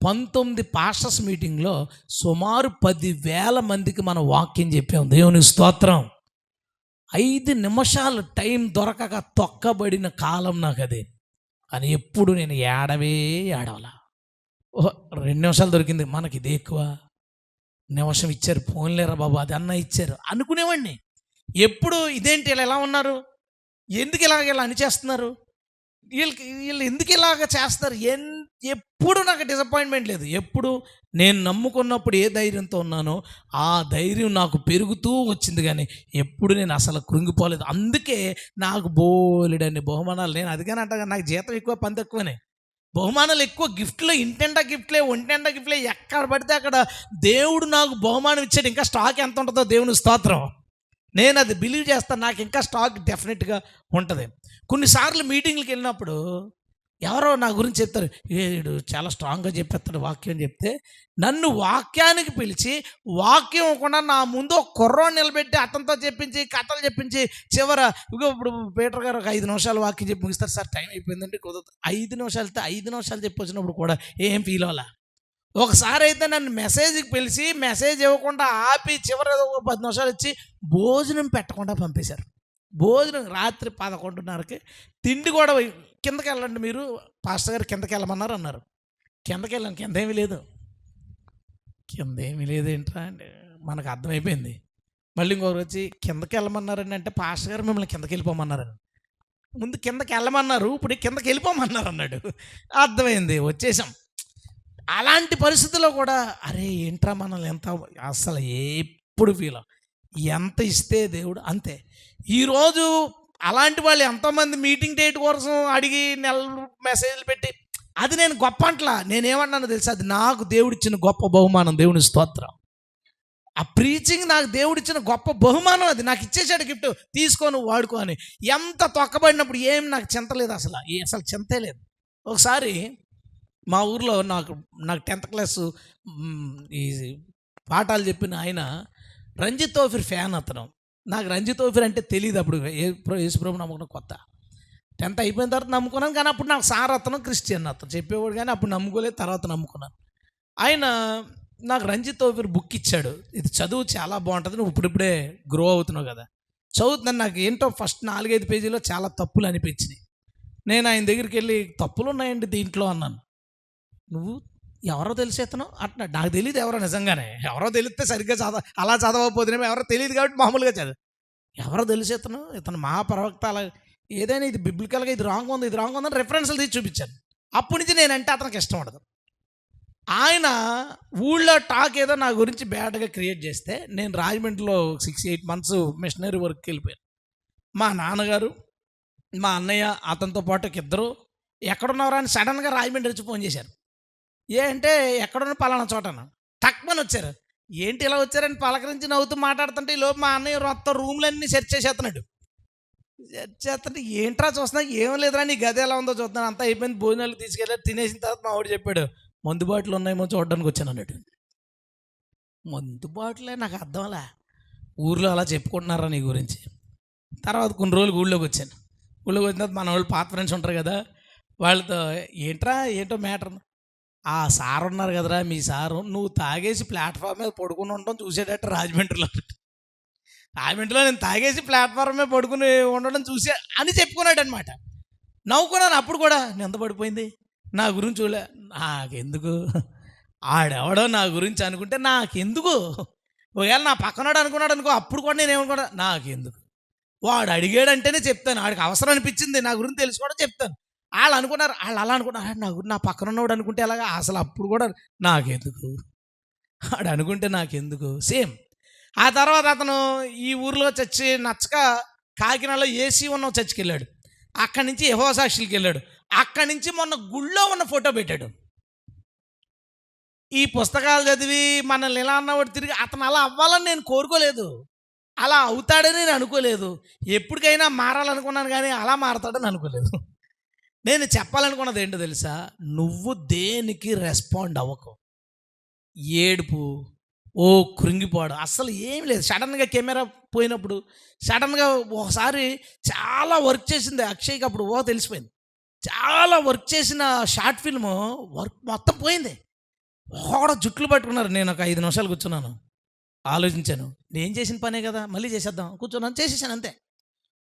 19 పాస్టర్స్ మీటింగ్లో సుమారు 10,000 మందికి మనం వాక్యం చెప్పాం, దేవుని స్తోత్రం. 5 నిమిషాలు టైం దొరకక తొక్కబడిన కాలం నాకు అది. కానీ ఎప్పుడు నేను ఏడవలా. 2 నిమిషాలు దొరికింది, మనకి ఇది ఎక్కువ, నిమిషం ఇచ్చారు, పోన్లేరా బాబు అది అన్న ఇచ్చారు అనుకునేవాడిని. ఎప్పుడు ఇదేంటి ఇలా ఎలా ఉన్నారు, ఎందుకు ఇలా అని చేస్తున్నారు, వీళ్ళు ఎందుకు ఇలాగ చేస్తారు, ఎప్పుడు నాకు డిసప్పాయింట్మెంట్ లేదు. ఎప్పుడు నేను నమ్ముకున్నప్పుడు ఏ ధైర్యంతో ఉన్నానో ఆ ధైర్యం నాకు పెరుగుతూ వచ్చింది, కానీ ఎప్పుడు నేను అసలు కృంగిపోలేదు. అందుకే నాకు బోలెడన్ని బహుమానాలు. నేను అదిగానే అంట, నాకు జీతం ఎక్కువ, పని తక్కువనే, బహుమానాలు ఎక్కువ, గిఫ్ట్లు, ఇంటెండా గిఫ్ట్లే, ఒంటెండా గిఫ్ట్లే, ఎక్కడ పడితే అక్కడ దేవుడు నాకు బహుమానం ఇచ్చాడు. ఇంకా స్టాక్ ఎంత ఉంటుందో దేవుని స్తోత్రం, నేను అది బిలీవ్ చేస్తాను. నాకు ఇంకా స్టాక్ డెఫినెట్గా ఉంటుంది. కొన్నిసార్లు మీటింగ్లకు వెళ్ళినప్పుడు ఎవరో నా గురించి చెప్తారు, వీడు చాలా స్ట్రాంగ్గా చెప్పేస్తాడు వాక్యం అని చెప్తే, నన్ను వాక్యానికి పిలిచి వాక్యం ఇవ్వకుండా నా ముందు ఒక కుర్రోని నిలబెట్టి అతనితో చెప్పించి కథలు చెప్పించి చివర ఇప్పుడు పీటర్ గారు ఒక 5 నిమిషాలు వాక్యం చెప్పి ముగిస్తారు. సార్ టైం అయిపోయిందంటే కుదరదు. 5 నిమిషాలతో 5 నిమిషాలు చెప్పి వచ్చినప్పుడు కూడా ఏం ఫీల్ అవ్వాలా. ఒకసారి అయితే నన్ను మెసేజ్కి పిలిచి మెసేజ్ ఇవ్వకుండా ఆపి చివరి 10 నిమిషాలు ఇచ్చి భోజనం పెట్టకుండా పంపేశారు. భోజనం రాత్రి 11:30కి. తిండి కూడా కిందకి వెళ్ళండి మీరు, పాస్టర్ గారు కిందకి వెళ్ళమన్నారు అన్నారు. కిందకి వెళ్ళాను, కింద ఏమీ లేదు ఏంట్రా అంటే మనకు అర్థమైపోయింది. మళ్ళీ ఇంకొకరు వచ్చి కిందకి వెళ్ళమన్నారండి అంటే, పాస్టర్ గారు మిమ్మల్ని కిందకి వెళ్ళిపోమన్నారని. ముందు కిందకి వెళ్ళమన్నారు, ఇప్పుడు కిందకి వెళ్ళిపోమన్నారు అన్నాడు. అర్థమైంది, వచ్చేసాం. అలాంటి పరిస్థితుల్లో కూడా అరే ఏంట్రా మనల్ని ఎంత అసలు ఎప్పుడు ఫీల్ ఎంత ఇస్తే దేవుడు అంతే. ఈరోజు అలాంటి వాళ్ళు ఎంతోమంది మీటింగ్ డేట్ కోసం అడిగి మెసేజ్లు పెట్టి, అది నేను గొప్ప అంటలా, నేనేమన్నానో తెలుసా, అది నాకు దేవుడిచ్చిన గొప్ప బహుమానం, దేవుని స్తోత్రం. ఆ ప్రీచింగ్ నాకు దేవుడిచ్చిన గొప్ప బహుమానం, అది నాకు ఇచ్చేసాడు గిఫ్ట్, తీసుకొని వాడుకో అని. ఎంత తొక్కబడినప్పుడు ఏం నాకు చింతలేదు, అసలు చింతే లేదు. ఒకసారి మా ఊర్లో నాకు 10th క్లాసు ఈ పాఠాలు చెప్పిన ఆయన రంజిత్ తోఫీర్ ఫ్యాన్. అతను నాకు రంజిత్ తోఫీర్ అంటే తెలియదు అప్పుడు, యేసుప్రభు నమ్ముకున్న కొత్త. 10th అయిపోయిన తర్వాత నమ్ముకున్నాను, కానీ అప్పుడు నాకు సార్ అతను క్రిస్టియన్ అతను చెప్పేవాడు, కానీ అప్పుడు నమ్ముకోలేదు, తర్వాత నమ్ముకున్నాను. ఆయన నాకు రంజిత్ తోఫీర్ బుక్ ఇచ్చాడు, ఇది చదువు చాలా బాగుంటుంది, నువ్వు ఇప్పుడిప్పుడే గ్రో అవుతున్నావు కదా, చదువుతున్నాను. నాకు ఏంటో ఫస్ట్ 4-5 పేజీలో చాలా తప్పులు అనిపించినాయి. నేను ఆయన దగ్గరికి వెళ్ళి, తప్పులు ఉన్నాయండి దీంట్లో అన్నాను. నువ్వు ఎవరో తెలిసేతను అట్లా, నాకు తెలియదు ఎవరో, నిజంగానే ఎవరో తెలిస్తే సరిగ్గా అలా చదవకపోతేనేమో, ఎవరో తెలియదు కాబట్టి మామూలుగా చదువు. ఎవరో తెలిసేతను, ఇతను మహాప్రవక్త, అలా ఏదైనా ఇది బిబ్లికల్గా ఇది రాంగ్ ఉంది అని రెఫరెన్స్లు తీసి చూపించాను. అప్పటి నుంచి నేనంటే అతనికి ఇష్టం ఉండదు. ఆయన ఊళ్ళో టాక్ ఏదో నా గురించి బ్యాడ్గా క్రియేట్ చేస్తే, నేను రాజమండ్రిలో 6-8 months మిషనరీ వర్క్కి వెళ్ళిపోయాను. మా నాన్నగారు, మా అన్నయ్య, అతనితో పాటు ఇద్దరు ఎక్కడున్నారా అని సడన్గా రాజమండ్రి వచ్చి ఫోన్ చేశారు. అంటే ఎక్కడున్న పలానా చోటన టక్మని వచ్చారు. ఏంటి ఇలా వచ్చారని పలకరించి నవ్వుతూ మాట్లాడుతుంటే, ఈ లోపు మా అన్నయ్య మొత్తం రూమ్లన్నీ సెర్చ్ చేసేస్తున్నాడు. ఏంట్రా చూస్తున్నా, ఏం లేదురా నీ గది ఎలా ఉందో చూస్తున్నాను, అంతా అయిపోయింది, భోజనాలు తీసుకెళ్ళారు. తినేసిన తర్వాత మా వాడు చెప్పాడు, మందు బాటిల్ ఉన్నాయేమో చూడడానికి వచ్చాను అన్నట్టు. మందు బాటిలే, నాకు అర్థంలా, ఊర్లో అలా చెప్పుకుంటున్నారా నీ గురించి. తర్వాత కొన్ని రోజులు ఊళ్ళోకి వచ్చాను. ఊళ్ళోకి వచ్చిన తర్వాత మన వాళ్ళు పాత ఫ్రెండ్స్ ఉంటారు కదా, వాళ్ళతో ఏంటో మ్యాటర్, ఆ సార్ ఉన్నారు కదరా మీ సారు, నువ్వు తాగేసి ప్లాట్ఫామ్ మీద పడుకుని ఉండడం చూసేటట్టు రాజమండ్రిలో నేను తాగేసి ప్లాట్ఫామ్ మీద పడుకుని ఉండడం చూసే అని చెప్పుకున్నాడు అనమాట. నవ్వుకున్నాను. అప్పుడు కూడా ఎంత పడిపోయింది నా గురించి చూలే, నాకెందుకు, ఆడెవడో నా గురించి అనుకుంటే నాకెందుకు, ఒకవేళ నా పక్కనోడు అనుకున్నాడు అనుకో, అప్పుడు కూడా నేనేమనుకున్నా నాకెందుకు, వాడు అడిగాడంటేనే చెప్తాను, వాడికి అవసరం అనిపించింది నా గురించి తెలుసుకోవడం చెప్తాను. వాళ్ళు అనుకున్నారు, వాళ్ళు అలా అనుకున్నారు, నా పక్కన ఉన్నవాడు అనుకుంటే ఎలాగా, అసలు అప్పుడు కూడా నాకెందుకు, వాడు అనుకుంటే నాకెందుకు, సేమ్. ఆ తర్వాత అతను ఈ ఊర్లో చర్చి నచ్చక కాకినాడలో ఏసీ ఉన్న చర్చికి వెళ్ళాడు. అక్కడి నుంచి యెహోవా సాక్షులకి వెళ్ళాడు. అక్కడి నుంచి మొన్న గుళ్ళో ఉన్న ఫోటో పెట్టాడు. ఈ పుస్తకాలు చదివి మనల్ని ఎలా అన్నవాడు తిరిగి అతను అలా అవ్వాలని నేను కోరుకోలేదు, అలా అవుతాడని నేను అనుకోలేదు. ఎప్పటికైనా మారాలనుకున్నాను కానీ అలా మారతాడని అనుకోలేదు. నేను చెప్పాలనుకున్నది ఏంటో తెలుసా, నువ్వు దేనికి రెస్పాండ్ అవ్వకు. ఏడుపు, ఓ కృంగిపోవడం అస్సలు ఏం లేదు. సడన్గా కెమెరా పోయినప్పుడు, సడన్గా ఒకసారి చాలా వర్క్ చేసింది అక్షయ్కి, అప్పుడు తెలిసిపోయింది. చాలా వర్క్ చేసిన షార్ట్ ఫిల్మ్ వర్క్ మొత్తం పోయింది. ఒకడ జుట్లు పట్టుకున్నారు. నేను ఒక 5 నిమిషాలు కూర్చున్నాను, ఆలోచించాను. నేను చేసిన పనే కదా, మళ్ళీ చేసేద్దాం కూర్చున్నాను, చేసేసాను అంతే.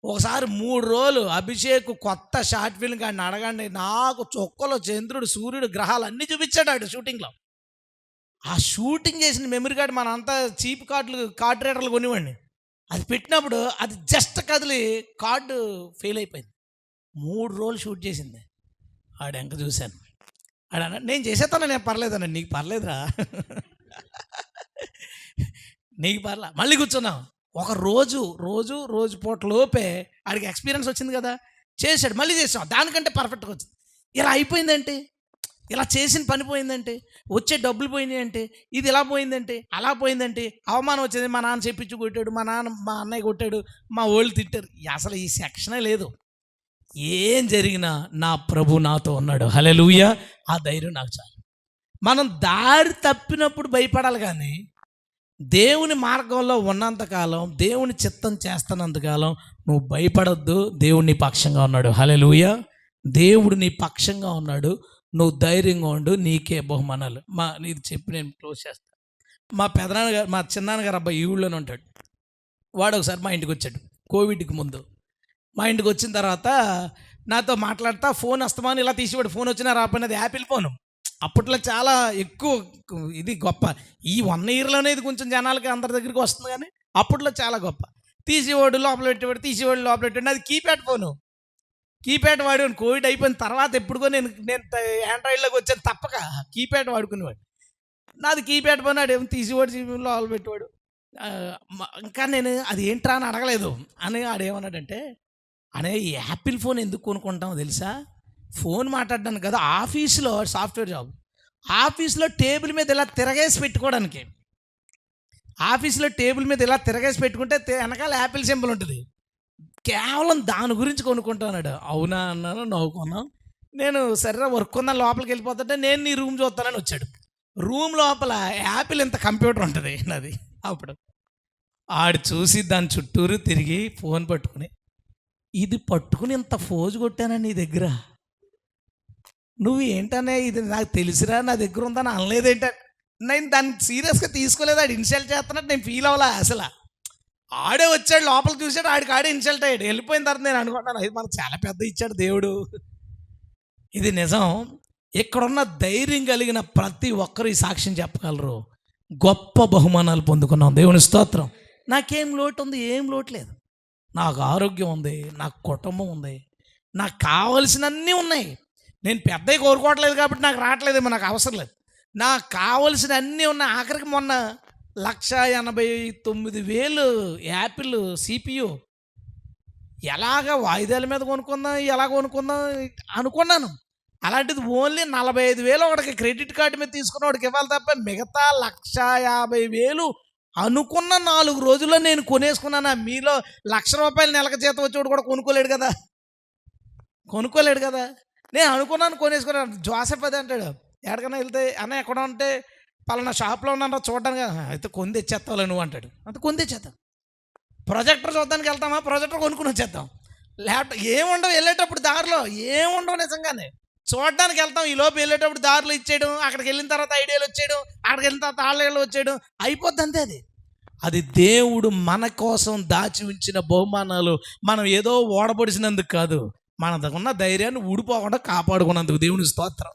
ఒకసారి 3 రోజులు అభిషేక్ కొత్త షార్ట్ ఫిల్మ్ కానీ అడగండి, నాకు చొక్కలో చంద్రుడు సూర్యుడు గ్రహాలు అన్నీ చూపించాడు ఆడు షూటింగ్లో. ఆ షూటింగ్ చేసిన మెమరీ కార్డు మన అంతా చీప్ కార్డు రీడర్లు కొనివ్వండి, అది పెట్టినప్పుడు అది జస్ట్ కదిలి కార్డు ఫెయిల్ అయిపోయింది. 3 రోజులు షూట్ చేసింది. ఆడెంక చూశాను, ఆడన్నా నేను చేసేస్తాను, నేను పర్లేదన్నా, నీకు పర్లేదురా నీకు పర్లే. మళ్ళీ కూర్చున్నాం. ఒక రోజు పూట లోపే ఆడికి ఎక్స్పీరియన్స్ వచ్చింది కదా, చేశాడు. మళ్ళీ చేసాం, దానికంటే పర్ఫెక్ట్గా వచ్చింది. ఇలా అయిపోయిందంటే, ఇలా చేసిన పని పోయిందంటే, వచ్చే డబ్బులు పోయినాయి అంటే, ఇది ఇలా పోయిందంటే, అలా పోయిందంటే, అవమానం వచ్చింది, మా నాన్న చెప్పించి కొట్టాడు, మా అన్నయ్య కొట్టాడు, మా వాళ్ళు తిట్టారు, అసలు ఈ సెక్షనే లేదు. ఏం జరిగినా నా ప్రభు నాతో ఉన్నాడు, హల్లెలూయా. ఆ ధైర్యం నాకు చాలు. మనం దారి తప్పినప్పుడు భయపడాలి కానీ దేవుని మార్గంలో ఉన్నంతకాలం, దేవుని చిత్తం చేస్తున్నంతకాలం నువ్వు భయపడొద్దు. దేవుడు నీ పక్షంగా ఉన్నాడు, హల్లెలూయా. దేవుడు నీ పక్షంగా ఉన్నాడు, నువ్వు ధైర్యంగా ఉండు, నీకే బహుమానాలు. ఇది చెప్పి నేను క్లోజ్ చేస్తాను. మా పెదనాన్నగారు, మా చిన్నాన్నగారు అబ్బాయి ఈ ఊళ్ళోనే ఉంటాడు. వాడు ఒకసారి మా ఇంటికి వచ్చాడు కోవిడ్కి ముందు. మా ఇంటికి వచ్చిన తర్వాత నాతో మాట్లాడుతా ఫోన్ వస్తామని ఇలా తీసివాడు. ఫోన్ వచ్చినా రాకపోయినా అది యాపిల్ ఫోను. అప్పట్లో చాలా ఎక్కువ, ఇది గొప్ప. ఈ 1 ఇయర్లోనే ఇది కొంచెం జనాలకి అందరి దగ్గరికి వస్తుంది, కానీ అప్పట్లో చాలా గొప్ప. తీసేవాడు లోపల పెట్టేవాడు, తీసేవాడు లోపల పెట్టాడు. అది కీప్యాడ్ ఫోను. కీప్యాడ్ వాడు కోవిడ్ అయిపోయిన తర్వాత ఎప్పుడుకో నేను ఆండ్రాయిడ్లోకి వచ్చాను, తప్పక కీప్యాడ్ వాడుకునేవాడు. నాది కీప్యాడ్ ఫోన్, ఆడేమో తీసేవాడు లోపల పెట్టేవాడు. ఇంకా నేను అది ఏంట్రా అని అడగలేదు. అని ఆడేమన్నాడంటే, అనే యాపిల్ ఫోన్ ఎందుకు కొనుక్కుంటామో తెలుసా, ఫోన్ మాట్లాడడానికి కదా, ఆఫీస్లో సాఫ్ట్వేర్ జాబ్, ఆఫీస్లో టేబుల్ మీద ఇలా తిరగేసి పెట్టుకోవడానికి. ఆఫీస్లో టేబుల్ మీద ఇలా తిరగేసి పెట్టుకుంటే వెనకాల యాపిల్ సింబల్ ఉంటుంది, కేవలం దాని గురించి కొనుక్కుంటాన్నాడు. అవునా అన్నాను, నవ్వుకున్నాం. నేను సరే వర్క్ ఉందని లోపలికి వెళ్ళిపోతుంటే, నేను నీ రూమ్ చూస్తానని వచ్చాడు. రూమ్ లోపల యాపిల్ ఇంత కంప్యూటర్ ఉంటుంది నాది. అప్పుడు ఆడు చూసి దాని చుట్టూరు తిరిగి ఫోన్ పట్టుకుని, ఇది పట్టుకుని ఇంత ఫోజు కొట్టానా నీ దగ్గర, నువ్వు ఏంటనే, ఇది నాకు తెలిసిరా నా దగ్గర ఉందని అనలేదేంట. నేను దాన్ని సీరియస్గా తీసుకోలేదు. ఆడు ఇన్సల్ట్ చేస్తున్నట్టు నేను ఫీల్ అవ్వలే అసలు. ఆడే వచ్చాడు, లోపలికి చూసాడు, ఆడే ఇన్సల్ట్ అయ్యాడు. వెళ్ళిపోయిన తర్వాత నేను అనుకుంటాను, అది మనకు చాలా పెద్ద ఇచ్చాడు దేవుడు. ఇది నిజం. ఇక్కడున్న ధైర్యం కలిగిన ప్రతి ఒక్కరు ఈ సాక్ష్యం చెప్పగలరు. గొప్ప బహుమానాలు పొందుకున్నాం, దేవుని స్తోత్రం. నాకేం లోటు ఉంది, ఏం లోటు లేదు. నాకు ఆరోగ్యం ఉంది, నాకు కుటుంబం ఉంది, నాకు కావలసినన్నీ ఉన్నాయి. నేను పెద్దవి కోరుకోవట్లేదు కాబట్టి నాకు రావట్లేదేమో, నాకు అవసరం లేదు. నాకు కావలసిన అన్నీ ఉన్నాయి. ఆఖరికి మొన్న 1,89,000 యాపిల్ CPU ఎలాగ వాయిదాల మీద కొనుక్కుందాం, ఎలా కొనుక్కుందాం అనుకున్నాను. అలాంటిది ఓన్లీ 45,000 ఒకటికి క్రెడిట్ కార్డు మీద తీసుకున్న వాడికి ఇవ్వాలి తప్ప, మిగతా 1,50,000 అనుకున్న 4 రోజుల్లో నేను కొనేసుకున్నాను. మీలో ₹1,00,000 నెలకు జీతం వచ్చేవాడు కూడా కొనుక్కోలేడు కదా. నేను అనుకున్నాను, కొనేసుకున్నాను. జోసెఫ్ అదే అంటాడు, ఎక్కడికైనా వెళ్తే అన్న ఎక్కడ ఉంటే పలానా షాప్లో ఉన్నాను చూడడానికి, అయితే కొని తెచ్చేస్తావులే నువ్వు అంటాడు. అంత కొని తెచ్చేద్దాం. ప్రొజెక్టర్ చూడడానికి వెళ్తామా, ప్రొజెక్టర్ కొనుక్కుని వచ్చేద్దాం. ల్యాప్టాప్ ఏముండవు, వెళ్ళేటప్పుడు దారిలో ఏముండవు, నిజంగానే చూడడానికి వెళ్తాం. ఈ లోపు వెళ్ళేటప్పుడు దారిలో ఇచ్చేయడం, అక్కడికి వెళ్ళిన తర్వాత ఐడియాలు వచ్చేయడం, అక్కడికి వెళ్ళిన తర్వాత ఆళ్ళలో వచ్చేయడం అయిపోద్ది అంతే. అది దేవుడు మన కోసం దాచి ఉంచిన బహుమానాలు. మనం ఏదో ఓడబడిసినందుకు కాదు, మనకున్న ధైర్యాన్ని ఊడిపోకుండా కాపాడుకున్నందుకు దేవుని స్తోత్రం.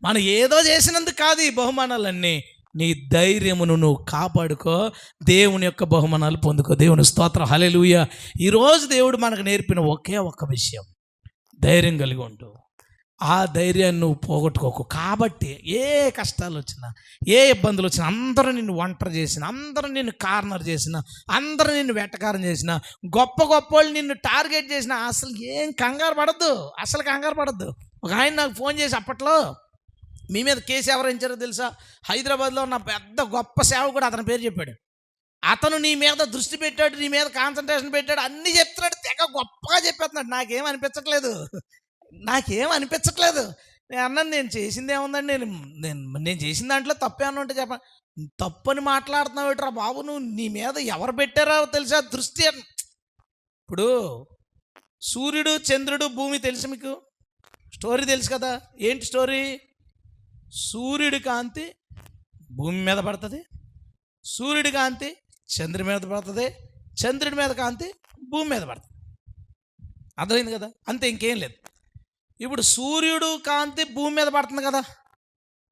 మనం ఏదో చేసినందుకు కాదు ఈ బహుమానాలన్నీ. నీ ధైర్యమును నువ్వు కాపాడుకో, దేవుని యొక్క బహుమానాలు పొందుకో. దేవుని స్తోత్రం. హల్లెలూయా. ఈరోజు దేవుడు మనకు నేర్పిన ఒకే ఒక్క విషయం, ధైర్యం కలిగి ఉండు. ఆ ధైర్యాన్ని నువ్వు పోగొట్టుకోకు. కాబట్టి ఏ కష్టాలు వచ్చినా, ఏ ఇబ్బందులు వచ్చినా, అందరూ నిన్ను ఒంటరి చేసిన, అందరూ నిన్ను కార్నర్ చేసిన, అందరూ నిన్ను వెట్టకారం చేసిన, గొప్ప గొప్ప వాళ్ళు నిన్ను టార్గెట్ చేసిన, అసలు ఏం కంగారు పడద్దు, అసలు కంగారు పడద్దు. ఒక ఆయన నాకు ఫోన్ చేసి, అప్పట్లో మీ మీద కేసు ఎవరు ఎంచారో తెలుసా? హైదరాబాద్లో ఉన్న పెద్ద గొప్ప సేవకుడు అతని పేరు చెప్పాడు. అతను నీ మీద దృష్టి పెట్టాడు, నీ మీద కాన్సన్ట్రేషన్ పెట్టాడు, అన్నీ చెప్తున్నాడు, తెగ గొప్పగా చెప్పేస్తున్నాడు. నాకేం అనిపించట్లేదు. నేను అన్నాను, నేను చేసింది ఏముందండి, నేను చేసిన దాంట్లో తప్పేమన్నా ఉంటే చెప్ప. తప్పని మాట్లాడుతున్నావు ఏంట్రా బాబు, నువ్వు నీ మీద ఎవరు పెట్టారో తెలుసా దృష్టి. ఇప్పుడు సూర్యుడు, చంద్రుడు, భూమి తెలుసు మీకు, స్టోరీ తెలుసు కదా. ఏంటి స్టోరీ? సూర్యుడి కాంతి భూమి మీద పడుతుంది, సూర్యుడి కాంతి చంద్రుడి మీద పడుతుంది, చంద్రుడి మీద కాంతి భూమి మీద పడుతుంది. అర్థమైంది కదా? అంతే, ఇంకేం లేదు. ఇప్పుడు సూర్యుడు కాంతి భూమి మీద పడుతుంది కదా,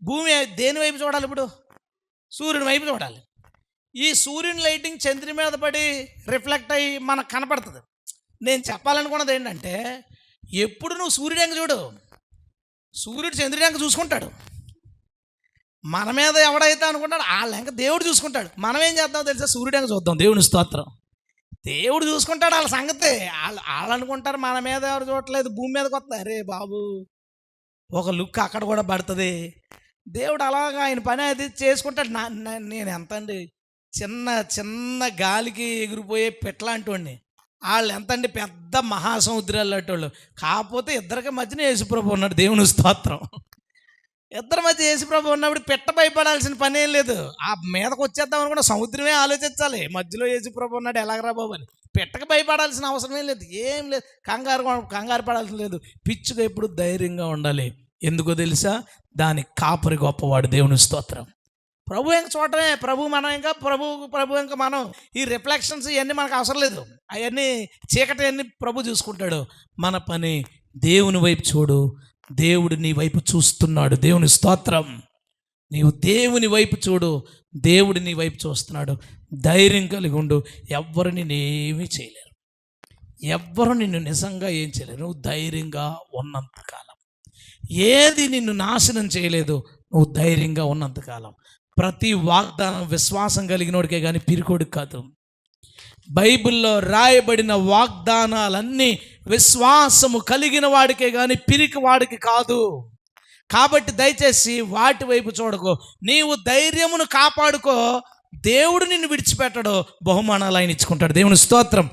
భూమి దేని వైపు చూడాలి? ఇప్పుడు సూర్యుడి వైపు చూడాలి. ఈ సూర్యుని లైటింగ్ చంద్రుడి మీద పడి రిఫ్లెక్ట్ అయ్యి మనకు కనపడుతుంది. నేను చెప్పాలనుకున్నది ఏంటంటే, ఎప్పుడు నువ్వు సూర్యుడి అంక చూడు, సూర్యుడు చంద్రుడి అంక చూసుకుంటాడు. మన మీద ఎవడైతే అనుకుంటాడు వాళ్ళ అంక దేవుడు చూసుకుంటాడు. మనం ఏం చేద్దాం తెలుసా? సూర్యుడి అంక చూద్దాం. దేవుని స్తోత్రం. దేవుడు చూసుకుంటాడు వాళ్ళ సంగతి. వాళ్ళు అనుకుంటారు మన మీద ఎవరు చూడట్లేదు, భూమి మీదకి వస్తారు. అరే బాబు, ఒక లుక్ అక్కడ కూడా పడుతుంది. దేవుడు అలాగా ఆయన పని అది చేసుకుంటాడు. నేను ఎంత అండి, చిన్న గాలికి ఎగిరిపోయే పెట్లాంటి వాడిని. వాళ్ళు ఎంత అండి, పెద్ద మహాసముద్రాలు అట్టోళ్ళు. కాకపోతే ఇద్దరికి మధ్యన యేసుప్రభు ఉన్నాడు. దేవుని స్తోత్రం. ఇద్దరి మధ్య యేసుప్రభు ఉన్నప్పుడు పెట్ట భయపడాల్సిన పని ఏం లేదు. ఆ మీదకి వచ్చేద్దాం అనుకున్న సముద్రమే ఆలోచించాలి, మధ్యలో యేసుప్రభు ఉన్నాడు ఎలాగరా బాబు అని. పెట్టక భయపడాల్సిన అవసరం ఏం లేదు, ఏం లేదు. కంగారు పడాల్సిన లేదు. పిచ్చుగా ఎప్పుడు ధైర్యంగా ఉండాలి. ఎందుకో తెలుసా? దాని కాపరి గొప్పవాడు. దేవుని స్తోత్రం. ప్రభు ఇంకా చూడటమే, ప్రభు ఇంకా మనం. ఈ రిఫ్లెక్షన్స్ ఇవన్నీ మనకు అవసరం లేదు. అవన్నీ చీకటి అన్నీ ప్రభు చూసుకుంటాడు. మన పని దేవుని వైపు చూడు. దేవుడు నీ వైపు చూస్తున్నాడు. దేవుని స్తోత్రం. నీవు దేవుని వైపు చూడు, దేవుడు నీ వైపు చూస్తున్నాడు. ధైర్యం కలిగి ఉండు. ఎవ్వరు నిన్నేమీ చేయలేరు, ఎవ్వరు నిన్ను నిజంగా ఏం చేయలేరు. నువ్వు ధైర్యంగా ఉన్నంతకాలం ఏది నిన్ను నాశనం చేయలేదు. నువ్వు ధైర్యంగా ఉన్నంతకాలం ప్రతి వాగ్దానం విశ్వాసం కలిగినోడికే కానీ పిరికోడికి కాదు. బైబిల్లో రాయబడిన వాగ్దానాలన్నీ విశ్వాసము కలిగిన వాడికే కానీ పిరికి వాడికి కాదు. కాబట్టి దయచేసి వాటి వైపు చూడకో. నీవు ధైర్యమును కాపాడుకో. దేవుడు నిన్ను విడిచిపెట్టడు, బహుమానాలు ఆయన ఇచ్చుకుంటాడు. దేవుని స్తోత్రం.